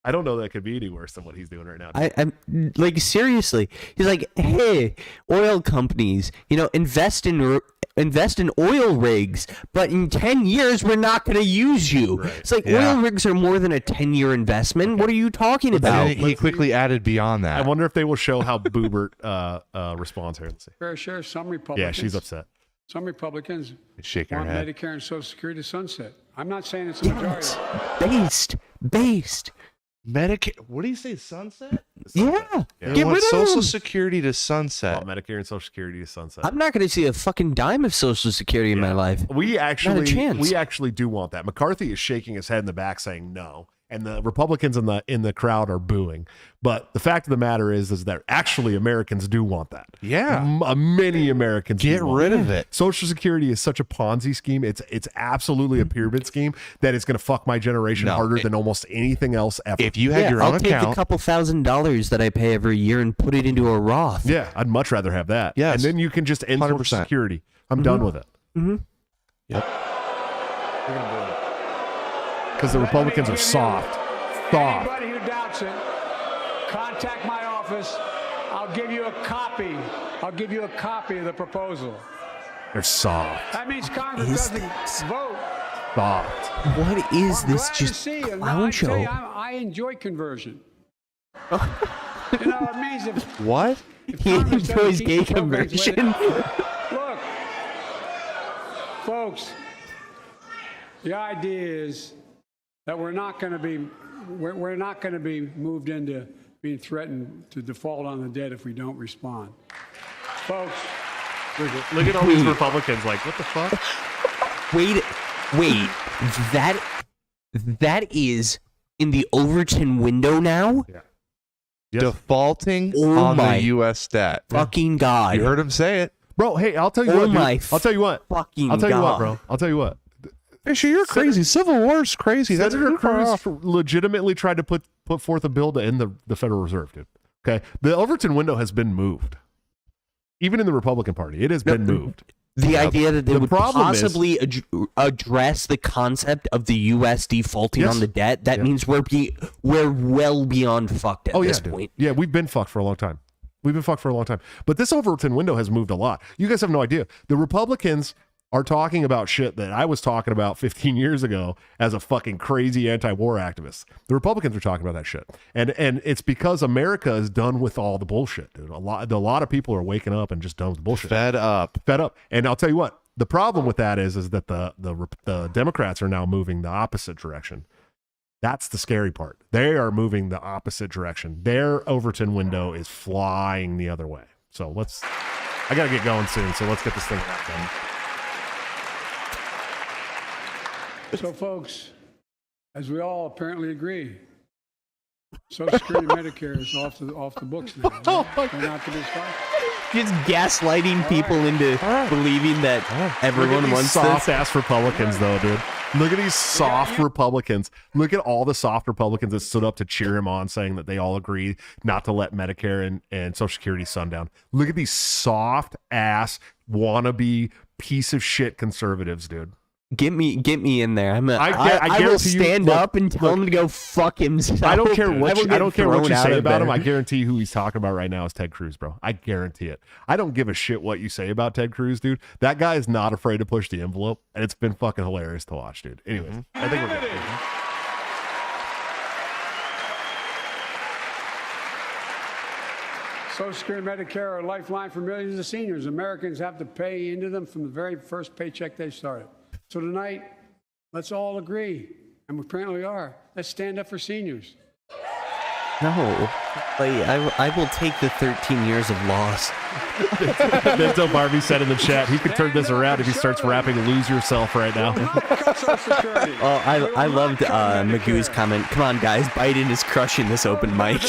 I don't know that could be any worse than what he's doing right now. I'm like, seriously. He's like, hey, oil companies, invest in oil rigs, but in 10 years we're not going to use you. Right. It's like oil rigs are more than a 10-year investment. Okay. What are you talking about? He quickly added beyond that. I wonder if they will show how Boebert responds here. Let's see. Fair share. Some Republicans. Yeah, she's upset. Some Republicans shaking want her head. Medicare and Social Security to sunset. I'm not saying it's a majority. Based. Medicare. What do you say? Sunset? Yeah. They want Social Security to sunset. Medicare and Social Security to sunset. I'm not going to see a fucking dime of Social Security in my life. We Not a chance. actually do want that. McCarthy is shaking his head in the back saying no, and the Republicans in the crowd are booing. But the fact of the matter is that actually Americans do want that. Yeah. Many Americans get rid of it. Social Security is such a Ponzi scheme. It's absolutely a pyramid scheme that is going to fuck my generation harder than almost anything else ever. If you had your own I'll take account, a couple $1,000s that I pay every year and put it into a Roth. Yeah, I'd much rather have that. Yes. And then you can just end 100%. Social Security. I'm done with it. Mm-hmm. Yep. Because the Republicans are soft. Anybody who doubts it, contact my office. I'll give you a copy. I'll give you a copy of the proposal. They're soft. That means Congress doesn't vote. Soft. What is I'm this glad just to see you. clown show? I enjoy conversion. It means if what? He Congress doesn't enjoys keep gay the programs conversion. Look, folks, the idea is that we're not going to be moved into being threatened to default on the debt if we don't respond. Folks, Look at all these Republicans like, what the fuck? Wait, that is in the Overton window now? Yeah. Defaulting Oh on my the U.S. debt. Fucking God. You heard him say it. Bro, hey, I'll tell you Oh what, dude. my I'll tell you what. fucking I'll tell you what, God. bro. I'll tell you what. Fisher, you're crazy. Civil War's crazy. That's Senator too far Cruz off. legitimately tried to put forth a bill to end the Federal Reserve, dude. Okay? The Overton window has been moved. Even in the Republican Party, it has been moved. The idea that they The would problem is- possibly address the concept of the U.S. defaulting Yes. on the debt, that means we're well beyond fucked at this dude. point. Yeah, we've been fucked for a long time. But this Overton window has moved a lot. You guys have no idea. The Republicans are talking about shit that I was talking about 15 years ago as a fucking crazy anti-war activist. The Republicans are talking about that shit. And it's because America is done with all the bullshit, dude. A lot of people are waking up and just done with the bullshit. Fed up. And I'll tell you what, the problem with that is that the Democrats are now moving the opposite direction. That's the scary part. They are moving the opposite direction. Their Overton window is flying the other way. So I got to get going soon. So let's get this thing done. so folks, as we all apparently agree, Social Security and Medicare is off the books now. Right? They're not to be stopped. Just gaslighting people into believing that everyone wants soft this. ass Republicans, though, dude. Look at these soft Republicans. Look at all the soft Republicans that stood up to cheer him on, saying that they all agree not to let Medicare and Social Security sundown. Look at these soft ass wannabe piece of shit conservatives, dude. Get me in there. I I will guarantee you- stand look, up and tell look, him to go fuck himself. I don't care what will you, get I don't care what thrown you out say of about him. there. I guarantee who he's talking about right now is Ted Cruz, bro. I guarantee it. I don't give a shit what you say about Ted Cruz, dude. That guy is not afraid to push the envelope, and it's been fucking hilarious to watch, dude. Anyways, I think we're good. Social Security, Medicare are a lifeline for millions of seniors. Americans have to pay into them from the very first paycheck they started. So tonight, let's all agree, and we apparently are, let's stand up for seniors. No, I will take the 13 years of loss. Benzo Barbie said in the chat he could turn this around if he starts rapping "Lose Yourself" right now. Oh, I loved Magoo's comment. Come on, guys, Biden is crushing this open mic.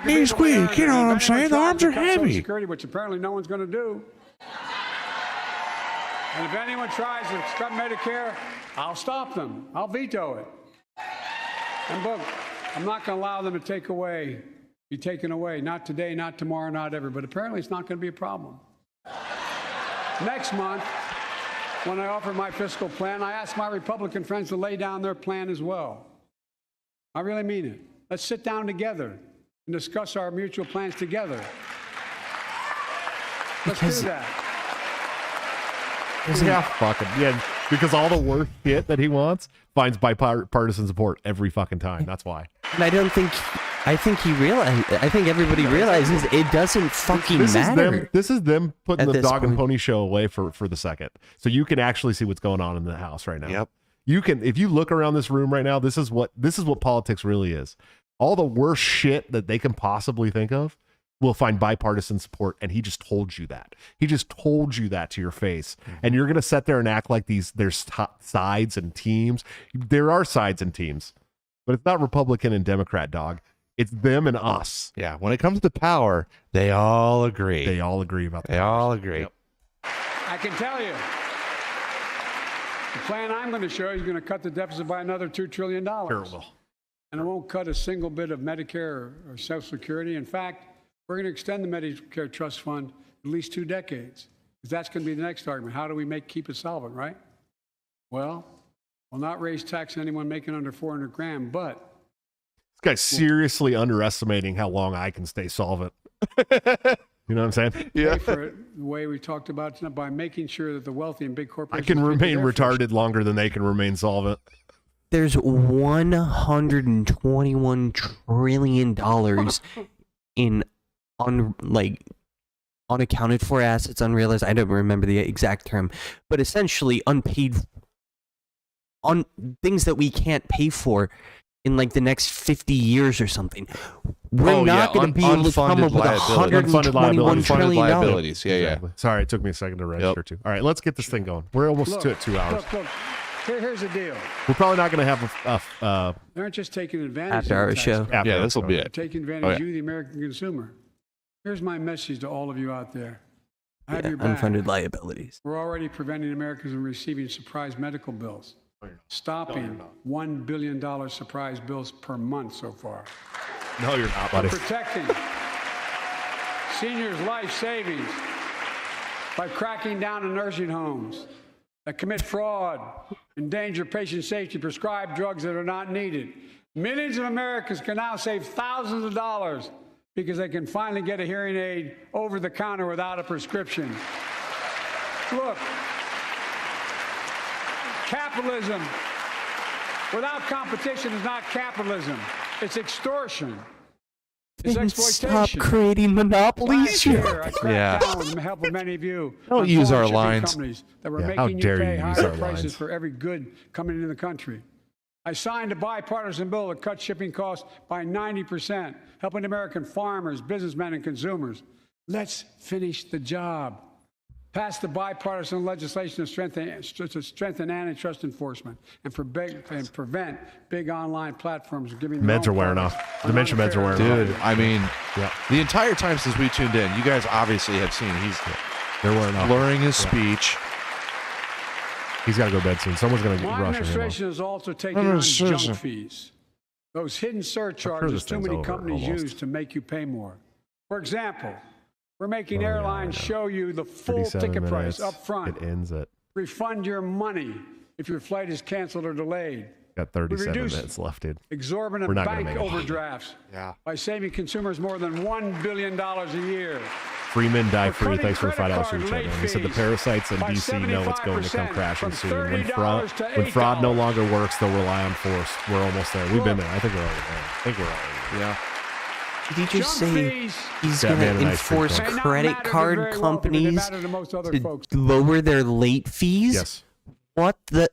He's weak, you know what I'm saying? The arms are heavy. Security, which apparently no one's going to do. And if anyone tries to cut Medicare, I'll stop them. I'll veto it. And look, I'm not going to allow them to be taken away. Not today, not tomorrow, not ever. But apparently it's not going to be a problem. Next month, when I offer my fiscal plan, I ask my Republican friends to lay down their plan as well. I really mean it. Let's sit down together and discuss our mutual plans together. Let's do that. Yeah, fucking yeah. Because all the worst shit that he wants finds bipartisan support every fucking time. That's why. And I think everybody realizes it doesn't fucking matter. This is them putting At the this dog and point. pony show away for the second. So you can actually see what's going on in the house right now. Yep. You can, if you look around this room right now, this is what politics really is. All the worst shit that they can possibly think of will find bipartisan support, and he just told you that. He just told you that to your face. And you're going to sit there and act like there's sides and teams. There are sides and teams, but it's not Republican and Democrat, dog. It's them and us. Yeah, when it comes to power, they all agree. They all agree about that. They all agree. Yep. I can tell you, the plan I'm going to show you is going to cut the deficit by another $2 trillion. Sure it will. And it won't cut a single bit of Medicare or Social Security. In fact, we're going to extend the Medicare Trust Fund at least 2 decades. Because that's going to be the next argument. How do we keep it solvent, right? Well, we'll not raise tax on anyone making under 400 grand, but This guy's seriously underestimating how long I can stay solvent. You know what I'm saying? pay for it the way we talked about tonight by making sure that the wealthy and big I corporations can pay for remain their retarded longer than they can remain solvent. There's $121 trillion in unaccounted for assets, unrealized. I don't remember the exact term, but essentially unpaid on things that we can't pay for in like the next 50 years or something. We're not going to be able to come up with $121 trillion. liabilities. Yeah, Exactly. Sorry, it took me a second to register too. All right, let's get this thing going. We're almost to 2 hours. Look, here's the deal. We're probably not going to have They aren't just taking advantage After of our the show. taxpayer. Yeah, this will be They're it. taking advantage Oh, yeah. of you, the American consumer. Here's my message to all of you out there. I have your back. Unfunded liabilities. We're already preventing Americans from receiving surprise medical bills. Stopping $1 billion surprise bills per month so far. No, you're not, buddy. Protecting seniors' life savings by cracking down on nursing homes that commit fraud, endanger patient safety, prescribe drugs that are not needed. Millions of Americans can now save thousands of dollars because they can finally get a hearing aid over the counter without a prescription. Look, capitalism without competition is not capitalism. It's extortion. It's exploitation. Stop creating monopolies. Last year, I cracked down with the help of many of you. Don't on use foreign our shipping lines. companies that were Yeah, how making you dare pay you use higher our prices lines. for every good coming into the country. I signed a bipartisan bill that cut shipping costs by 90%, helping American farmers, businessmen, and consumers. Let's finish the job. Pass the bipartisan legislation to strengthen antitrust enforcement and prevent big online platforms from giving their Meds own are wearing products off. Dementia meds are wearing Dude, off. I mean, Yeah. the entire time since we tuned in, you guys obviously have seen he's They're wearing off. blurring his speech. He's got to go to bed soon. Someone's going to My rush him. administration is also taking on junk fees. Those hidden surcharges this too thing's many over, companies almost. use to make you pay more. For example, we're making airlines show you the full 37 ticket price minutes. up front. It ends at Refund your money if your flight is canceled or delayed. got 37 reduced minutes left, dude. Exorbitant We're not gonna bank make it. overdrafts Yeah. by saving consumers more than $1 billion a year. Free men die We're free. cutting Thanks for the $5 credit super card chat, man. He said the late parasites in by D.C. know what's going to come 75% crashing from soon. $30 to When fraud no $8. longer works, they'll rely on force. We're almost there. We've been there. I think we're already there. Yeah. Did he just Junk say fees he's That going man to and ice cream enforce cone. may not credit matter to card very wealthy, but they companies matter to most other to folks. lower their late fees? Yes. What the?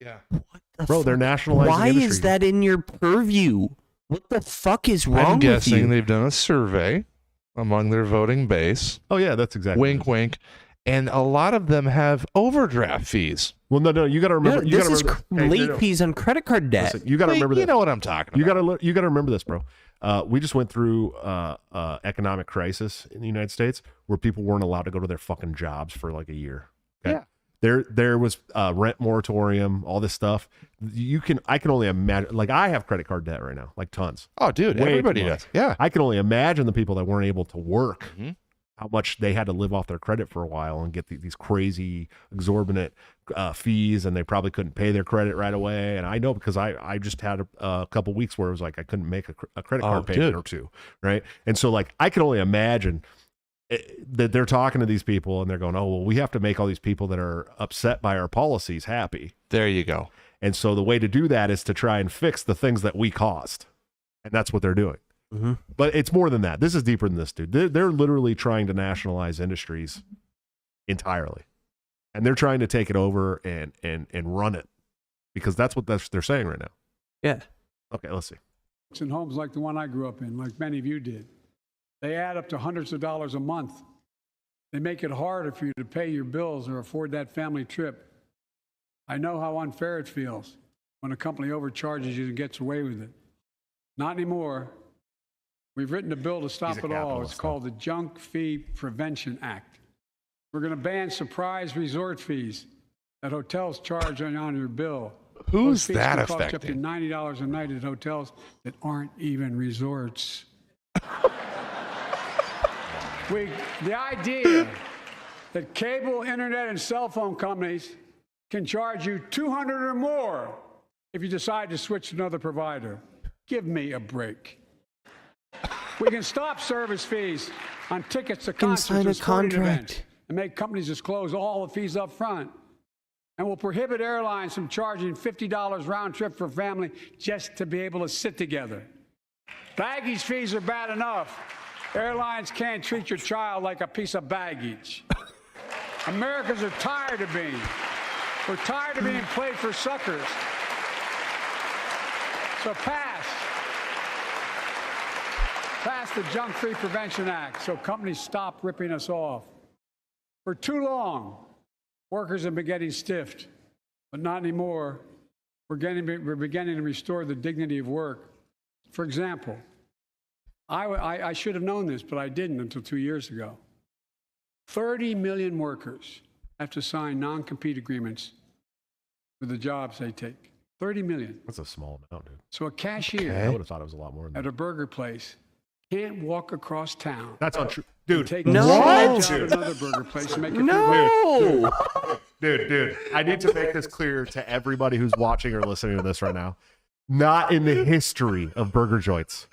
Yeah. What the Bro, they're fuck? nationalizing Why industry. is that in your purview? What the fuck is wrong I'm with you? guessing they've done a survey among their voting base. Oh, yeah, that's exactly. Wink, wink. And a lot of them have overdraft fees. Well, no, you got to remember. No, you this gotta is remember Hey, late no. fees on credit card debt. Listen, you got to remember this. You know what I'm talking about. You got to remember this, bro. We just went through economic crisis in the United States where people weren't allowed to go to their fucking jobs for like a year. Okay? Yeah. There was rent moratorium, all this stuff. I can only imagine. Like I have credit card debt right now, like tons. Oh, dude, Way too everybody much. does. Yeah. I can only imagine the people that weren't able to work, Mhm. how much they had to live off their credit for a while and get these crazy, exorbitant fees, and they probably couldn't pay their credit right away. And I know because I just had a couple weeks where it was like I couldn't make a credit card payment or two, right? And so like I can only imagine that they're talking to these people and they're going, oh, well, we have to make all these people that are upset by our policies happy. There you go. And so the way to do that is to try and fix the things that we caused. And that's what they're doing. Mm-hmm. But it's more than that. This is deeper than this, dude. They're literally trying to nationalize industries entirely. And they're trying to take it over and run it because that's what they're saying right now. Yeah. Okay, let's see. In homes like the one I grew up in, like many of you did. They add up to hundreds of dollars a month. They make it harder for you to pay your bills or afford that family trip. I know how unfair it feels when a company overcharges you and gets away with it. Not anymore. We've written a bill to stop He's a it all. capitalist, It's called the Junk Fee Prevention Act. We're going to ban surprise resort fees that hotels charge on your bill. Who's Those fees that can cost up to affecting? $90 a night at hotels that aren't even resorts. The idea that cable, internet, and cell phone companies can charge you $200 or more if you decide to switch to another provider. Give me a break. We can stop service fees on tickets to Can concerts sign a and sporting contract. events and make companies disclose all the fees up front. And we'll prohibit airlines from charging $50 round trip for a family just to be able to sit together. Baggage fees are bad enough. Airlines can't treat your child like a piece of baggage. Americans are tired of being. We're tired of being played for suckers. So pass the Junk Fee Prevention Act so companies stop ripping us off. For too long, workers have been getting stiffed, but not anymore. We're beginning to restore the dignity of work. For example, I should have known this, but I didn't until 2 years ago. 30 million workers have to sign non-compete agreements for the jobs they take. 30 million. That's a small amount, dude. So a cashier I would have thought it was a lot more than at that. a burger place can't walk across town. That's untrue. Dude, Take No. the same What? job at another burger place and make it No. dude, I need to make this clear to everybody who's watching or listening to this right now. Not in the history of burger joints.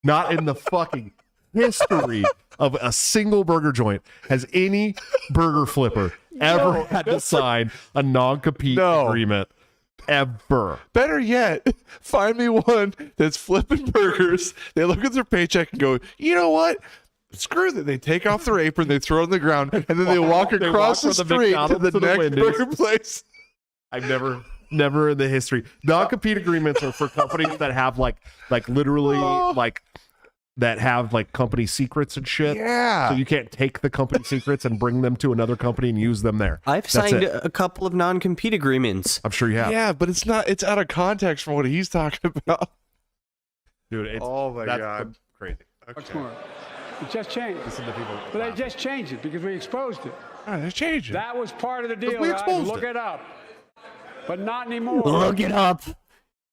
Not in the fucking history of a single burger joint has any burger flipper ever had to sign a non-compete agreement. Ever. Better yet, find me one that's flipping burgers. They look at their paycheck and go, you know what? Screw that. They take off their apron, they throw it on the ground, and then they walk across the from the street to McDonald's the to the next Wendy's. burger place. I've never in the history. Non-compete agreements are for companies that have like literally like that have like company secrets and shit. Yeah. So you can't take the company secrets and bring them to another company and use them there. I've That's signed it. a couple of non-compete agreements. I'm sure you have. Yeah, but it's out of context from what he's talking about. Dude, it's Oh my that's God. crazy. Much more. It just changed. Listen to people. But they just changed it because we exposed it. They're changing. That was part of the deal, we guys. exposed Look it. it up. But not anymore. Look it up.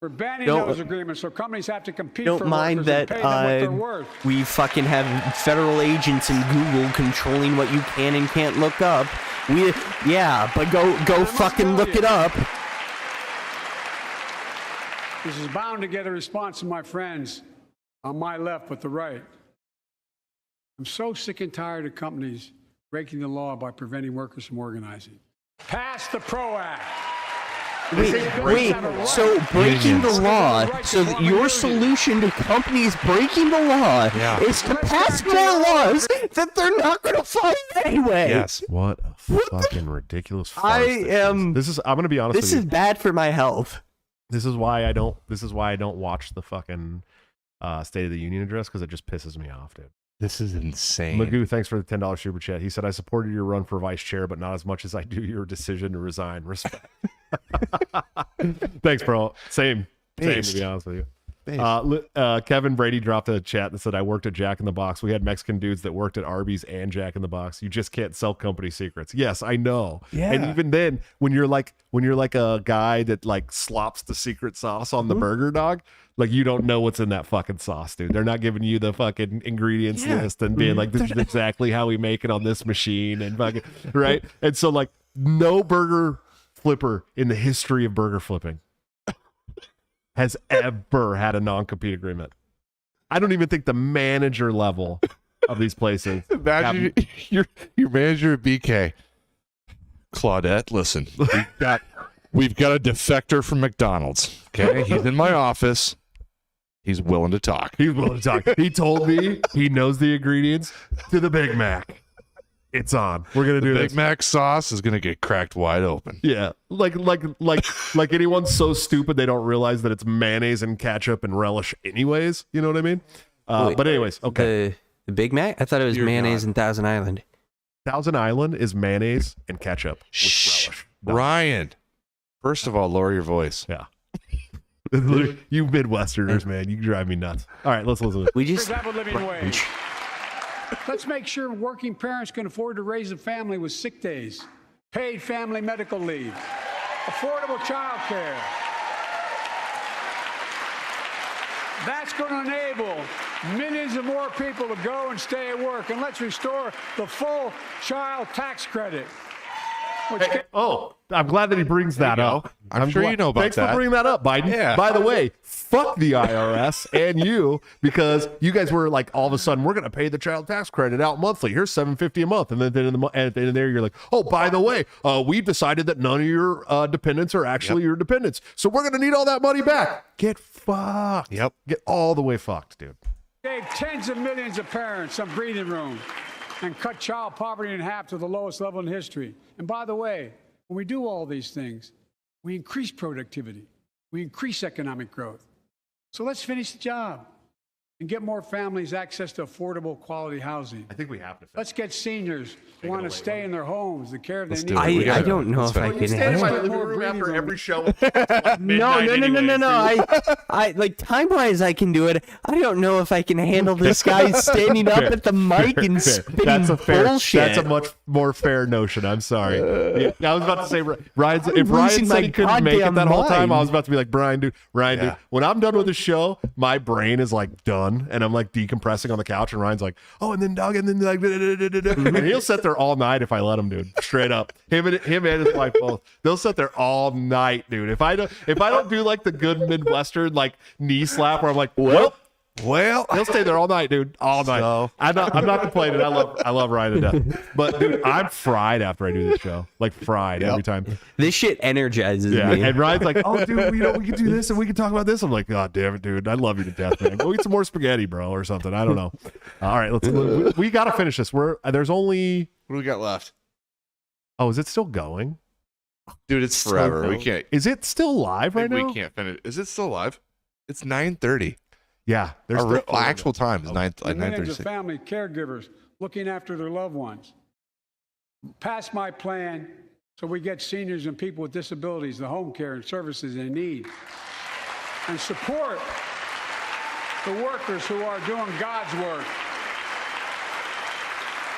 We're banning Don't- those agreements so companies have to compete Don't for mind workers and that pay them what they're worth. we fucking have federal agents in Google controlling what you can and can't look up. But go must fucking tell look you. it up. This is bound to get a response from my friends on my left but the right. I'm so sick and tired of companies breaking the law by preventing workers from organizing. Pass the PRO Act. Wait. So breaking the law. So your solution to companies breaking the law is to pass more laws that they're not going to follow anyway. Yes. What a fucking ridiculous farce This is. I'm gonna be honest with This you. is bad for my health. This is why I don't. This is why I don't watch the fucking State of the Union address, because it just pisses me off, dude. This is insane. Magoo, thanks for the $10 super chat. He said, I supported your run for vice chair, but not as much as I do your decision to resign. Respect. Thanks, bro. Same, to be honest with you. Kevin Brady dropped a chat that said, I worked at Jack in the Box. We had Mexican dudes that worked at Arby's and Jack in the Box. You just can't sell company secrets. Yes, I know. Yeah. And even then, when you're like a guy that like slops the secret sauce on the burger, dog, like you don't know what's in that fucking sauce, dude. They're not giving you the fucking ingredients list and being like, this is exactly how we make it on this machine and fucking right. And so like no burger flipper in the history of burger flipping has ever had a non-compete agreement. I don't even think the manager level of these places. Imagine your manager at BK. Claudette, listen, we've got a defector from McDonald's. Okay, he's in my office. He's willing to talk. He told me he knows the ingredients to the Big Mac. It's on. We're gonna do Big this. Mac sauce is gonna get cracked wide open. Yeah, like anyone's so stupid they don't realize that it's mayonnaise and ketchup and relish anyways. You know what I mean? But anyways, okay. The Big Mac? I thought it was mayonnaise and Thousand Island. Thousand Island is mayonnaise and ketchup with relish. Ryan, first of all, lower your voice. Yeah. You Midwesterners, man, you drive me nuts. All right, let's listen to this. We just living wage. Let's make sure working parents can afford to raise a family with sick days, paid family medical leave, affordable child care. That's going to enable millions of more people to go and stay at work. And let's restore the full child tax credit. I'm glad that he brings that up. I'm sure you know about Thanks that. for bringing that up, Biden. Yeah. By the way, fuck the IRS and you, because you guys were like, all of a sudden, we're going to pay the child tax credit out monthly. Here's $750 a month, and then at the end of there, you're like, oh, by the way, we decided that none of your dependents are actually your dependents, so we're going to need all that money back. Get fucked. Yep. Get all the way fucked, dude. Gave tens of millions of parents some breathing room and cut child poverty in half to the lowest level in history. And by the way, when we do all these things, we increase productivity, we increase economic growth. So let's finish the job and get more families access to affordable, quality housing. I think we have to. Let's get seniors who want to stay in their homes, the care they Let's need. do it. I don't know if I can Stand in my handle. living room after every show. No. I like time wise I can do it. I don't know if I can handle this guy standing up at the mic and spitting bullshit. That's a much more fair notion. I'm sorry. Yeah, I was about to say, Ryan's, if losing Ryan said my he couldn't make it goddamn that whole time, mind. I was about to be like, Ryan, dude, when I'm done with the show, my brain is like done, and I'm like decompressing on the couch, and Ryan's like, oh, and then Doug, and then like, and he'll sit there all night if I let him, dude. Straight up, him and his wife both. They'll sit there all night, dude. If I don't do like the good Midwestern like knee slap where I'm like, well, he'll stay there all night, dude. All night. So- I'm not complaining. I love Ryan to death. But dude, I'm fried after I do this show. Like fried every time. This shit energizes Yeah. me. And Ryan's like, oh dude, we can do this and we can talk about this. I'm like, God damn it, dude. I love you to death, man. Go eat some more spaghetti, bro, or something. I don't know. All right, we gotta finish this. There's only What do we got left? Oh, is it still going? Dude, it's So forever. cool. We can't. Is it still live right now? We can't finish. Is it still live? It's 9:30. Yeah. There's Our still actual time is 9:36. Millions of family caregivers looking after their loved ones. Pass my plan so we get seniors and people with disabilities the home care and services they need. And support the workers who are doing God's work.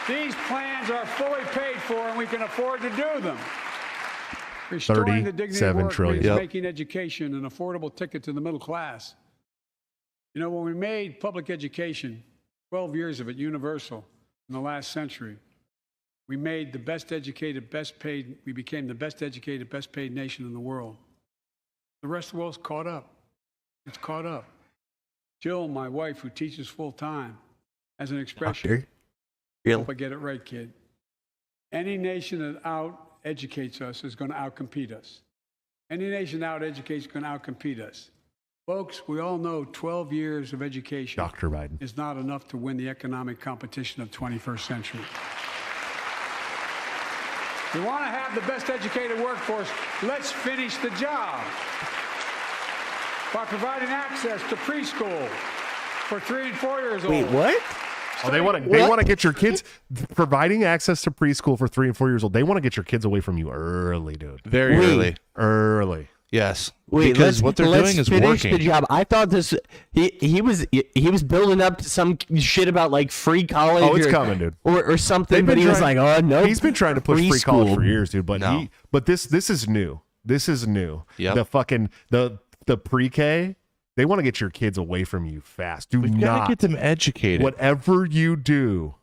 These plans are fully paid for and we can afford to do them. Restoring the dignity of 37 work trillion. means Yep. making education an affordable ticket to the middle class. You know, when we made public education, 12 years of it, universal in the last century, we made the best educated, best paid, we became the best educated, best paid nation in the world. The rest of the world's caught up. It's caught up. Jill, my wife, who teaches full time, has an expression. Real. Hope I get it right, kid. Any nation that out-educates us is going to out-compete us. Any nation out education can outcompete us. Folks, we all know 12 years of education Dr. Biden. is not enough to win the economic competition of 21st century. We want to have the best educated workforce. Let's finish the job by providing access to preschool for 3 and 4 years old. Wait, what? Oh, they want to get your kids providing access to preschool for 3 and 4 years old. They want to get your kids away from you early, dude. Very early. Yes. Wait, because what they're doing is finish working. the job. I thought this. He was building up to some shit about like free college. Oh, it's coming, dude. Or something. But he was like, oh no. He's been trying to push free college for years, dude. But No. this is new. This is new. Yep. The fucking the pre-K. They want to get your kids away from you fast. Do We've got not to get them educated. whatever you do,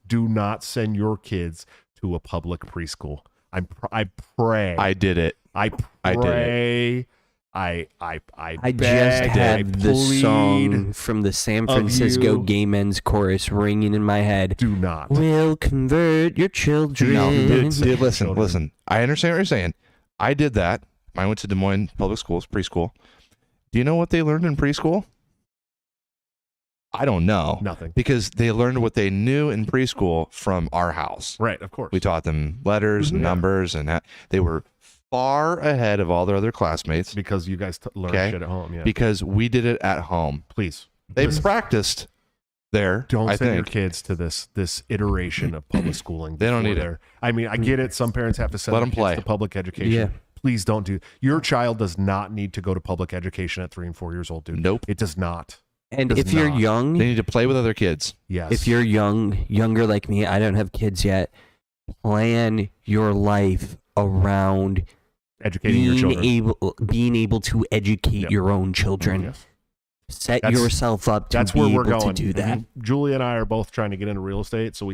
do not send your kids to a public preschool. I pray. I did it. I I did pray. I I beg, just I had the plead song from the San of Francisco you. Gay Men's Chorus ringing in my head. Do not. We'll convert your children. No, dude, Children. listen. I understand what you're saying. I did that. I went to Des Moines Public Schools, preschool. Do you know what they learned in preschool? I don't know. Nothing. Because they learned what they knew in preschool from our house. Right, of course. We taught them letters and numbers, and they were far ahead of all their other classmates Because you guys learn Okay. shit at home. Yeah. because we did it at home. Please. They practiced there. Don't I send your think. kids to this iteration of public schooling. They don't before need it. they're- I mean, I get it. Some parents have to send Let their them kids play. to public education. Yeah. Please don't do. Your child does not need to go to public education at 3 and 4 years old, dude. Nope. It does not. And Does if you're not. young, They need to play with other kids. Yes. if you're younger like me, I don't have kids yet. Plan your life around educating your children. being able to educate Yep. your own children. Yes. Set That's- yourself up to That's be where we're able going. to do that. Mhm. Julie and I are both trying to get into real estate, so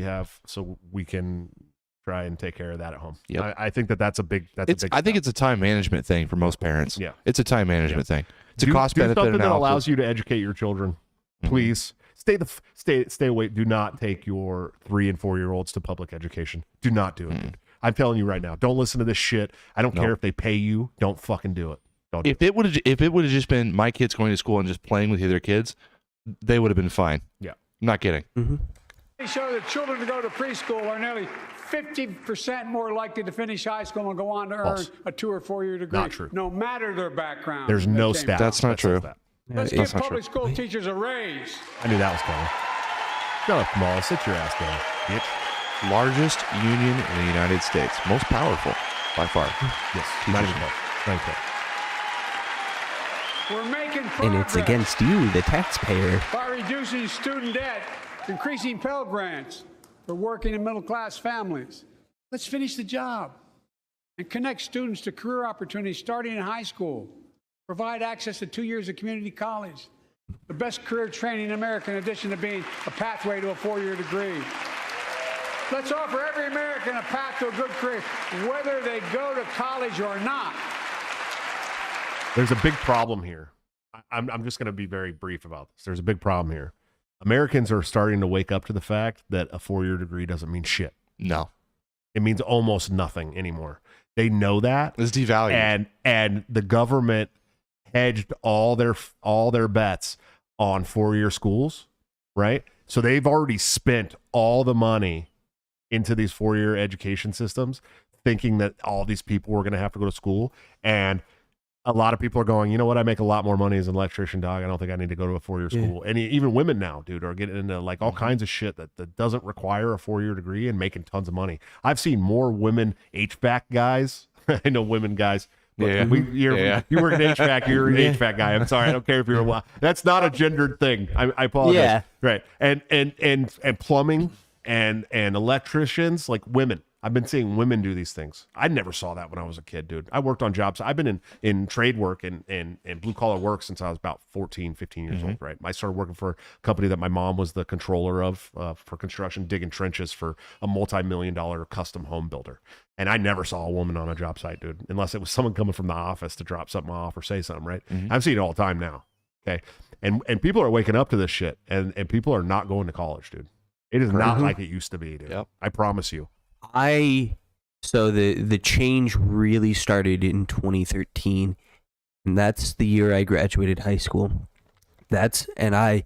we can try and take care of that at home. Yep. I think that's a big. That's It's. a big. I think it's a time management thing for most parents. Yeah. It's a time management thing. It's a cost do benefit something that analysis. allows you to educate your children. Mhm. Please stay away. Do not take your 3 and 4 year olds to public education. Do not do it. Dude. I'm telling you right now. Don't listen to this shit. I don't Nope. care if they pay you. Don't fucking do it. Don't. Do If it would have just been my kids going to school and just playing with the other kids, they would have been fine. Yeah. I'm not kidding. They show that children who go to preschool are nearly 50% more likely to finish high school and go on to earn False. a 2 or 4 year degree. Not true. No matter their background. There's they no came stat. from. That's not that says true. that. Let's That's give not public true. school teachers a raise. I knew that was coming. Shut up, Kamal. Sit your ass down, bitch. Largest union in the United States, most powerful by far. Yes. Not even close. Not even close. We're making progress And it's against you, the taxpayer. by reducing student debt, increasing Pell Grants for working and middle class families. Let's finish the job and connect students to career opportunities starting in high school. Provide access to 2 years of community college, the best career training in America, in addition to being a pathway to a 4-year degree. Let's offer every American a path to a good career, whether they go to college or not. There's a big problem here. I'm just going to be very brief about this. There's a big problem here. Americans are starting to wake up to the fact that a 4-year degree doesn't mean shit. No, It means almost nothing anymore. They know that, it's devalued. and the government hedged all their bets on 4-year schools, right? So they've already spent all the money into these 4-year education systems, thinking that all these people were going to have to go to school. And a lot of people are going, you know what? I make a lot more money as an electrician, dog. I don't think I need to go to a 4-year school. And even women now, dude, are getting into like all kinds of shit that doesn't require a 4-year degree and making tons of money. I've seen more women HVAC guys. I know women guys. But Yeah. You work in HVAC, you're an HVAC guy. I'm sorry. I don't care if you're a That's not a gendered thing. I apologize. Yeah. Right. And plumbing and electricians, like women. I've been seeing women do these things. I never saw that when I was a kid, dude. I worked on jobs. I've been in trade work and blue collar work since I was about 14, 15 years old, right? I started working for a company that my mom was the controller of for construction, digging trenches for a multi-million-dollar custom home builder. And I never saw a woman on a job site, dude, unless it was someone coming from the office to drop something off or say something, right? I'm seeing it all the time now, okay? And people are waking up to this shit, and people are not going to college, dude. It is not like it used to be, dude. Yep. I promise you. I So the change really started in 2013, and that's the year I graduated high school. I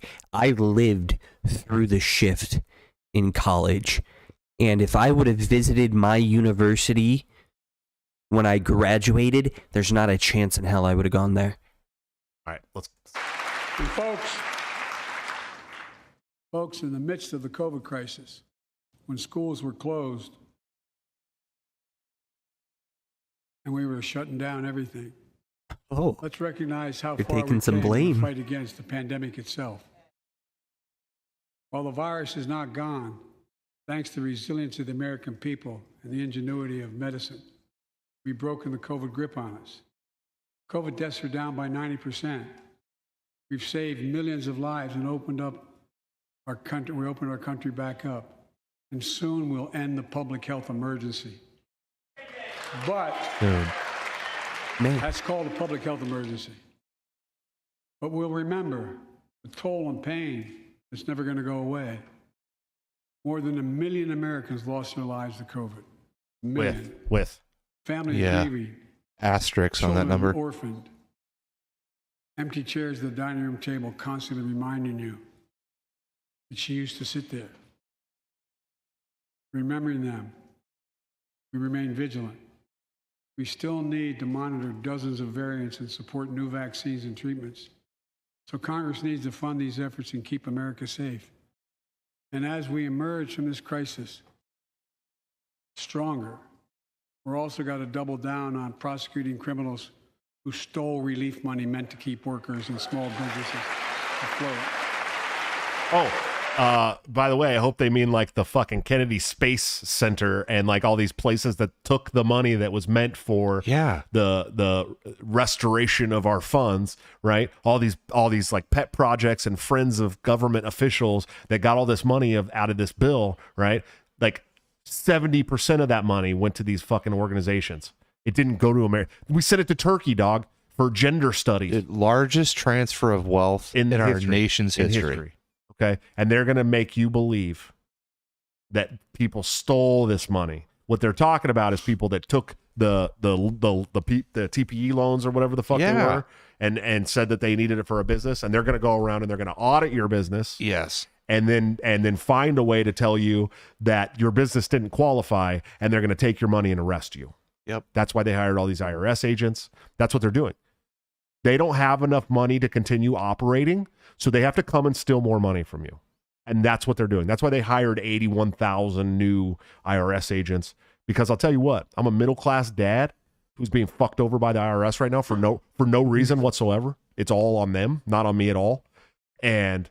lived through the shift in college. And if I would have visited my university when I graduated, there's not a chance in hell I would have gone there. All right, let's. And folks, in the midst of the COVID crisis, when schools were closed and we were shutting down everything, Oh, let's recognize how you're far taking we some came in blame. the fight against the pandemic itself. While the virus is not gone, thanks to the resilience of the American people and the ingenuity of medicine, we've broken the COVID grip on us. COVID deaths are down by 90%. We've saved millions of lives and opened up our country. We opened our country back up, and soon we'll end the public health emergency. But man. that's called a public health emergency. But we'll remember the toll and pain that's never going to go away. More than 1 million Americans lost their lives to COVID. 1 million. With. Families Yeah. grieving. Asterisks on that Children number. orphaned. Empty chairs at the dining room table constantly reminding you that she used to sit there. Remembering them, we remain vigilant. We still need to monitor dozens of variants and support new vaccines and treatments. So Congress needs to fund these efforts and keep America safe. And as we emerge from this crisis stronger, we're also got to double down on prosecuting criminals who stole relief money meant to keep workers and small businesses afloat. By the way, I hope they mean like the fucking Kennedy Space Center and like all these places that took the money that was meant for the restoration of our funds, right? All these like pet projects and friends of government officials that got all this money out of this bill, right? Like 70% of that money went to these fucking organizations. It didn't go to America. We sent it to Turkey, dog, for gender studies. The largest transfer of wealth in our nation's history. Okay, and they're going to make you believe that people stole this money. What they're talking about is people that took the TPE loans or whatever the fuck they were, and said that they needed it for a business, and they're going to go around and they're going to audit your business. Yes. And then find a way to tell you that your business didn't qualify, and they're going to take your money and arrest you. Yep. That's why they hired all these IRS agents. That's what they're doing. They don't have enough money to continue operating, so they have to come and steal more money from you. And that's what they're doing. That's why they hired 81,000 new IRS agents. Because I'll tell you what, I'm a middle-class dad who's being fucked over by the IRS right now for no reason whatsoever. It's all on them, not on me at all. And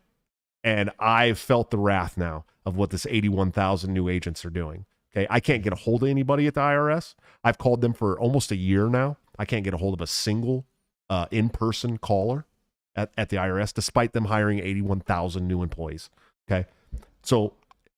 I've felt the wrath now of what this 81,000 new agents are doing. Okay, I can't get a hold of anybody at the IRS. I've called them for almost a year now. I can't get a hold of a single in-person caller at the IRS, despite them hiring 81,000 new employees. Okay, so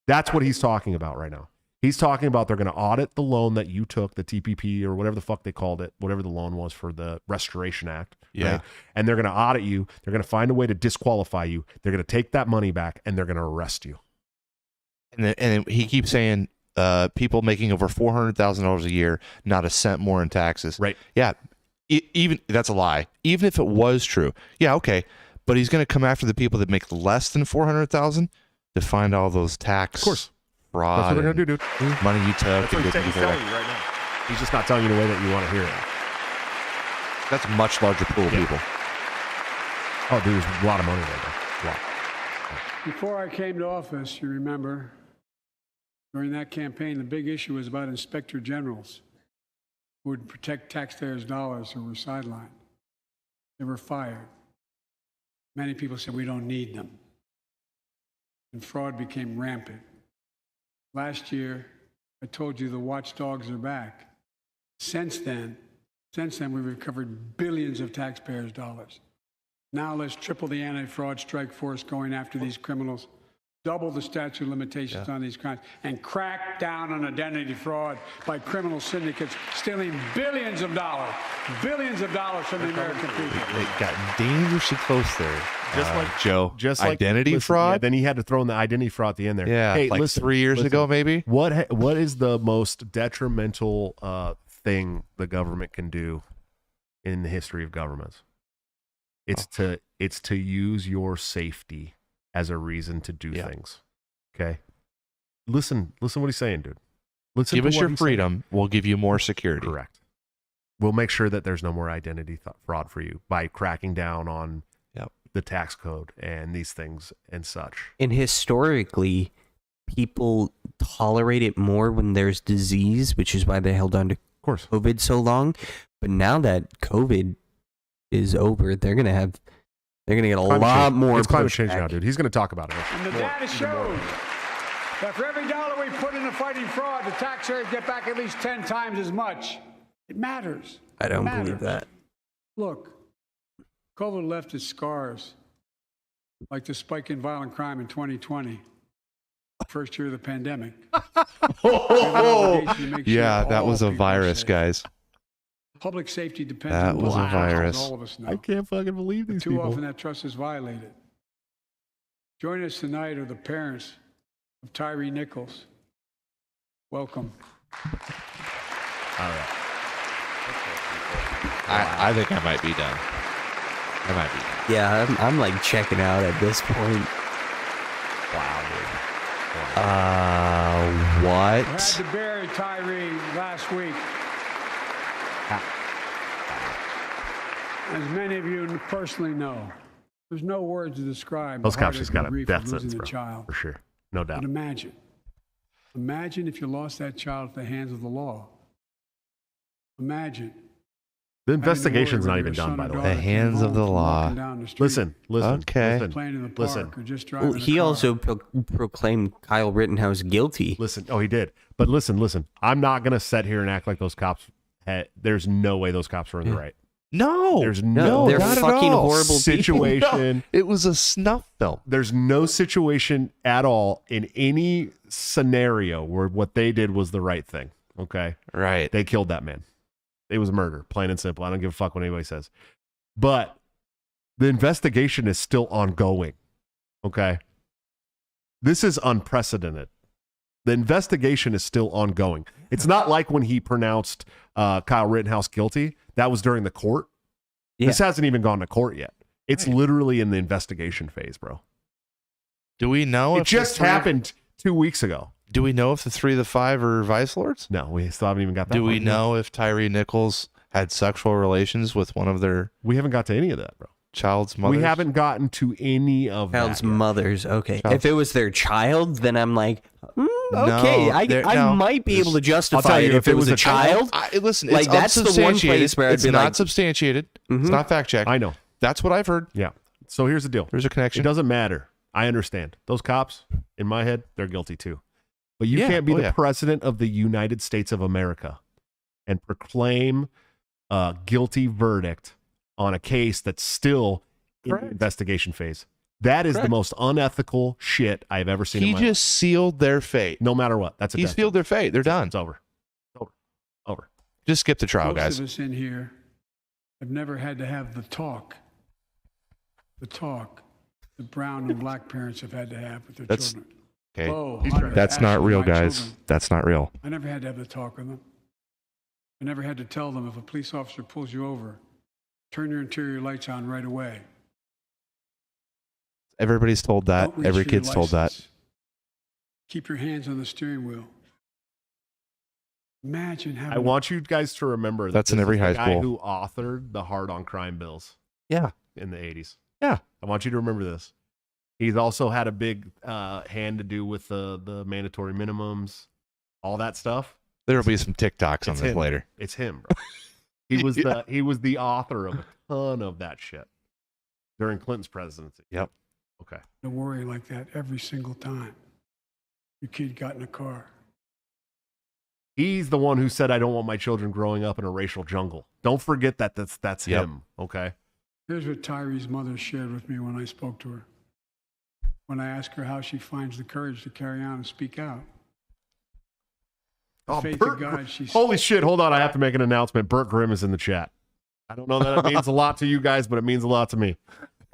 that's what he's talking about right now. He's talking about they're going to audit the loan that you took, the TPP or whatever the fuck they called it, whatever the loan was for the Restoration Act. Yeah. Right? And they're going to audit you. They're going to find a way to disqualify you. They're going to take that money back and they're going to arrest you. And he keeps saying people making over $400,000 a year, not a cent more in taxes. Right. Yeah. Even that's a lie. Even if it was true. Yeah. Okay. But he's going to come after the people that make less than $400,000 to find all those tax. Of course. Fraud. That's what they're going to do, dude. Money you took. That's what he's telling you right now. He's just not telling you the way that you want to hear it. That's a much larger pool of people. Oh, dude, there's a lot of money there, though. A lot. Before I came to office, you remember, during that campaign, the big issue was about inspector generals who would protect taxpayers' dollars who were sidelined. They were fired. Many people said, we don't need them. And fraud became rampant. Last year, I told you the watchdogs are back. Since then, we've recovered billions of taxpayers' dollars. Now let's triple the anti-fraud strike force going after these criminals double the statute of limitations on these crimes, and crack down on identity fraud by criminal syndicates stealing billions of dollars from the American people. It got dangerously close there. Just like Joe, just like identity listen, fraud. Yeah, then he had to throw in the identity fraud at the end there. Yeah, hey, like listen, 3 years ago, maybe. What is the most detrimental thing the government can do in the history of governments? It's to use your safety as a reason to do things. Okay, listen what he's saying, dude. Listen. Give to us what your he's freedom. saying. We'll give you more security. Correct. We'll make sure that there's no more identity fraud for you by cracking down on the tax code and these things and such. And historically, people tolerate it more when there's disease, which is why they held on to COVID so long. But now that COVID is over, they're gonna get a lot more. It's climate change now, dude. He's gonna talk about it. And the data shows that for every dollar we put into fighting fraud, the taxpayers get back at least 10 times as much. It matters. I don't believe that. Look, COVID left its scars, like the spike in violent crime in 2020, first year of the pandemic. Yeah, that was a virus, guys. Public safety depends That on was a us, virus. all of us know. I can't fucking believe these Too people. often that trust is violated. Joining us tonight are the parents of Tyree Nichols. Welcome. All right. I think I might be done. I might be done. Yeah, I'm like checking out at this point. Wow, dude. I had What? to bury Tyree last week. As many of you personally know, there's no words to describe Those the cops just got a grief death of losing sentence, a bro. child. For sure. No doubt. But imagine if you lost that child at the hands of the law. Imagine. The investigation's not even done, by the way. The hands of the law. Listen. Okay. Playing in the park Listen. or just driving Well, a he car. also proclaimed Kyle Rittenhouse guilty. Listen. Oh, he did. But listen. I'm not gonna sit here and act like those cops. There's no way those cops were in the right. No. There's No, no they're not at fucking all. horrible situation. No, it was a snuff film. There's no situation at all in any scenario where what they did was the right thing. Okay. Right. They killed that man. It was murder, plain and simple. I don't give a fuck what anybody says. But the investigation is still ongoing. Okay. This is unprecedented. The investigation is still ongoing. It's not like when he pronounced Kyle Rittenhouse guilty. That was during the court. Yeah. This hasn't even gone to court yet. It's literally in the investigation phase, bro. Do we know? It just happened 2 weeks ago. Do we know if the 3 of the 5 are vice lords? No, we still haven't even got that. Do we far. know if Tyree Nichols had sexual relations with one of their We haven't got to any of that, bro. child's mothers? We haven't gotten to any of Child's that yet. mothers. Okay. Child's- If it was their child, then I'm like, okay, No, I might be able to I'll justify tell it you, if it was a child. Listen, Like, it's that's the one unsubstantiated. place where I'd it's be not like- substantiated. It's Mhm. not fact checked. I know. That's what I've heard. Yeah. So here's the deal. There's a It connection. doesn't matter. I understand. Those cops, in my head, they're guilty too. But you Yeah. can't be Oh, the yeah. president of the United States of America and proclaim a guilty verdict on a case that's still in Correct. the investigation phase. That is the Correct. most unethical shit I've ever seen in He my just sealed their fate. life. No matter what. That's a He's death sealed their fate. They're done. It's over. Over. Just skip the trial, Most guys. of us in here have never had to have the talk that brown and black parents have had to have with their That's- children. Okay. Whoa, He's Hunter, right. That's not actually, real, my guys. children, That's not real. I never had to have the talk with them. I never had to tell them if a police officer pulls you over, turn your interior lights on right away. Everybody's told that. Don't reach Every for your kid's told that. license. Keep your hands on the steering wheel. Imagine having I want you guys to remember that That's in this every is the high guy school. who authored the hard on crime bills Yeah. in the 80s. Yeah. I want you to remember this. He's also had a big hand to do with the mandatory minimums, all that stuff. There'll be some TikToks on It's this him. later. It's him, bro. He was the author of a ton of that shit during Clinton's presidency. Yep. Okay. to worry like that every single time your kid got in a car. He's the one who said, "I don't want my children growing up in a racial jungle." Don't forget that that's Yep. him. Okay. Here's what Tyree's mother shared with me when I spoke to her. when I ask her how she finds the courage to carry on and speak out. The Oh, faith Bert, of God, she holy shit, hold on. I have to make an announcement. Bert Grimm is in the chat. I don't know that it means a lot to you guys, but it means a lot to me.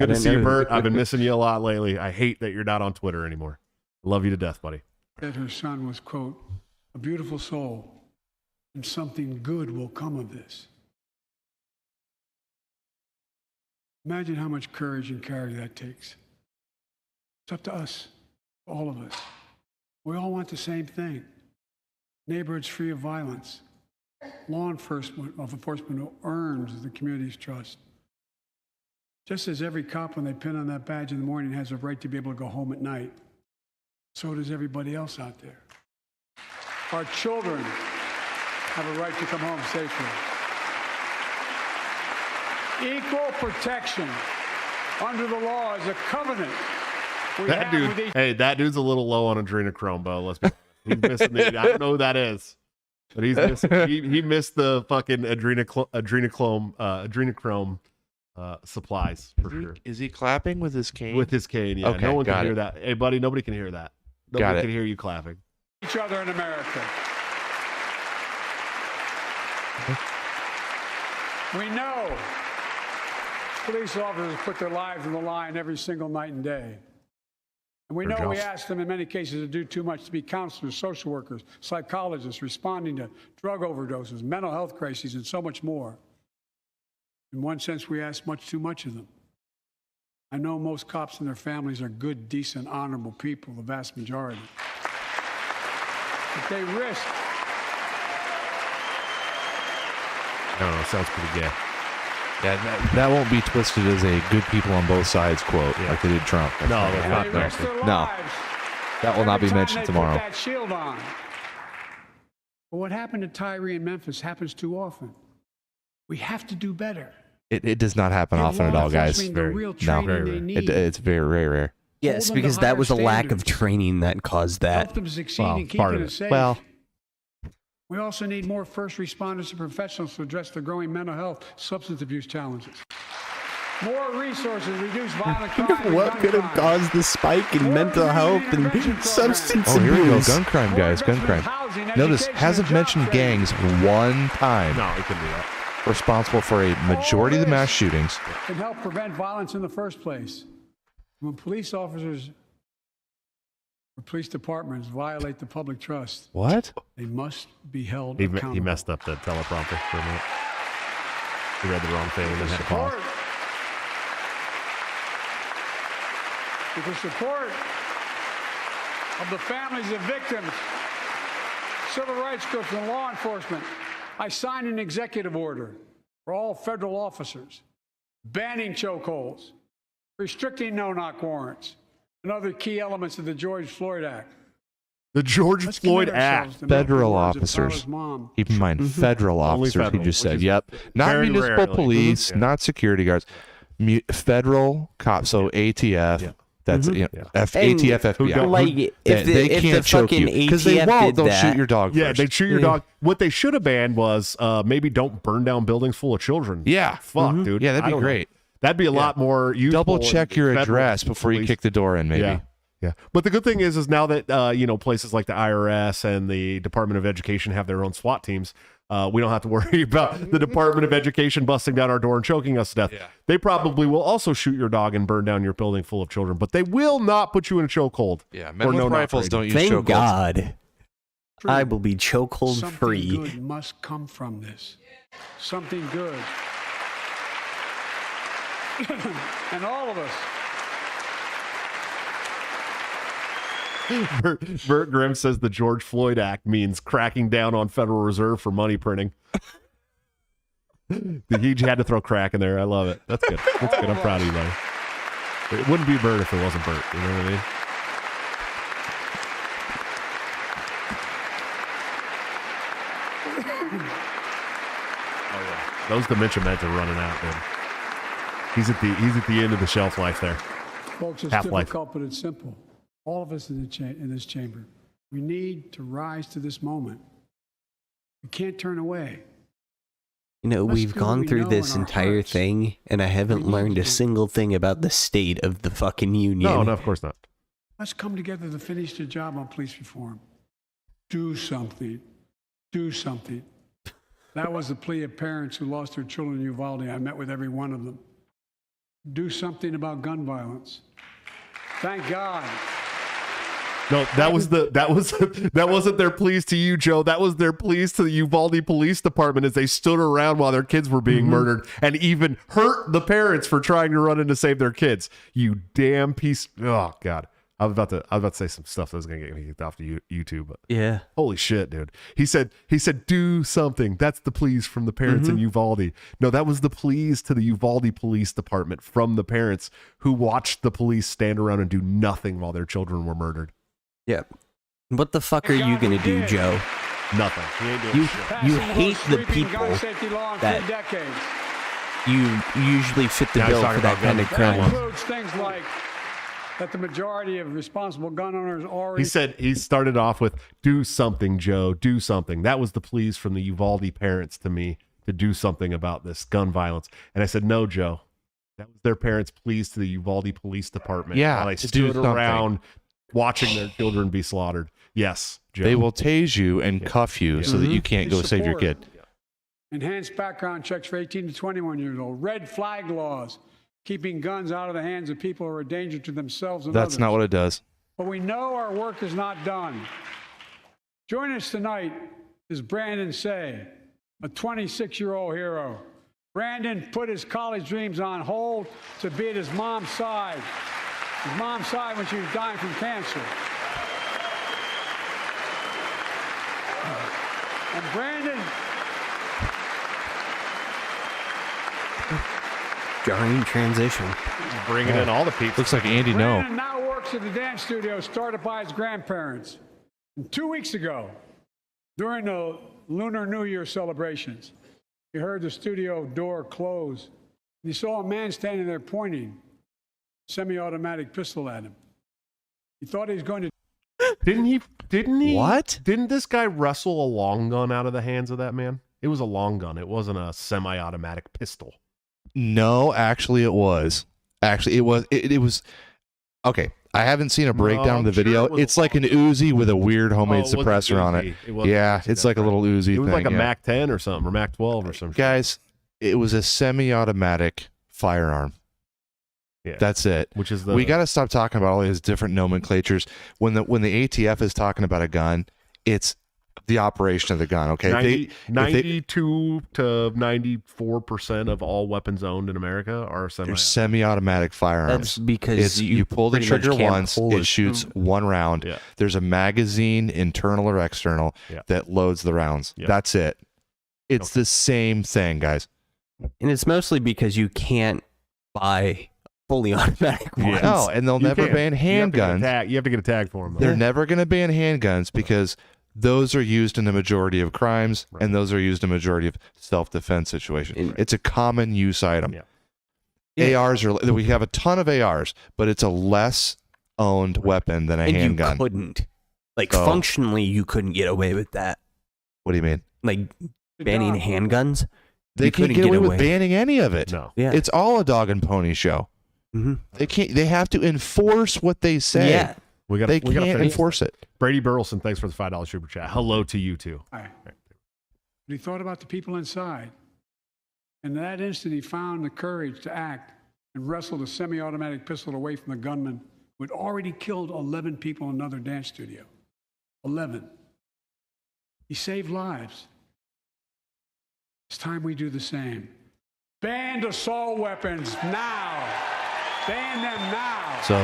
Good to see you, Bert. I've been missing you a lot lately. I hate that you're not on Twitter anymore. Love you to death, buddy. That her son was, quote, a beautiful soul, and something good will come of this. Imagine how much courage and character that takes. It's up to us, all of us. We all want the same thing. Neighborhoods free of violence. Law enforcement who earns the community's trust. Just as every cop, when they pin on that badge in the morning, has a right to be able to go home at night, so does everybody else out there. Our children have a right to come home safely. Equal protection under the law is a covenant. That dude's a little low on adrenochrome, Bo. Let's be honest. He's missing the, I don't know who that is, but he's missing, he missed the fucking adrenochrome supplies for sure. Is he clapping with his cane? With his cane, yeah. Okay, no one can got hear it. that. Hey, buddy, nobody can hear that. Nobody can hear you clapping. Each other in America. We know police officers put their lives on the line every single night and day. And we know we ask them in many cases to do too much, to be counselors, social workers, psychologists, responding to drug overdoses, mental health crises, and so much more. In one sense, we ask much too much of them. I know most cops and their families are good, decent, honorable people, the vast majority. But they risk. I don't know, sounds pretty gay. Yeah, that won't be twisted as a good people on both sides quote like they did Trump. No, that's not They risk their No. lives That will not every be time mentioned they tomorrow. Put that shield on. But what happened to Tyree in Memphis happens too often. We have to do better. It does not happen Give often at law all, guys. enforcement the real No, training they need. it's very, very rare. Yes, Hold them to because that higher was a lack of standards. training that caused Help that. them succeed Well, in part keeping of us it. safe. Well, We also need more first responders and professionals to address the growing mental health, substance abuse challenges. More resources, reduce violent crime. and What gun could have crime. caused the spike in More mental health and intervention programs. substance oh, here we go. abuse? Gun crime, guys. Gun crime. Housing, Notice, education, hasn't and job mentioned training. gangs one time. No, he couldn't do that. Responsible for a majority of the mass shootings. Can help prevent violence in the first place. When police officers or police departments violate the public trust, What? they must be held He accountable. messed up the teleprompter for a minute. He read the wrong thing and then had to pause. With the support of the families of victims, civil rights groups, and law enforcement, I signed an executive order for all federal officers, banning chokeholds, restricting no-knock warrants, and other key elements of the George Floyd Act. The George Let's Floyd commit ourselves Act. to make the Federal words of officers. Tyler's mom Keep in mind, federal Only officers, federal, he just which said. is Yep. Not very municipal rarely. police, Yeah. not security guards. Federal cops, so ATF. Yeah. That's Yeah. ATF, FBI. don't- Like, Who- if they the can't choke fucking you because they ATF won't. did They'll that, shoot your dog Yeah, first. they'd shoot your dog. What they should have banned was maybe don't burn down buildings full of children. Yeah. Fuck, dude. Yeah, that'd I be don't know. great. That'd be a lot more useful. Double check your federal address before you police. kick the door in, maybe. Yeah. Yeah. But the good thing is now that, places like the IRS and the Department of Education have their own SWAT teams, we don't have to worry about the Department of Education busting down our door and choking us to death. Yeah. They probably will also shoot your dog and burn down your building full of children, but they will not put you in a chokehold. Yeah, men Or with no knock rifles rating. don't use Thank chokeholds. God. True. I will be chokehold Something free. good must come from this. Something good. And all of us. Bert Grimm says the George Floyd Act means cracking down on Federal Reserve for money printing. He had to throw crack in there. I love it. That's good. That's good. I'm proud of you, buddy. It wouldn't be Bert if it wasn't Bert. You know what I mean? Oh yeah. Those dementia meds are running out, man. He's at the end of the shelf life there. Folks, it's Half-life. difficult, but it's simple. All of us in this chamber, we need to rise to this moment. We can't turn away. You know, Let's we've do what gone we through know this in our entire hearts. thing, and I haven't We need learned a to. single thing about the state of the fucking union. No, of course not. Let's come together to finish the job on police reform. Do something. Do something. That was the plea of parents who lost their children in Uvalde. I met with every one of them. Do something about gun violence. Thank God. No, that wasn't their pleas to you, Joe. That was their pleas to the Uvalde Police Department as they stood around while their kids were being murdered and even hurt the parents for trying to run in to save their kids. You damn piece. Oh God. I was about to say some stuff that was going to get me kicked off to YouTube, but Yeah. holy shit, dude. He said, do something. That's the pleas from the parents in Uvalde. No, that was the pleas to the Uvalde Police Department from the parents who watched the police stand around and do nothing while their children were murdered. Yeah. What the fuck are you going to do, Joe? Nothing. He ain't doing shit. You hate the people that you usually fit the Now he's bill talking for that about kind of guns. That crime. includes things like that the majority of responsible gun owners already. He said he started off with, do something, Joe, do something. That was the pleas from the Uvalde parents to me to do something about this gun violence. And I said, no, Joe. That was their parents' pleas to the Uvalde Police Department. Yeah, While they to do stood something. around watching their children be slaughtered. Yes, Joe. They will tase you and cuff you so that you can't go save your kid. Enhanced background checks for 18 to 21 years old. Red flag laws, keeping guns out of the hands of people who are a danger to themselves and others. That's not what it does. But we know our work is not done. Joining us tonight is Brandon Say, a 26-year-old hero. Brandon put his college dreams on hold to be at his mom's side. His mom's side when she was dying from cancer. And Brandon, Jarring transition. bringing in all the people. Looks like Andy No. Brandon now works at the dance studio started by his grandparents. And 2 weeks ago, during the Lunar New Year celebrations, he heard the studio door close. And he saw a man standing there pointing a semi-automatic pistol at him. He thought he was going to. Didn't he? What? Didn't this guy wrestle a long gun out of the hands of that man? It was a long gun. It wasn't a semi-automatic pistol. No, actually, it was. Actually, it was. It was. Okay, I haven't seen a breakdown of the I'm sure video. it was It's like an Uzi with a weird homemade Oh, it wasn't suppressor on Uzi. it. It wasn't Yeah, Uzi, it's that's like a little right. Uzi It was thing. like a yeah. Mac 10 or something, or Mac 12 or something. Guys, it was a semi-automatic firearm. Yeah. That's it. Which is the We got to stop talking about all these different nomenclatures. When the ATF is talking about a gun, it's the operation of the gun. Okay, 92 to 94% of all weapons owned in America are they're semi. semi-automatic That's firearms. because It's you pull the pretty much trigger can't once, pull it shoots one round. Yeah. There's a magazine, internal or external, Yeah. that loads the rounds. Yeah. That's it. It's the same thing, guys. And it's mostly because you can't buy fully automatic ones. No, and they'll never can't. ban handguns. You have to get a tag for them. They're never going to ban handguns because those are used in the majority of crimes, Right. and those are used in a majority of self-defense situations. Right. It's a common use item. Yeah. ARs are. We have a ton of ARs, but it's a less owned weapon than a And handgun. you couldn't. Like, Oh. functionally, you couldn't get away with that. What do you mean? Like, banning handguns. They You can't couldn't get away with away. banning any of it. No. Yeah. It's all a dog and pony show. Mm-hmm. They can't. They have to enforce what they say. Yeah. We got. They We got to can't finish. enforce it. Brady Burleson, thanks for the $5 super chat. Hello to you too. But he thought about the people inside. And in that instant, he found the courage to act and wrestled a semi-automatic pistol away from the gunman who had already killed 11 people in another dance studio. 11. He saved lives. It's time we do the same. Ban assault weapons now. Ban them now. So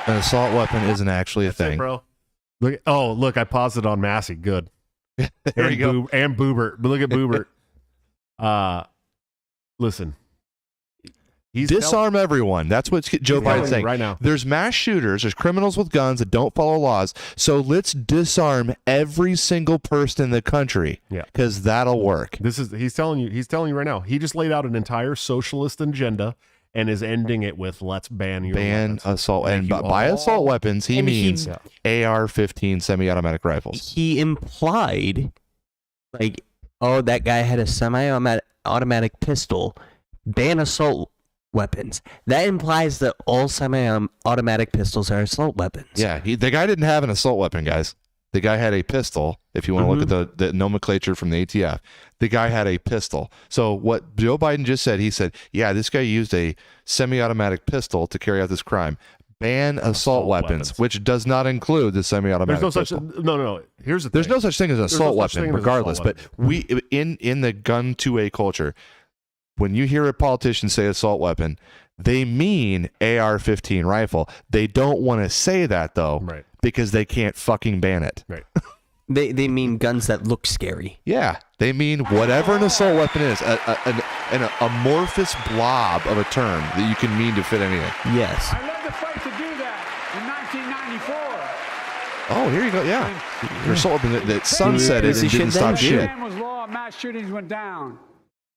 an assault weapon isn't actually a That's it, thing. bro. Look, I paused it on Massey. Good. There you go. And Boobert. But look at Boobert. Listen. He's Disarm everyone. That's what Joe Biden's saying. right now. There's mass shooters. There's criminals with guns that don't follow laws. So let's disarm every single person in the country. Yeah. Because that'll work. He's telling you right now. He just laid out an entire socialist agenda and is ending it with let's ban your Ban weapons. assault. Thank And you by all. assault weapons, he And means AR-15 semi-automatic rifles. He implied, like, oh, that guy had a semi-automatic pistol. Ban assault weapons. That implies that all semi-automatic pistols are assault weapons. Yeah, the guy didn't have an assault weapon, guys. The guy had a pistol. If you want to look at the nomenclature from the ATF, the guy had a pistol. So what Joe Biden just said, he said, yeah, this guy used a semi-automatic pistol to carry out this crime. Ban assault weapons, which does not include the semi-automatic pistol. No. Here's the thing. There's no such thing as an assault weapon, thing as regardless. assault But we in the gun 2A culture, when you hear a politician say assault weapon, they mean AR-15 rifle. They don't want to say that though, right? Because they can't fucking ban it. Right. They mean guns that look scary. Yeah, they mean whatever an assault weapon is, an amorphous blob of a term that you can mean to fit anything. Yes. I led the fight to do that in 1994. Oh, here you go. Yeah, your assault weapon that sunsetted and didn't stop shit. Was law, mass shootings went down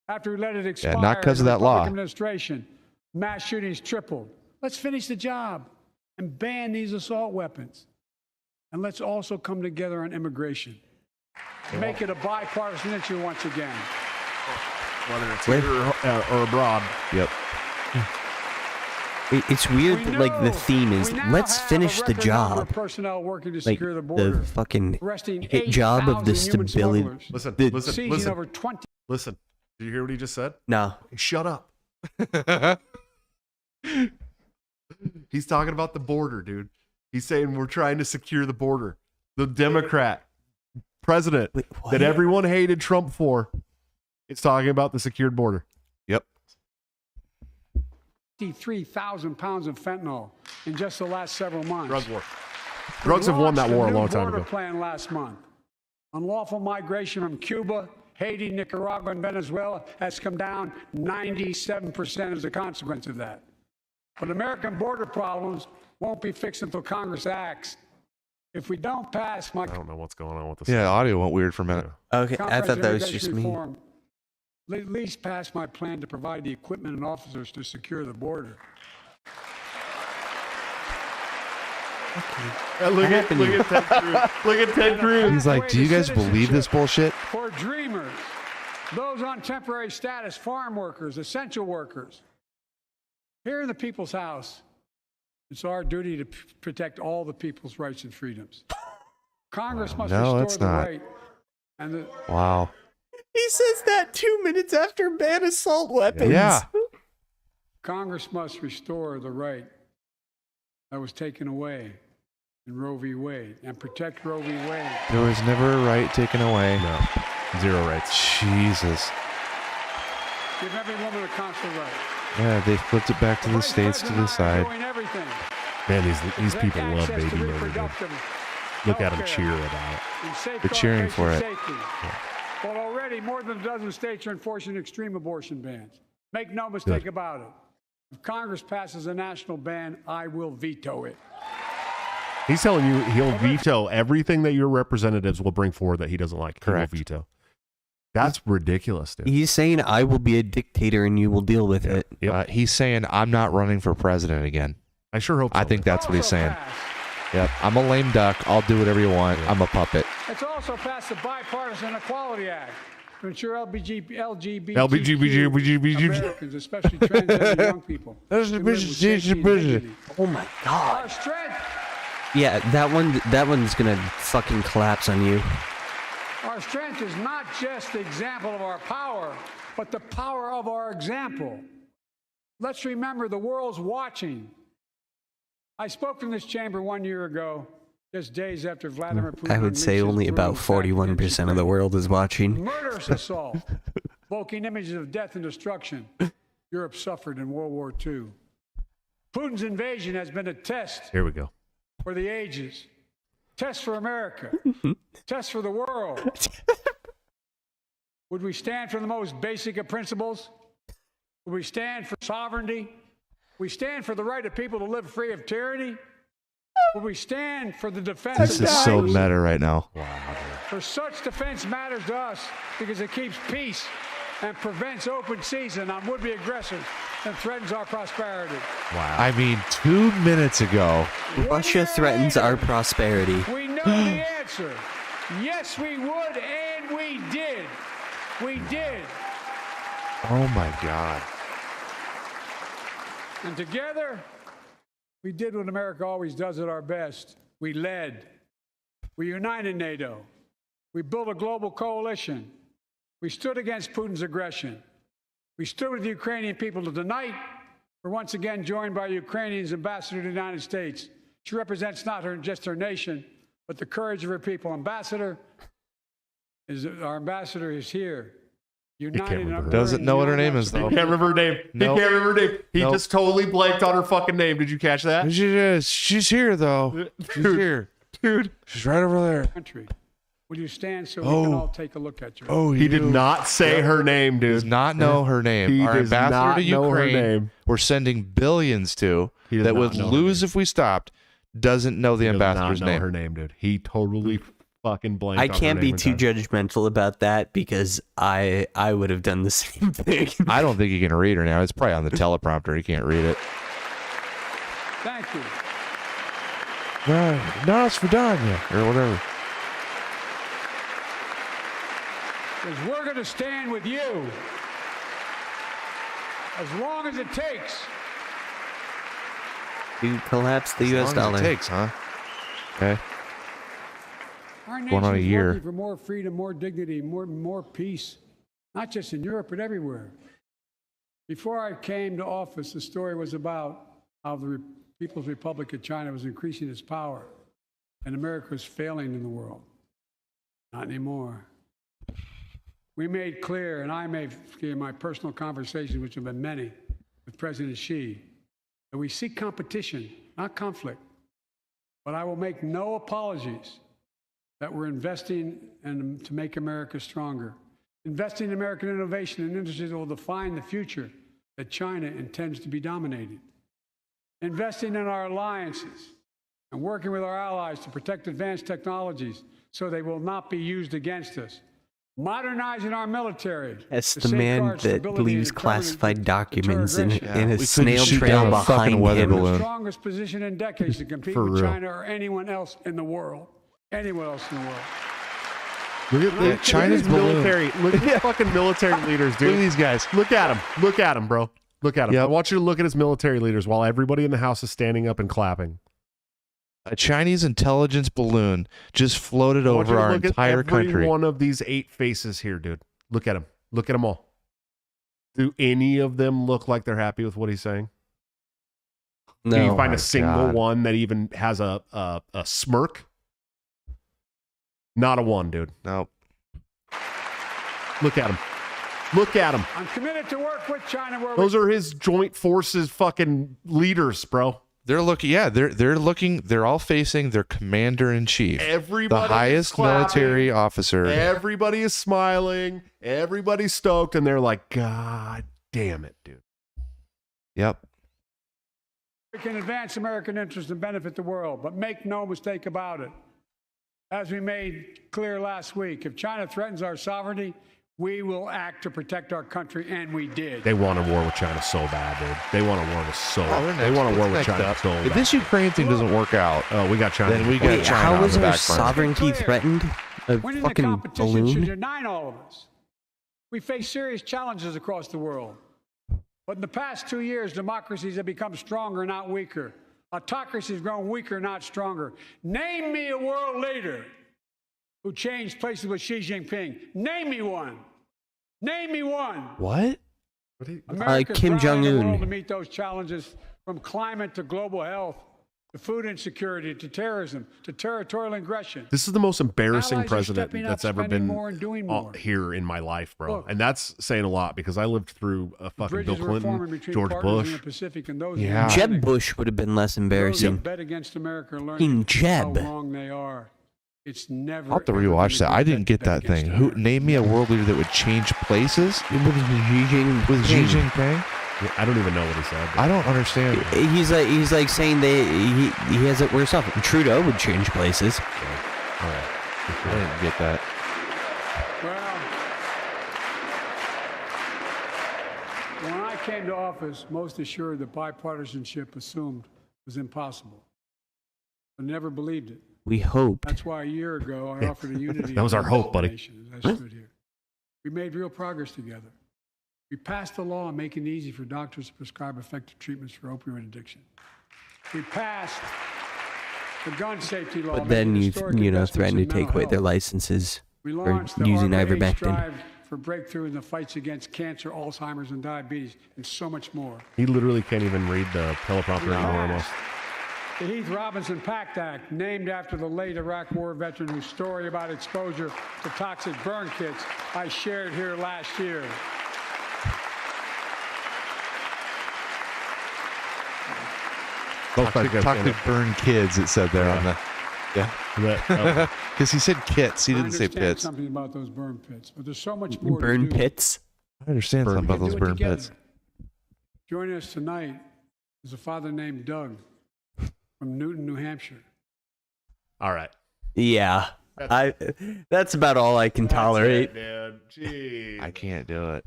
after we let it expire. Yeah, not because of that law. Administration, mass shootings tripled. Let's finish the job and ban these assault weapons. And let's also come together on immigration. Make it a bipartisan issue once again. Whether it's here or abroad. Yep. It's weird that, like, the theme is, let's finish the job. Personnel working to Like, secure the border. the fucking Arresting job of the 8,000 human stability. smugglers. Listen. Seizing over 20. Listen. Did you hear what he just said? No. Hey, shut up. He's talking about the border, dude. He's saying we're trying to secure the border. The Democrat president that everyone hated Trump for is talking about the secured border. Yep. 53,000 pounds of fentanyl in just the last several months. Drug war. Drugs have won that war a long time ago. Plan last month. Unlawful migration from Cuba, Haiti, Nicaragua, and Venezuela has come down 97% as a consequence of that. But American border problems won't be fixed until Congress acts. If we don't pass I don't know what's going on with this. Yeah, audio went weird for a minute. Okay, I thought that was just me. At least pass my plan to provide the equipment and officers to secure the border. Look at Ted Cruz. Look at Ted Cruz. He's like, do you guys believe this bullshit? For dreamers, those on temporary status, farm workers, essential workers. Here in the people's house, it's our duty to protect all the people's rights and freedoms. Congress must restore the right. And wow. He says that 2 minutes after ban assault weapons. Yeah. Congress must restore the right that was taken away in Roe v. Wade and protect Roe v. Wade. There was never a right taken away. No. Zero rights. Jesus. Give every woman a consular right. Yeah, they flipped it back to the states to decide. Man, these people love baby murder. Look at them cheer about it. They're cheering for it. Yeah. Well, already more than a dozen states are enforcing extreme abortion bans. Make no mistake about it. If Congress passes a national ban, I will veto it. He's telling you he'll veto everything that your representatives will bring forward that he doesn't like. Correct. He will veto. That's ridiculous, dude. He's saying, I will be a dictator and you will deal with it. Yep. He's saying, I'm not running for president again. I sure hope so. I think that's what he's saying. Yep. I'm a lame duck. I'll do whatever you want. I'm a puppet. It's also passed the Bipartisan Equality Act to ensure LGBT Americans, especially transgender young people. Oh my God. Our strength. Yeah, that one's gonna fucking collapse on you. Our strength is not just the example of our power, but the power of our example. Let's remember the world's watching. I spoke from this chamber 1 year ago, just days after Vladimir Putin. I would say only about 41% of the world is watching. Murderous assault, evoking images of death and destruction Europe suffered in World War II. Putin's invasion has been a test. Here we go. For the ages. Test for America. Test for the world. Would we stand for the most basic of principles? Would we stand for sovereignty? Would we stand for the right of people to live free of tyranny? Would we stand for the defense This of is so democracy? meta right now. For such defense matters to us because it keeps peace and prevents open season on would-be aggressors and threatens our prosperity. Wow. I mean, 2 minutes ago. Russia threatens our prosperity. We know the answer. Yes, we would, and we did. We did. Oh my God. And together, we did what America always does at our best. We led. We united NATO. We built a global coalition. We stood against Putin's aggression. We stood with the Ukrainian people. Tonight, we're once again joined by Ukrainian's ambassador to the United States. She represents not just her nation, but the courage of her people. Our ambassador is here. United in our Doesn't know what her name is, He though. can't remember her name. Nope. He can't remember her name. He Nope. just totally blanked on her fucking name. Did you catch that? She is. She's here, though. She's here. Dude. She's right over there. country. Will you stand so we can all take a look at you? Oh, He did not say her name, Does dude. not know her name. He Our does ambassador not to know her Ukraine, name. we're sending billions to, He does that not would know her lose if we stopped, doesn't know the He does ambassador's not know name. her name, dude. He totally fucking blanked. I on her can't be name too and time. judgmental about that because I would have done the same thing. I don't think he can read her now. It's probably on the teleprompter. He can't read it. Thank you. No, it's Vidania. Or whatever. Because we're going to stand with you as long as it takes. You collapse the As U.S. long dollar. as it takes, huh? Okay. Our Going on a nation is year. working for more freedom, more dignity, more peace, not just in Europe, but everywhere. Before I came to office, the story was about how the People's Republic of China was increasing its power and America was failing in the world. Not anymore. We made clear, and I made clear in my personal conversations, which have been many, with President Xi, that we seek competition, not conflict. But I will make no apologies that we're investing to make America stronger. Investing in American innovation and industries that will define the future that China intends to be dominating. Investing in our alliances and working with our allies to protect advanced technologies so they will not be used against us. Modernizing our military. That's to the man safeguard that stability leaves and classified deter documents in aggression. a We couldn't snail shoot trail down a fucking behind weather him. balloon. The strongest position in decades to compete For with real. China or anyone else in the world. Anyone else in the world. Look at Yeah, China's these military. Look at these fucking military leaders, Look at dude. these guys. Look at him. Look at him, bro. Look at him. Yep. I want you to look at his military leaders while everybody in the house is standing up and clapping. A Chinese intelligence balloon just floated I want you over to our look at entire every country. one of these 8 faces here, dude. Look at them. Look at them all. Do any of them look like they're happy with what he's saying? No. Can you find my a single God. one that even has a smirk? Not a one, dude. Nope. Look at him. Look at him. I'm committed to work with China where Those are his joint forces fucking leaders, bro. They're looking. Yeah, they're looking. They're all facing their commander in chief, Everybody the highest is clapping. military officer. Everybody is smiling. Everybody's stoked, and they're like, God damn it, dude. Yep. we can advance American interests and benefit the world. But make no mistake about it. As we made clear last week, if China threatens our sovereignty, we will act to protect our country, and we did. They want a war with China so bad, dude. They want a war with so they're They want a war with next China up. so If bad. this Ukraine thing doesn't work out, Oh, we got China. then we got Wait, China how on was the our back burner. sovereignty Clear. threatened? A Winning the fucking competition should balloon? unite all of us. We face serious challenges across the world. But in the past 2 years, democracies have become stronger, not weaker. Autocracy has grown weaker, not stronger. Name me a world leader who changed places with Xi Jinping. Name me one. Name me one. What? America's Kim rallying the Jong-un. world to meet those challenges, from climate to global health, to food insecurity, to terrorism, to territorial aggression. This is the most embarrassing Allies are president stepping up, that's ever spending been more and doing more. here in my life, bro. Look. And that's saying a lot because I lived through fucking Bill Bridges were forming Clinton, between George partners in Bush. the Pacific and those in Yeah. the Jeb Atlantic. Bush would have been less Those embarrassing. that bet against America are Fucking learning Jeb. how wrong they are. It's never. I'll have to ever rewatch been a that. I good didn't get bet that against thing. Who America. name me a world leader that would change places With Xi Jinping. with Xi Jinping? I don't even know what he said. I don't understand. He's like saying he has it worse off. Trudeau would change places. All right. I didn't get that. Well, when I came to office, most assured that bipartisanship assumed was impossible, but never believed it. We hoped. That's why a year ago I offered a unity. That was our hope, buddy. nation as I stood here. We made real progress together. We passed a law making it easy for doctors to prescribe effective treatments for opioid addiction. We passed the gun safety law. But then making you historic threaten to investments in take mental away their health. licenses We for launched the using Harbor Ace ivermectin. Drive for breakthrough in the fights against cancer, Alzheimer's, and diabetes, and so much more. He literally can't even read the teleprompter We anymore almost. passed the Heath Robinson Pact Act, named after the late Iraq War veteran whose story about exposure to toxic burn kits I shared here last year. Both sides got Toxic burn kids, it said there on the. Yeah. that. Because he said kits. He didn't say I understand pits. something about those burn pits, but there's so much more Burn to do. pits. I understand something about We those can do it burn together. pits. Joining us tonight is a father named Doug from Newton, New Hampshire. All right. Yeah. That's about all I can tolerate. Dude. Jeez. I can't do it.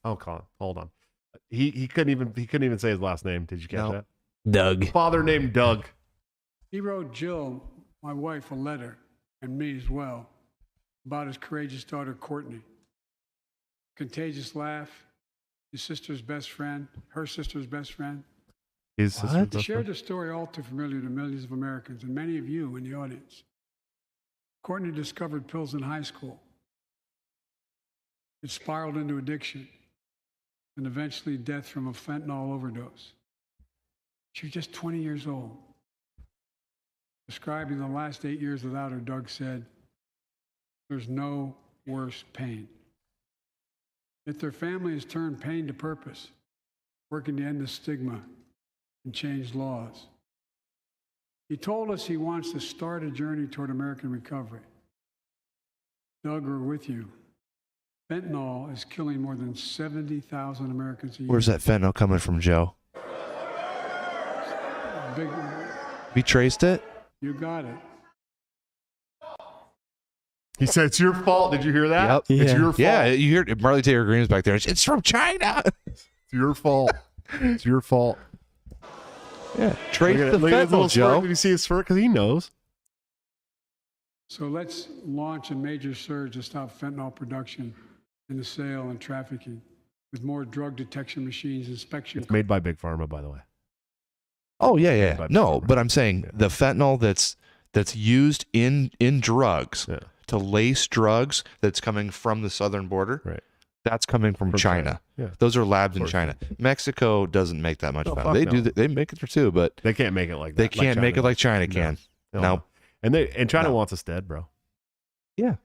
Oh, Colin, hold on. He couldn't even say his last name. Did you catch No. that? Doug. Father named Doug. He wrote Jill, my wife, a letter, and me as well, about his courageous daughter, Courtney. Contagious laugh, his sister's best friend, her sister's best friend. His sister's What? He best shared friend? a story all too familiar to millions of Americans and many of you in the audience. Courtney discovered pills in high school. It spiraled into addiction and eventually death from a fentanyl overdose. She was just 20 years old. Describing the last 8 years without her, Doug said, "There's no worse pain." Yet their family has turned pain to purpose, working to end the stigma and change laws. He told us he wants to start a journey toward American recovery. Doug, we're with you. Fentanyl is killing more than 70,000 Americans a year. Where's that fentanyl coming from, Joe? Big, We traced it? you got it. He said, "It's your fault." Did you hear that? Yep. It's your fault. Yeah, you hear Marley Taylor Green's back there. It's from China. It's your fault. It's your fault. Yeah, trace the Look at his little fentanyl, smirk. Joe. Did you see his smirk? Because he knows. So let's launch a major surge to stop fentanyl production and the sale and trafficking with more drug detection machines, inspection. It's made by Big Pharma, by the way. Oh yeah. By No, Big but Pharma. I'm saying Yeah. the fentanyl that's used in drugs Yeah. to lace drugs that's coming from the southern border. Right. That's coming from China. Yeah. Those are labs in course. China. Mexico doesn't make that much No, fentanyl. fuck They no. do. They make it there too, but They can't make it like that. they can't make it like China can. No. No. And China No. wants us dead, bro. Yeah.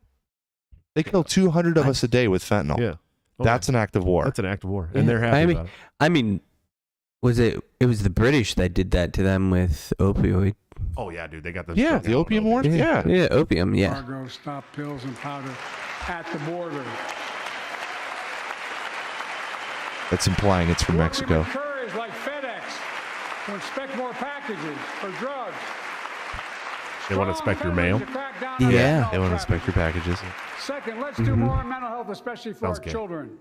They kill 200 of us a day with fentanyl. Yeah. Oh, That's an act of war. That's an act of war. Yeah. And they're happy I mean, about it. I mean, it was the British that did that to them with opioid. Oh, yeah, dude. They got the Yeah, the opium war. Yeah. Yeah, opium, yeah. Cargo, stop pills and powder at the border. That's implying it's from Mexico. Working with couriers like FedEx to inspect more packages for drugs. They want to inspect your mail? To crack down on Yeah. fentanyl They want to trafficking. inspect your packages. Second, let's do more on mental health, especially for Sounds our good. children.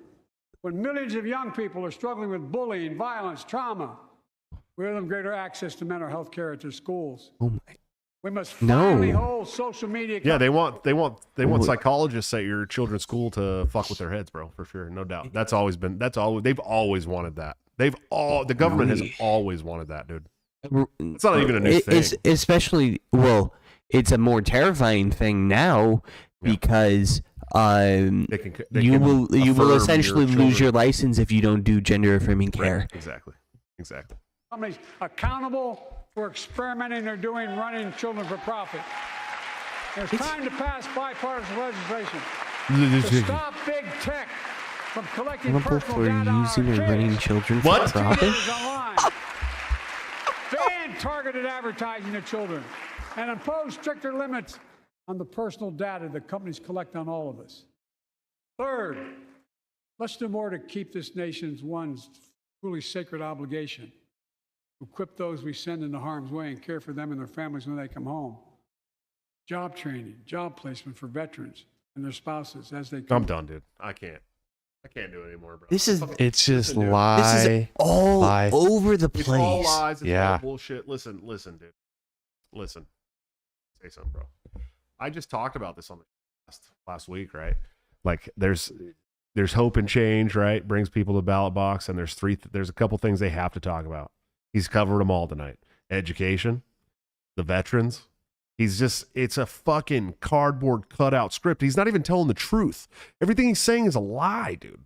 When millions of young people are struggling with bullying, violence, trauma, we give them greater access to mental health care at their schools. Oh my. We must No. finally hold social media. Yeah, they want psychologists at your children's school to fuck with their heads, bro, for sure. No doubt. They've always wanted that. The government has always wanted that, dude. It's not even a new thing. Especially, well, it's a more terrifying thing now Yeah. because They you can will affirm essentially your lose your children. license if you don't do gender affirming care. Right, exactly. companies accountable for experimenting or running children for profit. There's time to pass bipartisan legislation to stop big tech from collecting Accountable personal for data on using our or running kids. children What? for profit. Teenagers online. Ban targeted advertising to children and impose stricter limits on the personal data that companies collect on all of us. Third, let's do more to keep this nation's one truly sacred obligation: equip those we send into harm's way and care for them and their families when they come home. Job training, job placement for veterans and their spouses as they come. I'm done, dude. I can't do it anymore, bro. This is It's just Listen, dude. this is lie. all lie. over the It's all place. lies. It's Yeah. all bullshit. Listen, dude. Listen. Say something, bro. I just talked about this on the last week, right? Like, there's There's hope and change, right? Brings people to the ballot box, and there's a couple things they have to talk about. He's covered them all tonight. Education, the veterans. It's a fucking cardboard cutout script. He's not even telling the truth. Everything he's saying is a lie, dude.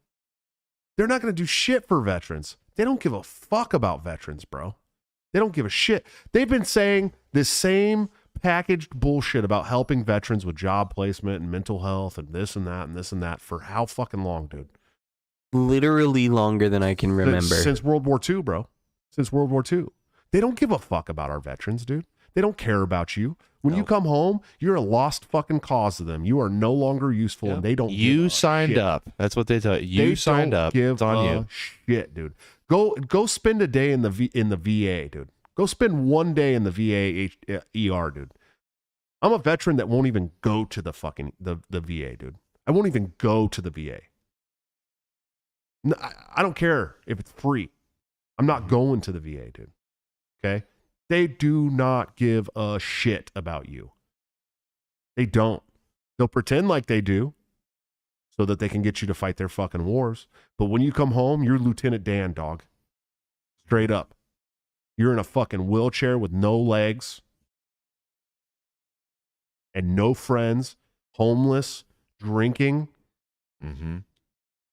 They're not going to do shit for veterans. They don't give a fuck about veterans, bro. They don't give a shit. They've been saying this same packaged bullshit about helping veterans with job placement and mental health and this and that and this and that for how fucking long, dude? Literally longer than I can remember. Since World War II, bro. Since World War II. They don't give a fuck about our veterans, dude. They don't care about you. When you come home, you're a lost fucking cause to them. You are no longer useful, and they don't. You signed shit. up. That's what they tell you. You signed up. Give it's on you. Shit, dude. Go spend a day in the VA, dude. Go spend one day in the VA ER, dude. I'm a veteran that won't even go to the fucking the VA, dude. I won't even go to the VA. No, I don't care if it's free. I'm not going to the VA, dude. Okay? They do not give a shit about you. They don't. They'll pretend like they do so that they can get you to fight their fucking wars. But when you come home, you're Lieutenant Dan, dog. Straight up. You're in a fucking wheelchair with no legs and no friends, homeless, drinking,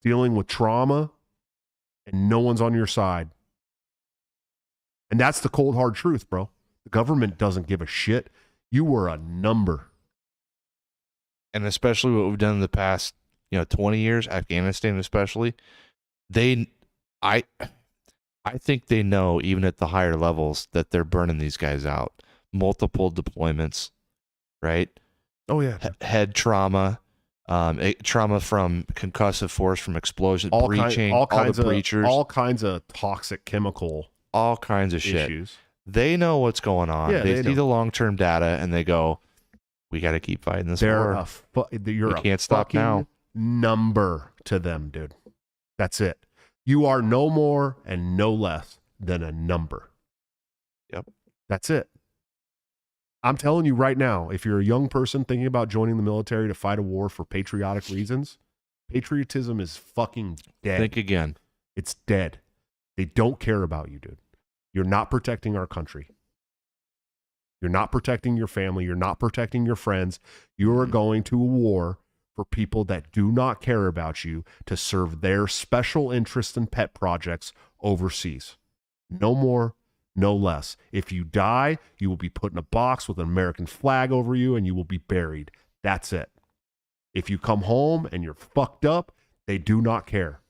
dealing with trauma, and no one's on your side. And that's the cold, hard truth, bro. The government doesn't give a shit. You were a number. And especially what we've done in the past, 20 years, Afghanistan especially, I think they know, even at the higher levels, that they're burning these guys out. Multiple deployments, right? Oh, yeah. Head trauma, trauma from concussive force, from explosion, breaching, all the breachers. All kinds of toxic chemical all kinds of shit. Issues. They know what's going on. Yeah, they see the long-term data, and they go, we got to keep fighting this war. You're we can't stop now. Number to them, dude. That's it. You are no more and no less than a number. Yep. That's it. I'm telling you right now, if you're a young person thinking about joining the military to fight a war for patriotic reasons, patriotism is fucking dead. Think again. It's dead. They don't care about you, dude. You're not protecting our country. You're not protecting your family. You're not protecting your friends. You are going to a war for people that do not care about you to serve their special interests and pet projects overseas. No more, no less. If you die, you will be put in a box with an American flag over you and you will be buried. That's it. If you come home and you're fucked up, they do not care.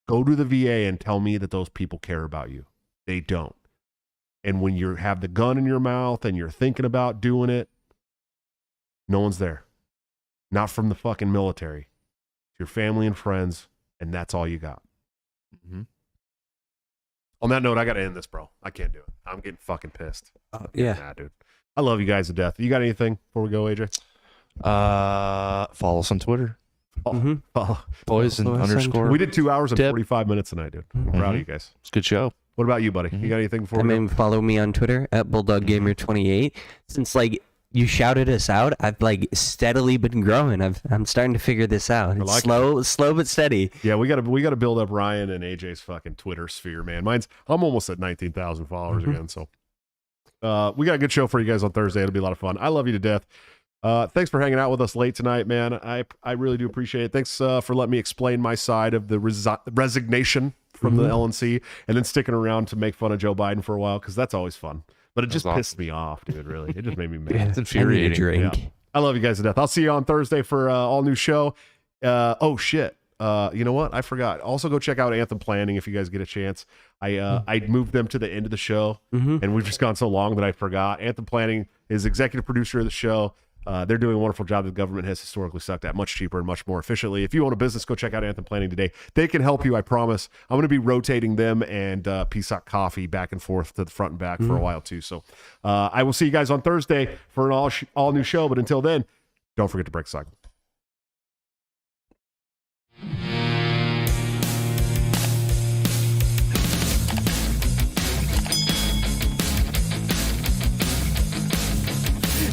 Go to the VA and tell me that those people care about you. They don't. And when you have the gun in your mouth and you're thinking about doing it, no one's there. Not from the fucking military. It's your family and friends, and that's all you got. On that note, I got to end this, bro. I can't do it. I'm getting fucking pissed. Yeah. Nah, dude. I love you guys to death. You got anything before we go, AJ? Follow us on Twitter. Poison Follow us on underscore. We did 2 hours and Tip. 45 minutes tonight, dude. I'm proud of you guys. It's a good show. What about you, buddy? You got anything before I we go? mean, follow me on Twitter at BulldogGamer28. Since you shouted us out, I've steadily been growing. I'm starting to figure this out. It's slow but steady. Yeah, we gotta build up Ryan and AJ's fucking Twitter sphere, man. I'm almost at 19,000 followers again. So we got a good show for you guys on Thursday. It'll be a lot of fun. I love you to death. Thanks for hanging out with us late tonight, man. I really do appreciate it. Thanks for letting me explain my side of the resignation from the LNC, and then sticking around to make fun of Joe Biden for a while, because that's always fun. But it just pissed me off, dude, really. It just made me mad. It's infuriating. I need a drink. Yeah. I love you guys to death. I'll see you on Thursday for all new show. Oh, shit. You know what? I forgot. Also, go check out Anthem Planning if you guys get a chance. I moved them to the end of the show, and we've just gone so long that I forgot. Anthem Planning is executive producer of the show. They're doing a wonderful job that the government has historically sucked at, much cheaper and much more efficiently. If you own a business, go check out Anthem Planning today. They can help you, I promise. I'm going to be rotating them and Peacock Coffee back and forth to the front and back for a while too. So I will see you guys on Thursday for an all new show. But until then, don't forget to break the cycle.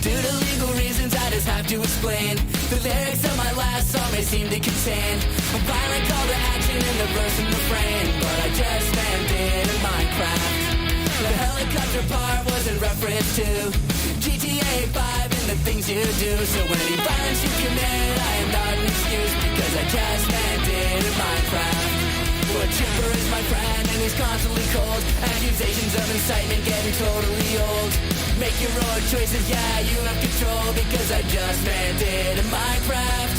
Due to legal reasons, I just have to explain. The lyrics of my last song may seem to contain a violent call to action in the verse and refrain, but I just landed in Minecraft. The helicopter part was in reference to GTA 5 and the things you do. So any violence you commit, I am not an excuse, because I just landed in Minecraft. But Chipper is my friend and he's constantly cold. Accusations of incitement getting totally old. Make your own choices, yeah, you have control, because I just landed in Minecraft.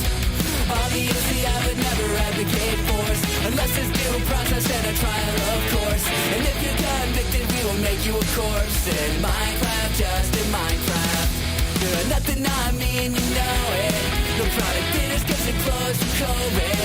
Obviously I would never advocate force, unless there's due process and a trial, of course. And if you're convicted, we will make you a corpse in Minecraft, just in Minecraft. You're nothing, I mean, you know it. No product theaters cause it closed for COVID.